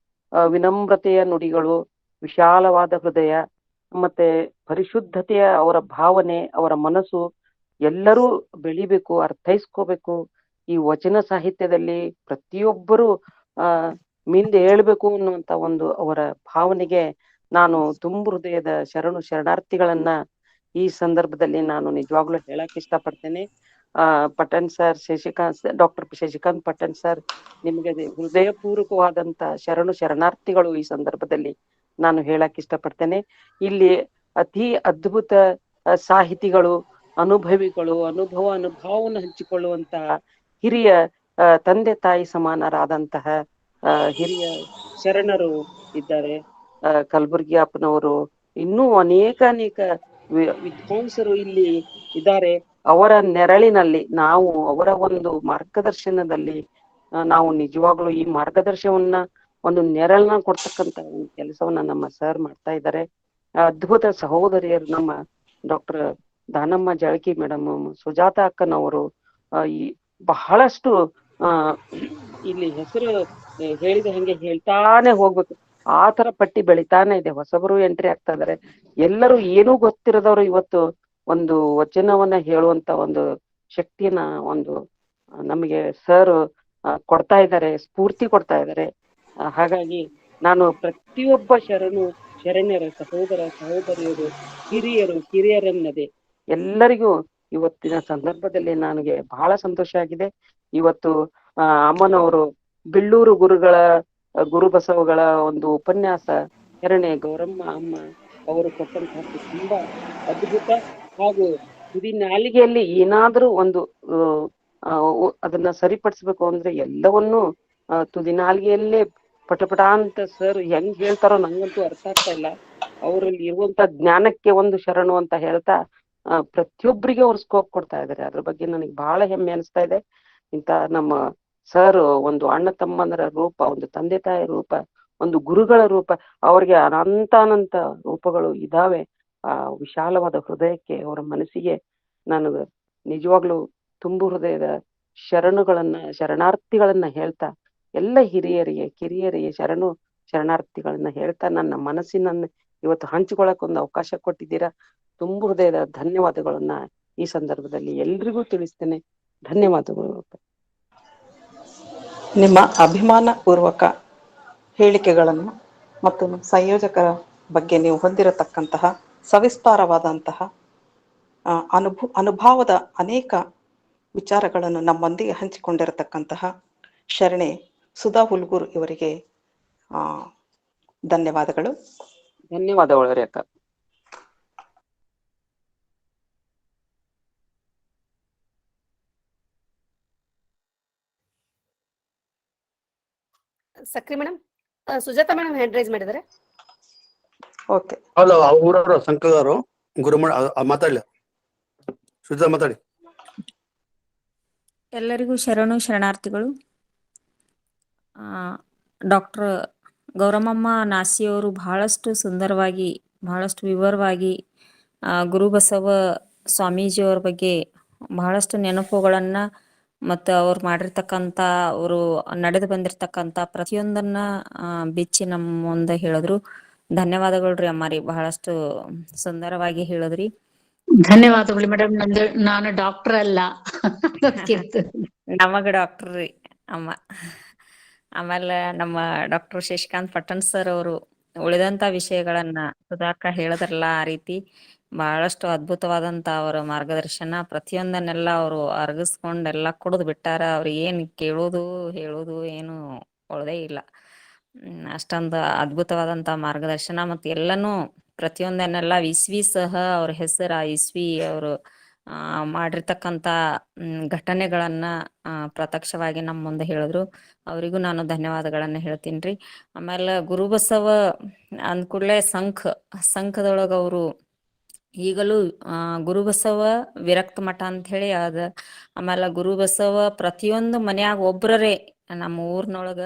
G: ವಿನಮ್ರತೆಯ ನುಡಿಗಳು, ವಿಶಾಲವಾದ ಹೃದಯ, ಮತ್ತೆ ಪರಿಶುದ್ಧತೆಯ ಅವರ ಭಾವನೆ, ಅವರ ಮನಸ್ಸು ಎಲ್ಲರೂ ಬೆಳಿಬೇಕು, ಅರ್ಥೈಸ್ಕೋಬೇಕು. ಈ ವಚನ ಸಾಹಿತ್ಯದಲ್ಲಿ ಪ್ರತಿಯೊಬ್ಬರು ಮಿಂದೆ ಹೇಳ್ಬೇಕು ಅನ್ನುವಂತ ಒಂದು ಅವರ ಭಾವನೆಗೆ ನಾನು ತುಂಬು ಹೃದಯದ ಶರಣಾರ್ಥಿಗಳನ್ನ ಈ ಸಂದರ್ಭದಲ್ಲಿ ನಾನು ನಿಜವಾಗ್ಲೂ ಹೇಳಕ್ ಇಷ್ಟಪಡ್ತೇನೆ. Pattan sir, doctor Shashikant Pattan sir, ನಿಮಗೆ ಹೃದಯಪೂರ್ವಕವಾದಂತ ಶರಣಾರ್ಥಿಗಳು ಈ ಸಂದರ್ಭದಲ್ಲಿ ನಾನು ಹೇಳಕ್ ಇಷ್ಟಪಡ್ತೇನೆ. ಇಲ್ಲಿ ಅತಿ ಅದ್ಭುತ ಸಾಹಿತಿಗಳು, ಅನುಭವಿಗಳು, ಅನುಭವವನ್ನು ಹಂಚಿಕೊಳ್ಳುವಂತಹ ಹಿರಿಯ ತಂದೆ ತಾಯಿ ಸಮಾನರಾದಂತಹ ಹಿರಿಯ ಶರಣರು ಇದ್ದಾರೆ. ಕಲಬುರ್ಗಿ ಅಪ್ಪನವರು, ಇನ್ನೂ ಅನೇಕ ವಿದ್ವಾಂಸರು ಇಲ್ಲಿ ಇದ್ದಾರೆ. ಅವರ ನೆರಳಿನಲ್ಲಿ ನಾವು, ಅವರ ಒಂದು ಮಾರ್ಗದರ್ಶನದಲ್ಲಿ ನಾವು ನಿಜವಾಗ್ಲೂ ಈ ಮಾರ್ಗದರ್ಶನವನ್ನ ಒಂದು ನೆರಳನ್ನ ಕೊಡ್ತಕ್ಕಂತ ಒಂದು ಕೆಲಸವನ್ನ ನಮ್ಮ ಸರ್ ಮಾಡ್ತಾ ಇದ್ದಾರೆ. ಅದ್ಭುತ ಸಹೋದರಿಯರು, ನಮ್ಮ ಡಾಕ್ಟರ್ ದಾನಮ್ಮ ಜಾಳಕಿ ಮೇಡಮ್, ಸುಜಾತ ಅಕ್ಕನವರು, ಈ ಬಹಳಷ್ಟು ಇಲ್ಲಿ ಹೆಸರು ಹೇಳಿದ ಹಂಗೆ ಹೇಳ್ತಾನೆ ಹೋಗ್ಬೇಕು. ಆ ತರ ಪಟ್ಟಿ ಬೆಳಿತಾನೆ ಇದೆ. ಹೊಸಬರು ಎಂಟ್ರಿ ಆಗ್ತಾ ಇದಾರೆ. ಎಲ್ಲರೂ ಏನೂ ಗೊತ್ತಿರದವ್ರು ಇವತ್ತು ಒಂದು ವಚನವನ್ನ ಹೇಳುವಂತ ಒಂದು ಶಕ್ತಿಯನ್ನ ನಮಗೆ ಸರ್ ಕೊಡ್ತಾ ಇದ್ದಾರೆ, ಸ್ಫೂರ್ತಿ ಕೊಡ್ತಾ ಇದ್ದಾರೆ. ಹಾಗಾಗಿ ನಾನು ಪ್ರತಿಯೊಬ್ಬ ಶರಣ್ಯರ ಸಹೋದರ ಸಹೋದರಿಯರು, ಹಿರಿಯರು ಕಿರಿಯರನ್ನದೆ ಎಲ್ಲರಿಗೂ ಇವತ್ತಿನ ಸಂದರ್ಭದಲ್ಲಿ ನನಗೆ ಬಹಳ ಸಂತೋಷ ಆಗಿದೆ. ಇವತ್ತು ಅಮ್ಮನವರು ಬಿಳ್ಳೂರು ಗುರು ಬಸವಗಳ ಒಂದು ಉಪನ್ಯಾಸ ಶರಣೆ ಗೌರಮ್ಮ ಅಮ್ಮ ಅವರು ಕೊಟ್ಟಂತಹದ್ದು ತುಂಬಾ ಅದ್ಭುತ. ಹಾಗೂ ತುದಿ ನಾಲಿಗೆಯಲ್ಲಿ ಏನಾದ್ರೂ ಒಂದು ಅದನ್ನ ಸರಿಪಡಿಸ್ಬೇಕು ಅಂದ್ರೆ ಎಲ್ಲವನ್ನೂ ತುದಿ ನಾಲಿಗೆಯಲ್ಲೇ ಪಟಪಟ ಅಂತ ಸರ್ ಹೆಂಗ್ ಹೇಳ್ತಾರೋ ನಂಗಂತೂ ಅರ್ಥ ಆಗ್ತಾ ಇಲ್ಲ. ಅವರಲ್ಲಿ ಇರುವಂತ ಜ್ಞಾನಕ್ಕೆ ಒಂದು ಶರಣು ಅಂತ ಹೇಳ್ತಾ ಪ್ರತಿಯೊಬ್ಬರಿಗೆ ಅವ್ರು ಸ್ಕೋಪ್ ಕೊಡ್ತಾ ಇದ್ದಾರೆ. ಅದ್ರ ಬಗ್ಗೆ ನನಗೆ ಬಹಳ ಹೆಮ್ಮೆ ಅನಿಸ್ತಾ ಇದೆ. ಇಂತ ನಮ್ಮ ಸರ್ ಒಂದು ಅಣ್ಣ ತಮ್ಮಂದರ ರೂಪ, ಒಂದು ತಂದೆ ತಾಯಿ ರೂಪ, ಒಂದು ಗುರುಗಳ ರೂಪ, ಅವ್ರಿಗೆ ಅನಂತ ರೂಪಗಳು ಇದಾವೆ. ವಿಶಾಲವಾದ ಹೃದಯಕ್ಕೆ, ಅವರ ಮನಸ್ಸಿಗೆ ನಾನು ನಿಜವಾಗ್ಲೂ ತುಂಬು ಹೃದಯದ ಶರಣಾರ್ಥಿಗಳನ್ನ ಹೇಳ್ತಾ, ಎಲ್ಲ ಹಿರಿಯರಿಗೆ ಕಿರಿಯರಿಗೆ ಶರಣಾರ್ಥಿಗಳನ್ನ ಹೇಳ್ತಾ, ನನ್ನ ಮನಸ್ಸಿನನ್ನ ಇವತ್ತು ಹಂಚಿಕೊಳ್ಳಕ್ ಒಂದು ಅವಕಾಶ ಕೊಟ್ಟಿದ್ದೀರಾ. ತುಂಬು ಹೃದಯದ ಧನ್ಯವಾದಗಳನ್ನ ಈ ಸಂದರ್ಭದಲ್ಲಿ ಎಲ್ರಿಗೂ ತಿಳಿಸ್ತೇನೆ. ಧನ್ಯವಾದಗಳು.
C: ನಿಮ್ಮ ಅಭಿಮಾನ ಪೂರ್ವಕ ಹೇಳಿಕೆಗಳನ್ನು ಮತ್ತು ಸಂಯೋಜಕರ ಬಗ್ಗೆ ನೀವು ಹೊಂದಿರತಕ್ಕಂತಹ ಸವಿಸ್ತಾರವಾದಂತಹ ಅನುಭವದ ಅನೇಕ ವಿಚಾರಗಳನ್ನು ನಮ್ಮೊಂದಿಗೆ ಹಂಚಿಕೊಂಡಿರತಕ್ಕಂತಹ ಶರಣೆ ಸುಧಾ ಹುಲ್ಗೂರ್ ಇವರಿಗೆ ಧನ್ಯವಾದಗಳು.
G: ಧನ್ಯವಾದಗಳು Rekha.
H: Sakri madam, Sujatha madam hand raise ಮಾಡಿದ್ದಾರೆ.
C: ಓಕೆ,
F: ಅಲ್ಲ ಊರವರು ಸಂಕದವರು ಮಾತಾಡ್ಲಿ, ಸುಜಾ ಮಾತಾಡಿ.
A: ಎಲ್ಲರಿಗೂ ಶರಣಾರ್ಥಿಗಳು. ಡಾಕ್ಟರ್ ಗೌರಮ್ಮಮ್ಮ ನಾಸಿಯವರು ಬಹಳಷ್ಟು ಸುಂದರವಾಗಿ, ಬಹಳಷ್ಟು ವಿವರವಾಗಿ ಗುರುಬಸವ ಸ್ವಾಮೀಜಿಯವ್ರ ಬಗ್ಗೆ ಬಹಳಷ್ಟು ನೆನಪುಗಳನ್ನು ಮತ್ತು ಅವ್ರು ಮಾಡಿರ್ತಕ್ಕಂಥ, ಅವರು ನಡೆದು ಬಂದಿರತಕ್ಕಂಥ ಪ್ರತಿಯೊಂದನ್ನ ಬಿಚ್ಚಿ ನಮ್ಮ ಮುಂದೆ ಹೇಳಿದ್ರು. ಧನ್ಯವಾದಗಳು ರೀ ಅಮ್ಮಾರಿ, ಬಹಳಷ್ಟು ಸುಂದರವಾಗಿ ಹೇಳಿದ್ರಿ.
B: ಧನ್ಯವಾದಗಳು ಮೇಡಮ್. ನಾನು ಡಾಕ್ಟರ್ ಅಲ್ಲ.
A: ನಮಗ ಡಾಕ್ಟರ್ ರೀ ಅಮ್ಮ. ಆಮೇಲೆ ನಮ್ಮ ಡಾಕ್ಟರ್ ಶಶಿಕಾಂತ್ ಪಟ್ಟಣ್ ಸರ್ ಅವರು ಉಳಿದಂತ ವಿಷಯಗಳನ್ನ ಸುಧಾಕ ಹೇಳಿದ್ರಲ್ಲ, ಆ ರೀತಿ ಬಹಳಷ್ಟು ಅದ್ಭುತವಾದಂತ ಅವರ ಮಾರ್ಗದರ್ಶನ, ಪ್ರತಿಯೊಂದನ್ನೆಲ್ಲ ಅವರು ಅರಗಿಸ್ಕೊಂಡೆಲ್ಲ ಕುಡಿದು ಬಿಟ್ಟಾರ. ಅವ್ರಿಗೆ ಏನ್ ಕೇಳೋದು ಹೇಳೋದು ಏನು ಉಳ್ದೇ ಇಲ್ಲ. ಅಷ್ಟೊಂದು ಅದ್ಭುತವಾದಂತ ಮಾರ್ಗದರ್ಶನ, ಮತ್ತು ಎಲ್ಲನೂ ಪ್ರತಿಯೊಂದನ್ನೆಲ್ಲ ಇಸ್ವಿ ಸಹ ಅವ್ರ ಹೆಸರು, ಆ ಇಸ್ವಿ ಅವರು ಮಾಡಿರ್ತಕ್ಕಂಥ ಘಟನೆಗಳನ್ನ ಪ್ರತ್ಯಕ್ಷವಾಗಿ ನಮ್ಮ ಮುಂದೆ ಹೇಳಿದ್ರು. ಅವರಿಗೂ ನಾನು ಧನ್ಯವಾದಗಳನ್ನ ಹೇಳ್ತೀನಿ. ಆಮೇಲೆ ಗುರುಬಸವ ಅಂದ ಕೂಡಲೇ ಸಂಘದೊಳಗ ಅವರು ಈಗಲೂ ಗುರುಬಸವ ವಿರಕ್ತ ಮಠ ಅಂತ ಹೇಳಿ ಅದ. ಆಮೇಲೆ ಗುರುಬಸವ ಪ್ರತಿಯೊಂದು ಮನ್ಯಾಗ ಒಬ್ರರೇ, ನಮ್ಮ ಊರ್ನೊಳಗ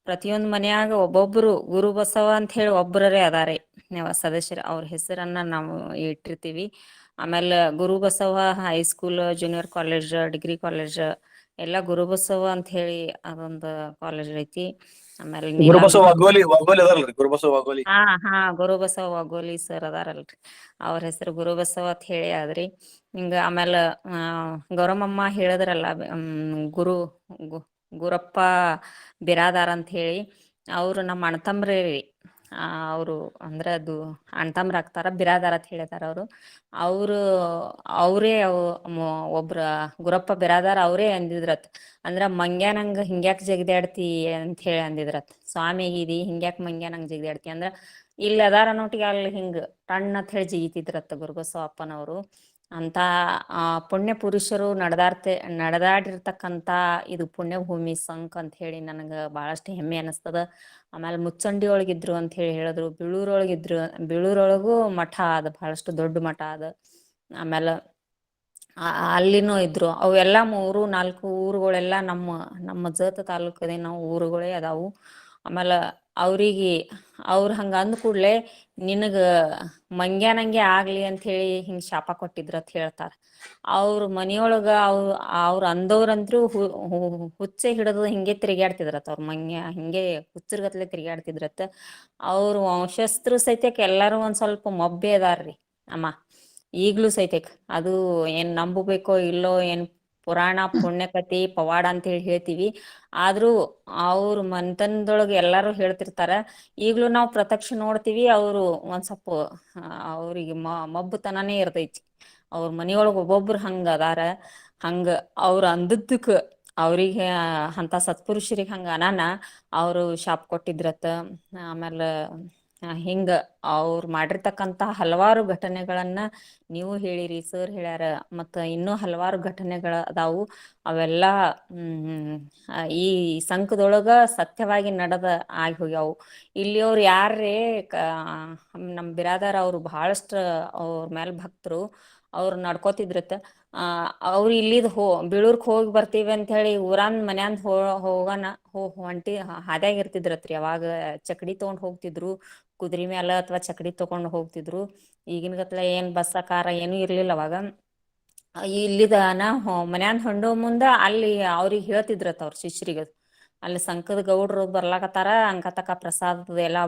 A: ಪ್ರತಿಯೊಂದು ಮನ್ಯಾಗ ಒಬ್ಬೊಬ್ರು ಗುರುಬಸವ ಅಂತ ಹೇಳಿ ಒಬ್ರರೇ ಅದಾರೆ ಸದಸ್ಯರು. ಅವ್ರ ಹೆಸರನ್ನ ನಾವು ಇಟ್ಟಿರ್ತೀವಿ. ಆಮೇಲೆ Gurubasava high school, junior college, degree college ಎಲ್ಲ ಗುರುಬಸವ ಅಂತ ಹೇಳಿ ಅದೊಂದು ಕಾಲೇಜ್ ಐತಿ. ಆಮೇಲೆ
F: ಗುರುಬಸವ ವಾಗೋಲಿ ಅದಲ್ರಿ, ಗುರುಬಸವ ವಾಗೋಲಿ.
A: ಹಾ ಗುರುಬಸವ ವಾಗೋಲಿ ಸರ್ ಅದಾರಲ್ರಿ, ಅವ್ರ ಹೆಸರು ಗುರುಬಸವ ಅಂತ ಹೇಳಿ ಆದ್ರಿ. ಹಿಂಗ ಆಮೇಲೆ ಗೌರಮ್ಮಮ್ಮ ಹೇಳಿದ್ರಲ್ಲ, ಗುರಪ್ಪ ಬಿರಾದಾರ್ ಅಂತ ಹೇಳಿ, ಅವರು ನಮ್ಮ ಅಣ್ಣತಮ್ರೇ ರೀ. ಅವರು ಅಂದ್ರೆ ಅದು ಅಣ್ತಮ್ರ ಆಗ್ತಾರ, ಬಿರಾದಾರ ಅಂತ ಹೇಳಿದಾರ ಅವರೇ ಒಬ್ರ ಗುರಪ್ಪ ಬಿರಾದಾರ ಅವರೇ ಅಂದಿದ್ರತ್. ಅಂದ್ರ ಮಂಗ್ಯಾನಂಗ ಹಿಂಗ್ಯಾಕ್ ಜಗದಾಡ್ತಿ ಅಂತ ಹೇಳಿ ಅಂದಿದ್ರತ್. ಸ್ವಾಮಿಗಿದಿ ಹಿಂಗ್ಯಾಕ್ ಮಂಗ್ಯಾನಂಗ್ ಜಗದಾಡ್ತಿ ಅಂದ್ರ ಇಲ್ಲಿ ಅದಾರ ನೋಟಿಗೆ ಅಲ್ಲಿ ಹಿಂಗ ಟಣ್ಣ ಅಂತ ಹೇಳಿ ಜಿಗಿತಿದ್ರತ್ತ ಗುರುಬಸವಪ್ಪನವರು. ಅಂತ ಪುಣ್ಯ ಪುರುಷರು ನಡೆದಾಡಿರ್ತಕ್ಕಂಥ ಇದು ಪುಣ್ಯಭೂಮಿ ಸಂಕ್ ಅಂತ ಹೇಳಿ ನನಗೆ ಬಹಳಷ್ಟು ಹೆಮ್ಮೆ ಅನಿಸ್ತದ. ಆಮೇಲೆ ಮುಚ್ಚಂಡಿ ಒಳಗಿದ್ರು ಅಂತ ಹೇಳಿ ಹೇಳಿದ್ರು. ಬೀಳೂರೊಳಗೂ ಮಠ ಅದ, ಬಹಳಷ್ಟು ದೊಡ್ಡ ಮಠ ಅದ. ಆಮೇಲೆ ಅಲ್ಲಿನೂ ಇದ್ರು. ಅವೆಲ್ಲ 3-4 ಊರುಗಳೆಲ್ಲ ನಮ್ಮ ಜತ ತಾಲೂಕದೇ ನಾವು ಊರುಗಳೇ ಅದಾವು. ಆಮೇಲೆ ಅವ್ರು ಹಂಗ ಅಂದ ಕೂಡ್ಲೆ ನಿನಗ ಮಂಗ್ಯಾನಂಗೆ ಆಗ್ಲಿ ಅಂತ ಹೇಳಿ ಹಿಂಗ್ ಶಾಪ ಕೊಟ್ಟಿದ್ರ ಅಂತ ಹೇಳ್ತಾರ. ಅವ್ರ ಮನಿಯೊಳಗ ಅವ್ರ ಅಂದವ್ರಂತ್ರು ಹುಚ್ಚೆ ಹಿಡಿದು ಹಿಂಗೆ ತಿರುಗಾಡ್ತಿದ್ರತ್ತ. ಅವ್ರ ಮಂಗ್ಯ ಹಿಂಗೆ ಹುಚ್ಚರ್ಗತ್ಲೆ ತಿರುಗಾಡ್ತಿದ್ರತ್ತ. ಅವ್ರ ವಂಶಸ್ಥರು ಸಹಿತಕ್ಕೆ ಎಲ್ಲಾರು ಒಂದ್ ಸ್ವಲ್ಪ ಮೊಬ್ಬೆ ಅದಾರ್ರಿ ಅಮ್ಮ, ಈಗ್ಲೂ ಸಹಿತಕ್. ಅದು ಏನ್ ನಂಬಬೇಕೋ ಇಲ್ಲೋ ಏನ್ ಪುರಾಣ ಪುಣ್ಯಕಥೆ ಪವಾಡ ಅಂತ ಹೇಳಿ ಹೇಳ್ತೀವಿ. ಆದ್ರೂ ಅವ್ರ ಮನ್ತನದೊಳಗೆ ಎಲ್ಲಾರು ಹೇಳ್ತಿರ್ತಾರ. ಈಗ್ಲೂ ನಾವು ಪ್ರತ್ಯಕ್ಷ ನೋಡ್ತೀವಿ. ಅವರು ಒಂದ್ ಸ್ವಲ್ಪ ಅವ್ರಿಗೆ ಮಬ್ಬುತನಾನೇ ಇರ್ತೈತಿ. ಅವ್ರ ಮನಿಯೊಳಗ ಒಬ್ಬೊಬ್ರು ಹಂಗ ಅದಾರ. ಹಂಗ ಅವ್ರ ಅಂದದ್ದಕ್ಕ ಅವ್ರಿಗೆ ಅಂತ ಸತ್ಪುರುಷರಿಗೆ ಹಂಗ ಅನಾನ ಅವರು ಶಾಪ್ ಕೊಟ್ಟಿದ್ರತ್ತ. ಆಮೇಲೆ ಹಿಂಗ ಅವ್ರು ಮಾಡಿರ್ತಕ್ಕಂತ ಹಲವಾರು ಘಟನೆಗಳನ್ನ ನೀವು ಹೇಳಿರಿ, ಸರ್ ಹೇಳ್ಯಾರ, ಮತ್ತ ಇನ್ನೂ ಹಲವಾರು ಘಟನೆಗಳ ಅದಾವು. ಅವೆಲ್ಲಾ ಈ ಸಂಕದೊಳಗ ಸತ್ಯವಾಗಿ ನಡೆದ ಆಗಿ ಹೋಗ್ಯಾವು. ಇಲ್ಲಿಯವ್ರು ಯಾರೇ ನಮ್ ಬಿರಾದಾರ ಅವ್ರು ಬಹಳಷ್ಟ ಅವ್ರ ಮೇಲೆ ಭಕ್ತರು. ಅವ್ರು ನಡ್ಕೋತಿದ್ರತ್ತ. ಅವ್ರು ಇಲ್ಲಿದ್ ಬೀಳೂರ್ಕ್ ಹೋಗಿ ಬರ್ತೀವಿ ಅಂತ ಹೇಳಿ ಊರಂದ್ ಮನ್ಯಾಂದ್ ಹೋಗನ ಹೊಂಟಿ ಹಾದ್ಯಾಗ ಇರ್ತಿದ್ರತ್ರಿ. ಅವಾಗ ಚಕಡಿ ತಗೊಂಡ್ ಹೋಗ್ತಿದ್ರು, ಕುದುರೆ ಮ್ಯಾಲ ಅಥವಾ ಚಕಡಿ ತಗೊಂಡ್ ಹೋಗ್ತಿದ್ರು. ಈಗಿನ ಗತ್ಲ ಏನ್ ಬಸ್ಸ ಕಾರ ಏನು ಇರ್ಲಿಲ್ಲ ಅವಾಗ. ಇಲ್ಲಿದನ ಮನ್ಯಾಂದ್ ಹೊಂಡೋ ಮುಂದ ಅಲ್ಲಿ ಅವ್ರಿಗೆ ಹೇಳ್ತಿದ್ರತ್ ಅವ್ರ ಶಿಷ್ಯರಿಗ, ಅಲ್ಲಿ ಸಂಕದ ಗೌಡ್ರು ಬರ್ಲಾಕತ್ತಾರ, ಅಂಕತಕ ಪ್ರಸಾದದ ಎಲ್ಲಾ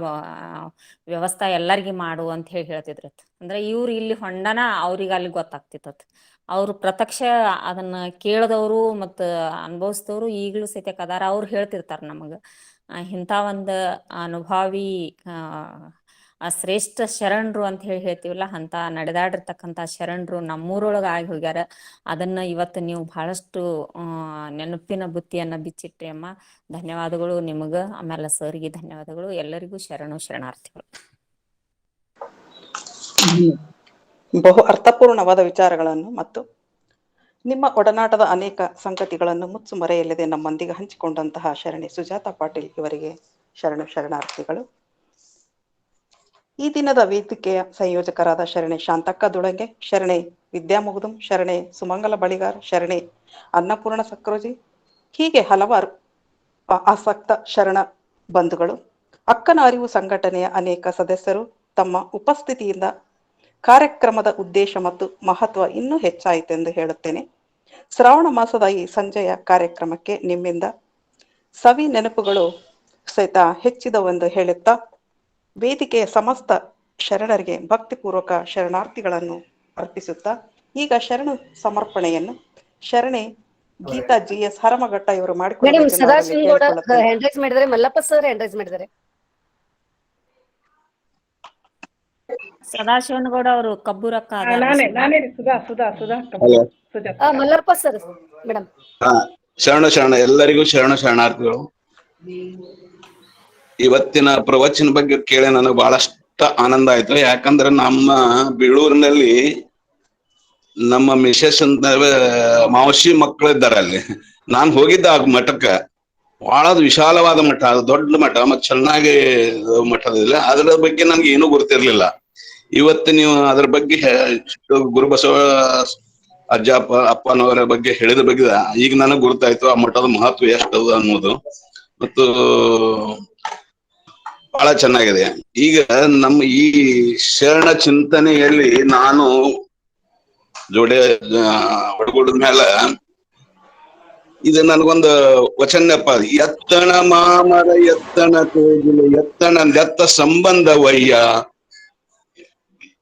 A: ವ್ಯವಸ್ಥಾ ಎಲ್ಲರಿಗಿ ಮಾಡು ಅಂತ ಹೇಳಿ ಹೇಳ್ತಿದ್ರತ್. ಅಂದ್ರೆ ಇವ್ರು ಇಲ್ಲಿ ಹೊಂಡನ ಅವ್ರಿಗೆ ಅಲ್ಲಿ ಗೊತ್ತಾಗ್ತಿತ್ತತ್. ಅವ್ರು ಪ್ರತ್ಯಕ್ಷ ಅದನ್ನ ಕೇಳದವ್ರು ಮತ್ತ ಅನುಭವಿಸಿದವ್ರು ಈಗ್ಲೂ ಸಹಿತ ಅದಾರ. ಅವ್ರು ಹೇಳ್ತಿರ್ತಾರ ನಮಗ. ಇಂಥ ಒಂದು ಅನುಭಾವಿ ಶ್ರೇಷ್ಠ ಶರಣರು ಅಂತ ಹೇಳಿ ಹೇಳ್ತೀವಲ್ಲ, ಅಂತ ನಡೆದಾಡಿರ್ತಕ್ಕಂಥ ಶರಣರು ನಮ್ಮೂರೊಳಗ ಆಗಿ ಹೋಗ್ಯಾರ. ಅದನ್ನ ಇವತ್ತು ನೀವು ಬಹಳಷ್ಟು ನೆನಪಿನ ಬುತ್ತಿಯನ್ನ ಬಿಚ್ಚಿಟ್ರಿ ಅಮ್ಮ. ಧನ್ಯವಾದಗಳು ನಿಮಗ, ಆಮೇಲೆ ಸರ್ಗೆ ಧನ್ಯವಾದಗಳು. ಎಲ್ಲರಿಗೂ ಶರಣಾರ್ಥಿಗಳು.
C: ಬಹು ಅರ್ಥಪೂರ್ಣವಾದ ವಿಚಾರಗಳನ್ನು ಮತ್ತು ನಿಮ್ಮ ಒಡನಾಟದ ಅನೇಕ ಸಂಗತಿಗಳನ್ನು ಮುಚ್ಚು ಮರೆಯಿಲ್ಲದೆ ನಮ್ಮೊಂದಿಗೆ ಹಂಚಿಕೊಂಡಂತಹ ಶರಣೆ ಸುಜಾತ ಪಾಟೀಲ್ ಇವರಿಗೆ ಶರಣಾರ್ಥಿಗಳು. ಈ ದಿನದ ವೇದಿಕೆಯ ಸಂಯೋಜಕರಾದ ಶರಣೆ ಶಾಂತಕ್ಕ ದುಳಂಗೆ, ಶರಣೆ ವಿದ್ಯಾಮುಗ್ಧಂ, ಶರಣೆ ಸುಮಂಗಲ ಬಳಿಗಾರ್, ಶರಣೆ ಅನ್ನಪೂರ್ಣ ಸಕ್ರೋಜಿ, ಹೀಗೆ ಹಲವಾರು ಆಸಕ್ತ ಶರಣ ಬಂಧುಗಳು, ಅಕ್ಕನ ಅರಿವು ಸಂಘಟನೆಯ ಅನೇಕ ಸದಸ್ಯರು ತಮ್ಮ ಉಪಸ್ಥಿತಿಯಿಂದ ಕಾರ್ಯಕ್ರಮದ ಉದ್ದೇಶ ಮತ್ತು ಮಹತ್ವ ಇನ್ನೂ ಹೆಚ್ಚಾಯಿತೆಂದು ಹೇಳುತ್ತೇನೆ. ಶ್ರಾವಣ ಮಾಸದ ಈ ಸಂಜೆಯ ಕಾರ್ಯಕ್ರಮಕ್ಕೆ ನಿಮ್ಮಿಂದ ಸವಿ ನೆನಪುಗಳು ಸಹಿತ ಹೆಚ್ಚಿದವೆಂದು ಹೇಳುತ್ತಾ, ವೇದಿಕೆಯ ಸಮಸ್ತ ಶರಣರಿಗೆ ಭಕ್ತಿಪೂರ್ವಕ ಶರಣಾರ್ಥಿಗಳನ್ನು ಅರ್ಪಿಸುತ್ತಾ, ಈಗ ಶರಣು ಸಮರ್ಪಣೆಯನ್ನು ಶರಣೆ ಗೀತಾ GS ಹರಮಘಟ್ಟ ಇವರು
H: ಮೇಡಮ್
C: ಮಾಡಿಕೊಡಬೇಕೆಂದು ಅವರಲ್ಲಿ
H: ಸದಾಶಿವಗೌಡ
C: ಕೇಳಿಕೊಳ್ಳುತ್ತೇನೆ.
H: ಹ್ಯಾಂಡ್ ರೈಸ್ ಮಾಡಿದ್ದಾರೆ, ಮಲ್ಲಪ್ಪ ಸರ್ ಹ್ಯಾಂಡ್ ರೈಸ್ ಮಾಡಿದ್ದಾರೆ.
A: ಸದಾಶಿವನಗೌಡ ಅವರು ಕಬ್ಬೂರಕ್ಕ
E: ನಾನೇ Sudha
I: hello.
H: Mallappa sir madam.
I: ಶರಣ ಎಲ್ಲರಿಗೂ ಶರಣಾರ್ಥಿಗಳು. ಇವತ್ತಿನ ಪ್ರವಚನ ಬಗ್ಗೆ ಕೇಳಿ ನನಗೆ ಬಹಳಷ್ಟು ಆನಂದ ಆಯ್ತು. ಯಾಕಂದ್ರೆ ನಮ್ಮ ಬೀಳೂರಿನಲ್ಲಿ ನಮ್ಮ ಮಿಸೆಸ್ ಅಂತ ಮಾವಶಿ ಮಕ್ಕಳಿದ್ದಾರೆ. ಅಲ್ಲಿ ನಾನು ಹೋಗಿದ್ದ ಆ ಮಠಕ್ಕೆ. ಬಹಳ ವಿಶಾಲವಾದ ಮಠ, ಅದು ದೊಡ್ಡ ಮಠ, ಮತ್ತೆ ಚೆನ್ನಾಗಿ ಮಠದಿಲ್ಲ. ಅದರ ಬಗ್ಗೆ ನನ್ಗೆ ಏನೂ ಗೊತ್ತಿರ್ಲಿಲ್ಲ. ಇವತ್ತು ನೀವು ಅದ್ರ ಬಗ್ಗೆ ಗುರುಬಸವ ಅಪ್ಪನವರ ಬಗ್ಗೆ ಹೇಳಿದ ಬಗ್ಗೆ ಈಗ ನನಗೆ ಗುರುತಾಯ್ತು ಆ ಮಠದ ಮಹತ್ವ ಎಷ್ಟದು ಅನ್ನೋದು. ಮತ್ತು ಬಹಳ ಚೆನ್ನಾಗಿದೆ. ಈಗ ನಮ್ಮ ಈ ಶರಣ ಚಿಂತನೆಯಲ್ಲಿ ನಾನು ಜೋಡೆ ಒಡಗೂಡಿದ ಮೇಲೆ ಇದು ನನಗೊಂದು ವಚನಪ್ಪ. ಎತ್ತಣ ಮಾಮರ ಎತ್ತಣ ಕೋಗಿಲೆ ಎತ್ತಣ ದತ್ತ ಸಂಬಂಧವಯ್ಯ,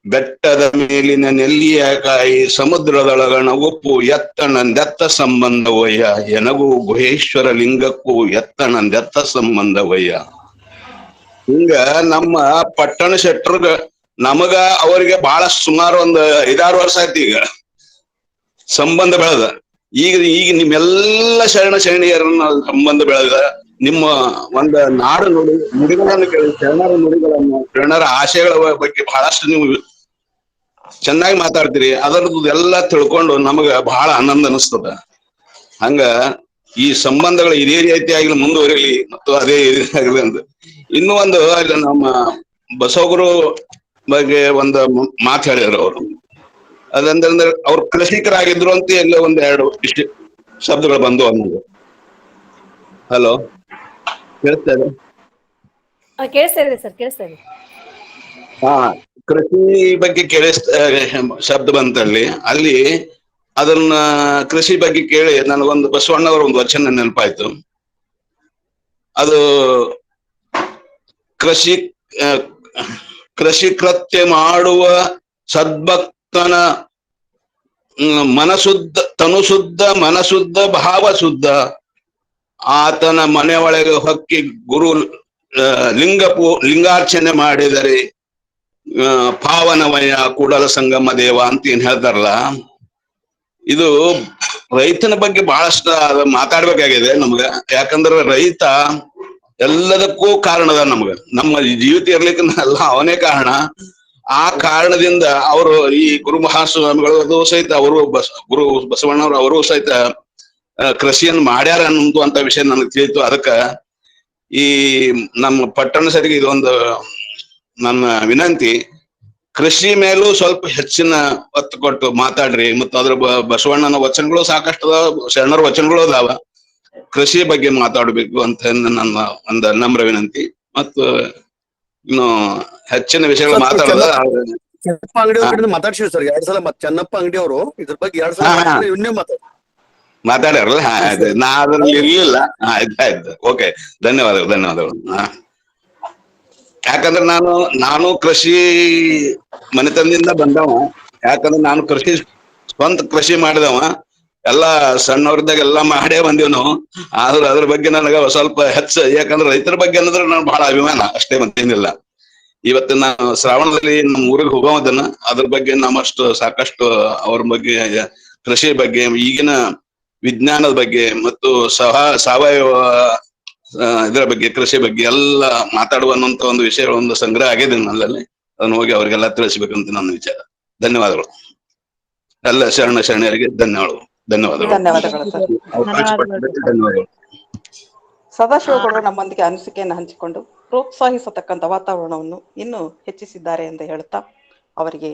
I: ಬೆಟ್ಟದ ಮೇಲಿನ ನೆಲ್ಲಿಯ ಕಾಯಿ ಸಮುದ್ರದೊಳಗಣ ಉಪ್ಪು, ಎತ್ತಣಂದೆತ್ತ ಸಂಬಂಧವಯ್ಯ, ಎನಗೂ ಗುಹೇಶ್ವರ ಲಿಂಗಕ್ಕೂ ಎತ್ತಣಂದೆತ್ತ ಸಂಬಂಧವಯ್ಯ. ಹಿಂಗ ನಮ್ಮ ಪಟ್ಟಣ ಶೆಟ್ರಗ ನಮಗ ಅವರಿಗೆ ಬಹಳ ಸುಮಾರು ಒಂದು 5-6 ವರ್ಷ ಆಯ್ತು ಈಗ ಸಂಬಂಧ ಬೆಳೆದ. ಈಗ ನಿಮ್ಮೆಲ್ಲ ಶರಣಿಯರನ್ನ ಸಂಬಂಧ ಬೆಳೆದ. ನಿಮ್ಮ ಒಂದು ನಾಡು ನುಡಿಗಳನ್ನು ಕೇಳಿ, ಶರಣರ ನುಡಿಗಳನ್ನು, ಶರಣರ ಆಶಯಗಳ ಬಗ್ಗೆ ಬಹಳಷ್ಟು ನೀವು ಚೆನ್ನಾಗಿ ಮಾತಾಡ್ತೀರಿ. ಅದರದ್ದು ಎಲ್ಲ ತಿಳ್ಕೊಂಡು ನಮಗ ಬಹಳ ಆನಂದ ಅನಿಸ್ತದ. ಹಂಗ ಈ ಸಂಬಂಧಗಳು ಇದೇ ರೀತಿಯಾಗಿ ಮುಂದುವರಿಲಿ ಮತ್ತು ಅದೇ ಆಗಲಿ ಅಂತ. ಇನ್ನೂ ಒಂದು ನಮ್ಮ ಬಸವಗುರು ಬಗ್ಗೆ ಒಂದು ಮಾತು ಹೇಳಿದ್ರು ಅವರು. ಅದಂದ್ರೆ ಅವ್ರು ಕೃಷಿಕರಾಗಿದ್ರು ಅಂತ ಎಲ್ಲ 1-2 ಇಷ್ಟು ಶಬ್ದಗಳು ಬಂದು ಅನ್ನೋದು. ಹಲೋ, ಕೇಳಿಸ್ತಾ ಇದೆ?
H: ಕೇಳಿಸ್ತಾ ಇದೆ ಸರ್, ಕೇಳಿಸ್ತಾ ಇದೆ.
I: ಹಾ, ಕೃಷಿ ಬಗ್ಗೆ ಶಬ್ದ ಬಂತಲ್ಲಿ. ಅಲ್ಲಿ ಅದನ್ನ ಕೃಷಿ ಬಗ್ಗೆ ಕೇಳಿ ನನಗೊಂದು ಬಸವಣ್ಣವರ ಒಂದು ವಚನ ನೆನಪಾಯ್ತು. ಅದು ಕೃಷಿ ಕೃತ್ಯ ಮಾಡುವ ಸದ್ಭಕ್ತನ ಮನಶುದ್ಧ, ತನು ಶುದ್ಧ, ಮನಶುದ್ಧ, ಭಾವ ಶುದ್ಧ. ಆತನ ಮನೆ ಒಳಗೆ ಹೊಕ್ಕಿ ಗುರು ಲಿಂಗಾರ್ಚನೆ ಮಾಡಿದರೆ ಪಾವನಮಯ ಕೂಡಲ ಸಂಗಮ ದೇವ ಅಂತ ಏನ್ ಹೇಳ್ತಾರಲ್ಲ, ಇದು ರೈತನ ಬಗ್ಗೆ ಬಹಳಷ್ಟು ಮಾತಾಡ್ಬೇಕಾಗಿದೆ ನಮ್ಗ. ಯಾಕಂದ್ರೆ ರೈತ ಎಲ್ಲದಕ್ಕೂ ಕಾರಣದ ನಮ್ಗ, ನಮ್ಮ ಜೀವಿತ ಇರ್ಲಿಕ್ಕೆ ಎಲ್ಲ ಅವನೇ ಕಾರಣ. ಆ ಕಾರಣದಿಂದ ಅವರು ಈ ಗುರು ಮಹಾಸ್ವಾಮಿಗಳು ಸಹಿತ ಅವರು ಗುರು ಬಸವಣ್ಣವ್ರು ಅವರು ಸಹಿತ ಕೃಷಿಯನ್ನು ಮಾಡ್ಯಾರ ಅನ್ನುವಂತ ವಿಷಯ ನನಗೆ ತಿಳಿತು. ಅದಕ್ಕ ಈ ನಮ್ಮ ಪಟ್ಟಣ ಸರಿಗೆ ಇದೊಂದು ನನ್ನ ವಿನಂತಿ, ಕೃಷಿ ಮೇಲೂ ಸ್ವಲ್ಪ ಹೆಚ್ಚಿನ ಒತ್ತು ಕೊಟ್ಟು ಮಾತಾಡ್ರಿ. ಮತ್ತು ಅದ್ರ ಬಸವಣ್ಣನ ವಚನಗಳು ಸಾಕಷ್ಟು ಅದಾವ, ಶರಣರ ವಚನಗಳು ಅದಾವ, ಕೃಷಿ ಬಗ್ಗೆ ಮಾತಾಡ್ಬೇಕು ಅಂತ ನನ್ನ ಒಂದು ನಮ್ರ ವಿನಂತಿ. ಮತ್ತು ಇನ್ನು ಹೆಚ್ಚಿನ ವಿಷಯಗಳು ಮಾತಾಡೋದ
F: ಚೆನ್ನಪ್ಪ ಅಂಗಡಿ ಅವ್ರ ಕಡೆ ಮಾತಾಡ್ಸಿವಿ ಸರ್ 2 ಸಲ. ಚೆನ್ನಪ್ಪ ಅಂಗಡಿ ಅವರು ಇದ್ರ ಬಗ್ಗೆ 2 ಸಲ ಇನ್ನೇ
I: ಮಾತಾಡ್ಯಾರಲ್ಲ. ನಾ ಅದ್ರಲ್ಲಿ ಇರ್ಲಿಲ್ಲ. ಆಯ್ತು, ಓಕೆ, ಧನ್ಯವಾದಗಳು. ಯಾಕಂದ್ರೆ ನಾನು ಕೃಷಿ ಮನೆತನದಿಂದ ಬಂದವ. ಯಾಕಂದ್ರೆ ನಾನು ಸ್ವಂತ ಕೃಷಿ ಮಾಡಿದವ. ಎಲ್ಲಾ ಸಣ್ಣವ್ರದಾಗ ಎಲ್ಲಾ ಮಾಡೇ ಬಂದಿವ್ ನಾವು. ಆದ್ರೆ ಅದ್ರ ಬಗ್ಗೆ ನನಗ ಸ್ವಲ್ಪ ಹೆಚ್ಚು, ಯಾಕಂದ್ರೆ ರೈತರ ಬಗ್ಗೆ ಅನ್ನೋದ್ರ ನಾನು ಬಹಳ ಅಭಿಮಾನ ಅಷ್ಟೇ, ಮತ್ತೇನಿಲ್ಲ. ಇವತ್ತು ನಾನು ಶ್ರಾವಣದಲ್ಲಿ ನಮ್ಮ ಊರಿಗೆ ಹೋಗೋದನ್ನ ಅದ್ರ ಬಗ್ಗೆ ನಮ್ಮಷ್ಟು ಸಾಕಷ್ಟು ಅವ್ರ ಬಗ್ಗೆ, ಕೃಷಿ ಬಗ್ಗೆ, ಈಗಿನ ವಿಜ್ಞಾನದ ಬಗ್ಗೆ ಮತ್ತು ಸಾವಯವ ಇದರ ಬಗ್ಗೆ, ಕೃಷಿ ಬಗ್ಗೆ ಎಲ್ಲ ಮಾತಾಡುವಂತ ಒಂದು ವಿಷಯ, ಒಂದು ಸಂಗ್ರಹ ಆಗಿದೆ ನನ್ನಲ್ಲಿ. ಅದನ್ನ ಹೋಗಿ ಅವ್ರಿಗೆಲ್ಲ ತಿಳಿಸ್ಬೇಕಂತ ನನ್ನ ವಿಚಾರ. ಧನ್ಯವಾದಗಳು. ಎಲ್ಲ ಶರಣರಿಗೆ ಧನ್ಯವಾದಗಳು.
C: ಧನ್ಯವಾದಗಳು ಸರ್.
I: ಧನ್ಯವಾದಗಳು.
C: ಸದಾಶಿವಗೌಡರು ನಮ್ಮೊಂದಿಗೆ ಅನಿಸಿಕೆಯನ್ನು ಹಂಚಿಕೊಂಡು ಪ್ರೋತ್ಸಾಹಿಸತಕ್ಕಂಥ ವಾತಾವರಣವನ್ನು ಇನ್ನೂ ಹೆಚ್ಚಿಸಿದ್ದಾರೆ ಎಂದು ಹೇಳುತ್ತಾ ಅವರಿಗೆ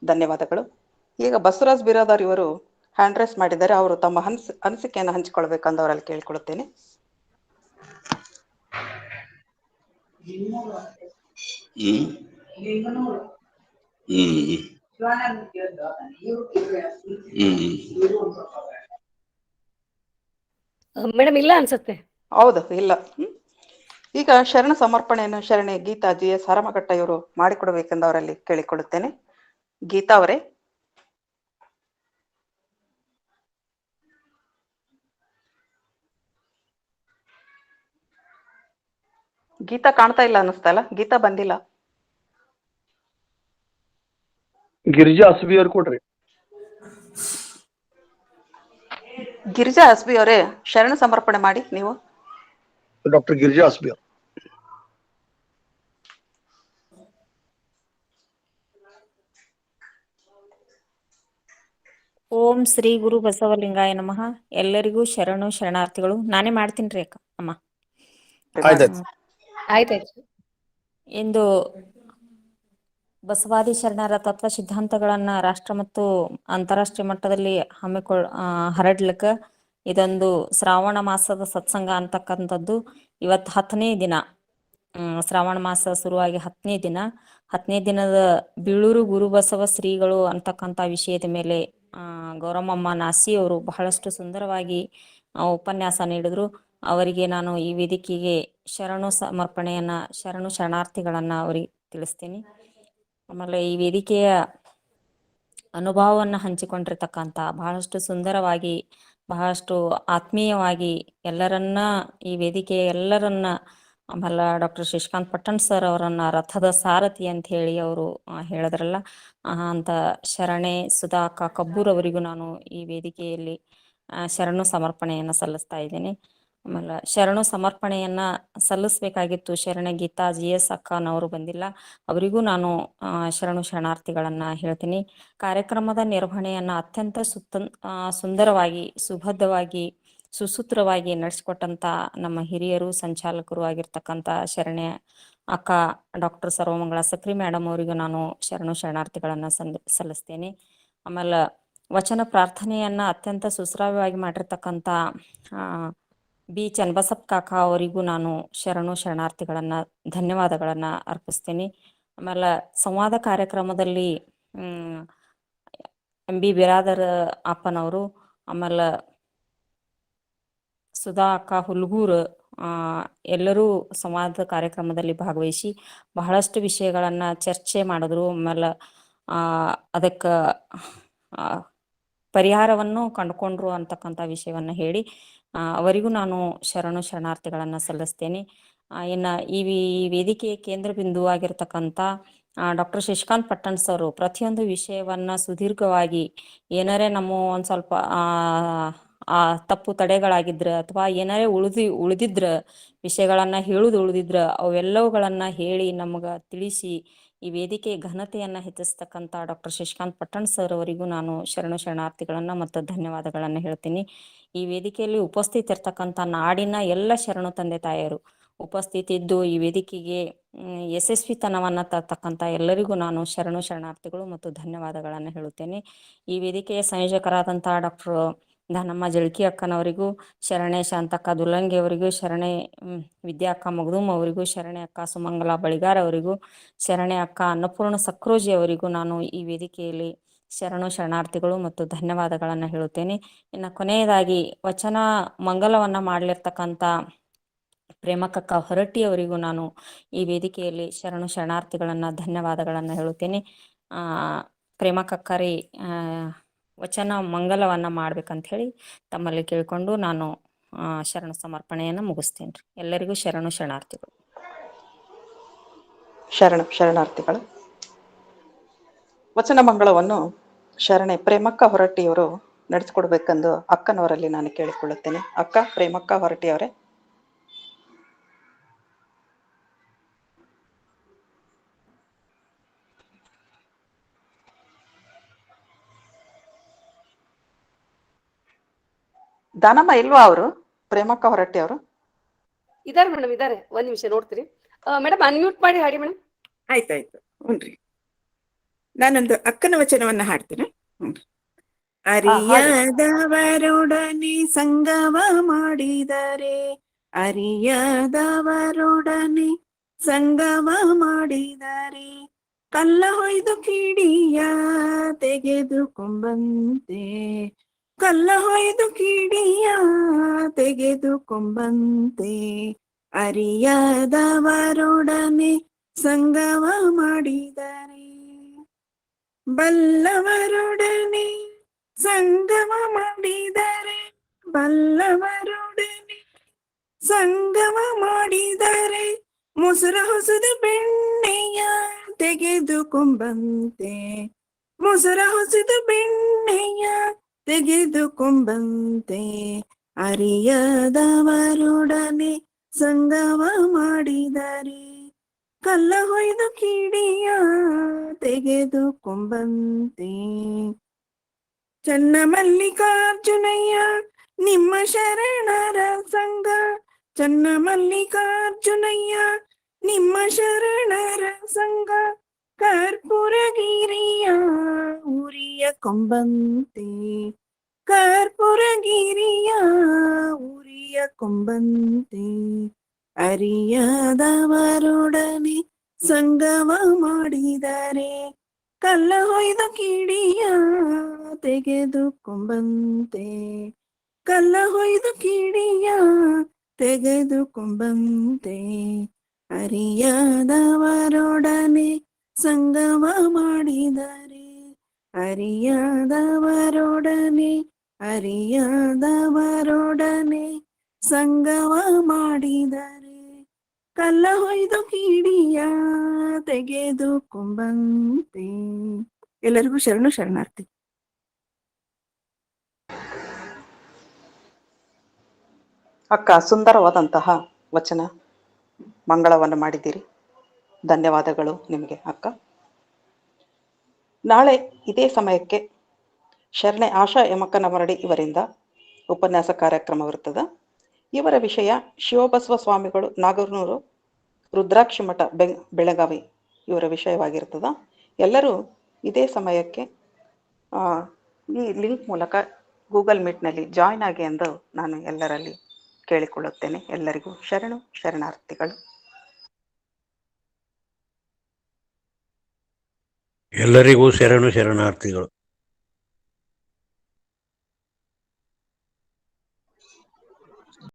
C: ಧನ್ಯವಾದಗಳು. ಈಗ ಬಸವರಾಜ್ ಬಿರಾದಾರ್ ಇವರು ಹ್ಯಾಂಡ್ ರೈಸ್ ಮಾಡಿದ್ದಾರೆ. ಅವರು ತಮ್ಮ ಅನಿಸಿಕೆಯನ್ನು ಹಂಚಿಕೊಳ್ಬೇಕಂದು ಅವರಲ್ಲಿ ಕೇಳಿಕೊಳ್ಳುತ್ತೇನೆ.
H: ಮೇಡಮ್ ಇಲ್ಲ ಅನ್ಸುತ್ತೆ.
C: ಹೌದು, ಇಲ್ಲ. ಈಗ ಶರಣ ಸಮರ್ಪಣೆಯನ್ನು ಶರಣೆ ಗೀತಾ GS ಹರಮಘಟ್ಟ ಇವರು ಮಾಡಿಕೊಡಬೇಕೆಂದು ಅವರಲ್ಲಿ ಕೇಳಿಕೊಳ್ಳುತ್ತೇನೆ. ಗೀತಾ ಅವರೇ. ಗೀತಾ ಕಾಣ್ತಾ ಇಲ್ಲ ಅನ್ನಿಸ್ತಾ ಇಲ್ಲ. ಗೀತಾ ಬಂದಿಲ್ಲ.
F: ಗಿರಿಜಾ ಅಸ್ಬಿ ಅವ್ರು ಕೊಡ್ರಿ.
C: ಗಿರಿಜಾ ಅಸ್ಬಿ ಅವರೇ, ಶರಣ ಸಮರ್ಪಣೆ ಮಾಡಿ ನೀವು.
F: ಡಾಕ್ಟರ್ ಗಿರಿಜಾ ಅಸ್ಬಿ ಅವರು.
A: ಓಂ ಶ್ರೀ ಗುರು ಬಸವಲಿಂಗಾಯ ನಮಃ. ಎಲ್ಲರಿಗೂ ಶರಣಾರ್ಥಿಗಳು. ನಾನೇ ಮಾಡ್ತೀನಿ ರೀ ಅಮ್ಮ.
H: ಆಯ್ತಾಯ್ತು.
A: ಇಂದು ಬಸವಾದಿ ಶರಣರ ತತ್ವ ಸಿದ್ಧಾಂತಗಳನ್ನ ರಾಷ್ಟ್ರ ಮತ್ತು ಅಂತಾರಾಷ್ಟ್ರೀಯ ಮಟ್ಟದಲ್ಲಿ ಹರಡ್ಲಿಕ್ಕ ಇದೊಂದು ಶ್ರಾವಣ ಮಾಸದ ಸತ್ಸಂಗ ಅಂತಕ್ಕಂಥದ್ದು. ಇವತ್ತು 10ನೇ ದಿನ. ಶ್ರಾವಣ ಮಾಸ ಶುರುವಾಗಿ 10ನೇ ದಿನ. 10ನೇ ದಿನದ ಬೀಳೂರು ಗುರು ಬಸವ ಶ್ರೀಗಳು ಅಂತಕ್ಕಂಥ ವಿಷಯದ ಮೇಲೆ ಗೌರಮ್ಮಮ್ಮ ನಾಸಿ ಅವರು ಬಹಳಷ್ಟು ಸುಂದರವಾಗಿ ಉಪನ್ಯಾಸ ನೀಡಿದ್ರು. ಅವರಿಗೆ ನಾನು ಈ ವೇದಿಕೆಗೆ ಶರಣಾರ್ಥಿಗಳನ್ನ ಅವರಿಗೆ ತಿಳಿಸ್ತೀನಿ. ಆಮೇಲೆ ಈ ವೇದಿಕೆಯ ಅನುಭವವನ್ನು ಹಂಚಿಕೊಂಡಿರ್ತಕ್ಕಂಥ ಬಹಳಷ್ಟು ಸುಂದರವಾಗಿ, ಬಹಳಷ್ಟು ಆತ್ಮೀಯವಾಗಿ ಈ ವೇದಿಕೆಯ ಎಲ್ಲರನ್ನ, ಆಮೇಲೆ ಡಾಕ್ಟರ್ ಶಶಿಕಾಂತ್ ಪಟ್ಟಣ್ ಸರ್ ಅವರನ್ನ ರಥದ ಸಾರಥಿ ಅಂತ ಹೇಳಿ ಅವರು ಹೇಳಿದ್ರಲ್ಲ, ಅಂತ ಶರಣೆ ಸುಧಾ ಅಕ್ಕ ಕಬ್ಬೂರ್ ಅವರಿಗೂ ನಾನು ಈ ವೇದಿಕೆಯಲ್ಲಿ ಶರಣು ಸಮರ್ಪಣೆಯನ್ನು ಸಲ್ಲಿಸ್ತಾ ಇದ್ದೇನೆ. ಆಮೇಲೆ ಶರಣು ಸಮರ್ಪಣೆಯನ್ನ ಸಲ್ಲಿಸ್ಬೇಕಾಗಿತ್ತು. ಶರಣೆ ಗೀತಾ GS ಅಕ್ಕನವರು ಬಂದಿಲ್ಲ, ಅವರಿಗೂ ನಾನು ಶರಣಾರ್ಥಿಗಳನ್ನ ಹೇಳ್ತೀನಿ. ಕಾರ್ಯಕ್ರಮದ ನಿರ್ವಹಣೆಯನ್ನ ಅತ್ಯಂತ ಸುಂದರವಾಗಿ, ಸುಬದ್ಧವಾಗಿ, ಸುಸೂತ್ರವಾಗಿ ನಡೆಸಿಕೊಟ್ಟಂತ ನಮ್ಮ ಹಿರಿಯರು, ಸಂಚಾಲಕರು ಆಗಿರ್ತಕ್ಕಂಥ ಶರಣೆ ಅಕ್ಕ ಡಾಕ್ಟರ್ ಸರ್ವಮಂಗಳ ಸಕ್ರಿ ಮೇಡಮ್ ಅವರಿಗೂ ನಾನು ಶರಣಾರ್ಥಿಗಳನ್ನ ಸಲ್ಲಿಸ್ತೇನೆ. ಆಮೇಲೆ ವಚನ ಪ್ರಾರ್ಥನೆಯನ್ನ ಅತ್ಯಂತ ಸುಶ್ರಾವ್ಯವಾಗಿ ಮಾಡಿರ್ತಕ್ಕಂಥ ಬಿ ಚನ್ನಬಸಪ್ಪ ಕಾಕ ಅವರಿಗೂ ನಾನು ಶರಣಾರ್ಥಿಗಳನ್ನ ಧನ್ಯವಾದಗಳನ್ನ ಅರ್ಪಿಸ್ತೇನೆ. ಆಮೇಲೆ ಸಂವಾದ ಕಾರ್ಯಕ್ರಮದಲ್ಲಿ MB ಬಿರಾದರ್ ಅಪ್ಪನವರು, ಆಮೇಲೆ ಸುಧಾ ಅಕ್ಕ ಹುಲ್ಗೂರ್ ಎಲ್ಲರೂ ಸಂವಾದ ಕಾರ್ಯಕ್ರಮದಲ್ಲಿ ಭಾಗವಹಿಸಿ ಬಹಳಷ್ಟು ವಿಷಯಗಳನ್ನ ಚರ್ಚೆ ಮಾಡಿದ್ರು. ಆಮೇಲೆ ಅದಕ್ಕೆ ಪರಿಹಾರವನ್ನು ಕಂಡುಕೊಂಡ್ರು ಅಂತಕ್ಕಂಥ ವಿಷಯವನ್ನು ಹೇಳಿ ಅವರಿಗೂ ನಾನು ಶರಣಾರ್ಥಿಗಳನ್ನು ಸಲ್ಲಿಸ್ತೇನೆ. ಇನ್ನು ಈ ವೇದಿಕೆಯ ಕೇಂದ್ರ ಬಿಂದು ಆಗಿರ್ತಕ್ಕಂಥ ಡಾಕ್ಟರ್ ಶಶಿಕಾಂತ್ ಪಟ್ಟಣ್ ಸರ್ ಪ್ರತಿಯೊಂದು ವಿಷಯವನ್ನ ಸುದೀರ್ಘವಾಗಿ ಏನಾರೇ ನಮ್ಮ ಒಂದು ಸ್ವಲ್ಪ ತಪ್ಪು ತಡೆಗಳಾಗಿದ್ರ ಅಥವಾ ಏನಾರೇ ಉಳಿದಿದ್ರ ವಿಷಯಗಳನ್ನ ಉಳಿದಿದ್ರ ಅವೆಲ್ಲವುಗಳನ್ನ ಹೇಳಿ ನಮಗ ತಿಳಿಸಿ ಈ ವೇದಿಕೆ ಘನತೆಯನ್ನ ಹೆಚ್ಚಿಸ್ತಕ್ಕಂಥ ಡಾಕ್ಟರ್ ಶಶಿಕಾಂತ್ ಪಟ್ಟಣ್ ಸರ್ ಅವರಿಗೂ ನಾನು ಶರಣಾರ್ಥಿಗಳನ್ನ ಮತ್ತು ಧನ್ಯವಾದಗಳನ್ನ ಹೇಳ್ತೀನಿ. ಈ ವೇದಿಕೆಯಲ್ಲಿ ಉಪಸ್ಥಿತಿರ್ತಕ್ಕಂಥ ನಾಡಿನ ಎಲ್ಲ ಶರಣು ತಂದೆ ತಾಯಿಯರು ಉಪಸ್ಥಿತಿ ಇದ್ದು ಈ ವೇದಿಕೆಗೆ ಯಶಸ್ವಿತನವನ್ನ ತರ್ತಕ್ಕಂಥ ಎಲ್ಲರಿಗೂ ನಾನು ಶರಣಾರ್ಥಿಗಳು ಮತ್ತು ಧನ್ಯವಾದಗಳನ್ನು ಹೇಳುತ್ತೇನೆ. ಈ ವೇದಿಕೆಯ ಸಂಯೋಜಕರಾದಂತಹ ಡಾಕ್ಟರ್ ದಾನಮ್ಮ ಜಳಕಿ ಅಕ್ಕನವರಿಗೂ, ಶರಣೆ ಶಾಂತಕ್ಕ ದುಲ್ಲಂಗಿ ಅವರಿಗೂ, ಶರಣೆ ವಿದ್ಯಾ ಅಕ್ಕ ಮಗದೂಮ್ ಅವರಿಗೂ, ಶರಣೆ ಅಕ್ಕ ಸುಮಂಗಲ ಬಳಿಗಾರ್ ಅವರಿಗೂ, ಶರಣೆ ಅಕ್ಕ ಅನ್ನಪೂರ್ಣ ಸಕ್ರೋಜಿ ಅವರಿಗೂ ನಾನು ಈ ವೇದಿಕೆಯಲ್ಲಿ ಶರಣಾರ್ಥಿಗಳು ಮತ್ತು ಧನ್ಯವಾದಗಳನ್ನು ಹೇಳುತ್ತೇನೆ. ಇನ್ನು ಕೊನೆಯದಾಗಿ ವಚನ ಮಂಗಲವನ್ನ ಮಾಡಲಿರ್ತಕ್ಕಂಥ ಪ್ರೇಮಕಕ್ಕ ಹೊರಟ್ಟಿ ಅವರಿಗೂ ನಾನು ಈ ವೇದಿಕೆಯಲ್ಲಿ ಶರಣಾರ್ಥಿಗಳನ್ನ ಧನ್ಯವಾದಗಳನ್ನು ಹೇಳುತ್ತೇನೆ. ಪ್ರೇಮಕಕ್ಕರಿ ವಚನ ಮಂಗಲವನ್ನ ಮಾಡ್ಬೇಕಂತ ಹೇಳಿ ತಮ್ಮಲ್ಲಿ ಕೇಳ್ಕೊಂಡು ನಾನು ಶರಣ ಸಮರ್ಪಣೆಯನ್ನು ಮುಗಿಸ್ತೇನೆ ರೀ. ಎಲ್ಲರಿಗೂ ಶರಣಾರ್ಥಿಗಳು.
C: ಶರಣಾರ್ಥಿಗಳು. ವಚನ ಮಂಗಳವನ್ನು ಶರಣೆ ಪ್ರೇಮಕ್ಕ ಹೊರಟ್ಟಿಯವರು ನಡೆಸಿಕೊಡ್ಬೇಕೆಂದು ಅಕ್ಕನವರಲ್ಲಿ ನಾನು ಕೇಳಿಕೊಳ್ಳುತ್ತೇನೆ. ಅಕ್ಕ ಪ್ರೇಮಕ್ಕ ಹೊರಟ್ಟಿಯವರೇ. ದಾನಮ್ಮ ಇಲ್ವಾ ಅವರು? ಪ್ರೇಮಕ್ಕ ಹೊರಟ್ಟಿ ಅವರು
H: ಇದಾರೆ ಮೇಡಮ್, ಇದಾರೆ. ಒಂದ್ ನಿಮಿಷ ನೋಡ್ತೀರಿ ಮೇಡಮ್, ಅನ್ಮ್ಯೂಟ್ ಮಾಡಿ ಹಾಡಿ ಮೇಡಮ್.
J: ಆಯ್ತಾಯ್ತು. ಹುನ್ರಿ, ನಾನೊಂದು ಅಕ್ಕನ ವಚನವನ್ನ ಹಾಡ್ತೇನೆ. ಅರಿಯದವರೊಡನೆ ಸಂಗಮ ಮಾಡಿದರೆ, ಅರಿಯದವರೊಡನೆ ಸಂಗಮ ಮಾಡಿದರೆ, ಕಲ್ಲ ಹೊಯ್ದು ಕಿಡಿಯ ತೆಗೆದುಕೊಂಬಂತೆ, ಕಲ್ಲ ಹೊಯ್ದು ಕಿಡಿಯ ತೆಗೆದುಕೊಂಬಂತೆ, ಅರಿಯದವರೊಡನೆ ಸಂಗಮ ಮಾಡಿದರೆ, ಬಲ್ಲವರೊಡನೆ ಸಂಗಮ ಮಾಡಿದರೆ, ಬಲ್ಲವರೊಡನೆ ಸಂಗಮ ಮಾಡಿದರೆ, ಮೊಸರ ಹೊಸದ ಬೆಣ್ಣೆಯ ತೆಗೆದುಕೊಂಬಂತೆ, ಮೊಸರ ಹೊಸದ ಬೆಣ್ಣೆಯ ತೆಗೆದುಕೊಂಬಂತೆ, ಅರಿಯದವರೊಡನೆ ಸಂಗಮ ಮಾಡಿದರೆ, ಕಲ್ಲ ಹೊಯ್ದು ಕಿಡಿಯ ತೆಗೆದುಕೊಂಬಂತೆ. ಚನ್ನಮಲ್ಲಿಕಾರ್ಜುನಯ್ಯ ನಿಮ್ಮ ಶರಣರ ಸಂಘ, ಚನ್ನಮಲ್ಲಿಕಾರ್ಜುನಯ್ಯ ನಿಮ್ಮ ಶರಣರ ಸಂಘ, ಕರ್ಪೂರಗಿರಿಯ ಉರಿಯ ಕೊಂಬಂತೆ, ಕರ್ಪೂರಗಿರಿಯ ಉರಿಯ ಕೊಂಬಂತೆ, ಅರಿಯದವರೊಡನೆ ಸಂಗಮ ಮಾಡಿದರೆ, ಕಲ್ಲ ಹೊಯ್ದು ಕಿಡಿಯ ತೆಗೆದುಕೊಂಬಂತೆ, ಕಲ್ಲ ಹೊಯ್ದು ಕಿಡಿಯ ತೆಗೆದುಕೊಂಬಂತೆ, ಅರಿಯದವರೊಡನೆ ಸಂಗಮ ಮಾಡಿದರೆ, ಅರಿಯದವರೊಡನೆ ಅರಿಯದವರೊಡನೆ ಸಂಗಮ ಮಾಡಿದರೆ, ಕಲ್ಲ ಹೊಯ್ದು ಕಿಡಿಯ ತೆಗೆದುಕೊಂಬಂತೆ. ಎಲ್ಲರಿಗೂ ಶರಣಾರ್ಥಿ.
C: ಅಕ್ಕ ಸುಂದರವಾದಂತಹ ವಚನ ಮಂಗಳವನ್ನು ಮಾಡಿದ್ದೀರಿ. ಧನ್ಯವಾದಗಳು ನಿಮಗೆ ಅಕ್ಕ. ನಾಳೆ ಇದೇ ಸಮಯಕ್ಕೆ ಶರಣೆ ಆಶಾ ಯಮಕನಮರಡಿ ಇವರಿಂದ ಉಪನ್ಯಾಸ ಕಾರ್ಯಕ್ರಮವಿರುತ್ತದೆ. ಇವರ ವಿಷಯ ಶಿವಬಸವ ಸ್ವಾಮಿಗಳು ನಾಗನೂರು ರುದ್ರಾಕ್ಷಿ ಮಠ ಬೆಳಗಾವಿ ಇವರ ವಿಷಯವಾಗಿರ್ತದೆ. ಎಲ್ಲರೂ ಇದೇ ಸಮಯಕ್ಕೆ ಈ ಲಿಂಕ್ ಮೂಲಕ ಗೂಗಲ್ ಮೀಟ್ನಲ್ಲಿ ಜಾಯ್ನ್ ಆಗಿ ಎಂದು ನಾನು ಎಲ್ಲರಲ್ಲಿ ಕೇಳಿಕೊಳ್ಳುತ್ತೇನೆ. ಎಲ್ಲರಿಗೂ ಶರಣಾರ್ಥಿಗಳು.
D: ಎಲ್ಲರಿಗೂ ಶರಣಾರ್ಥಿಗಳು.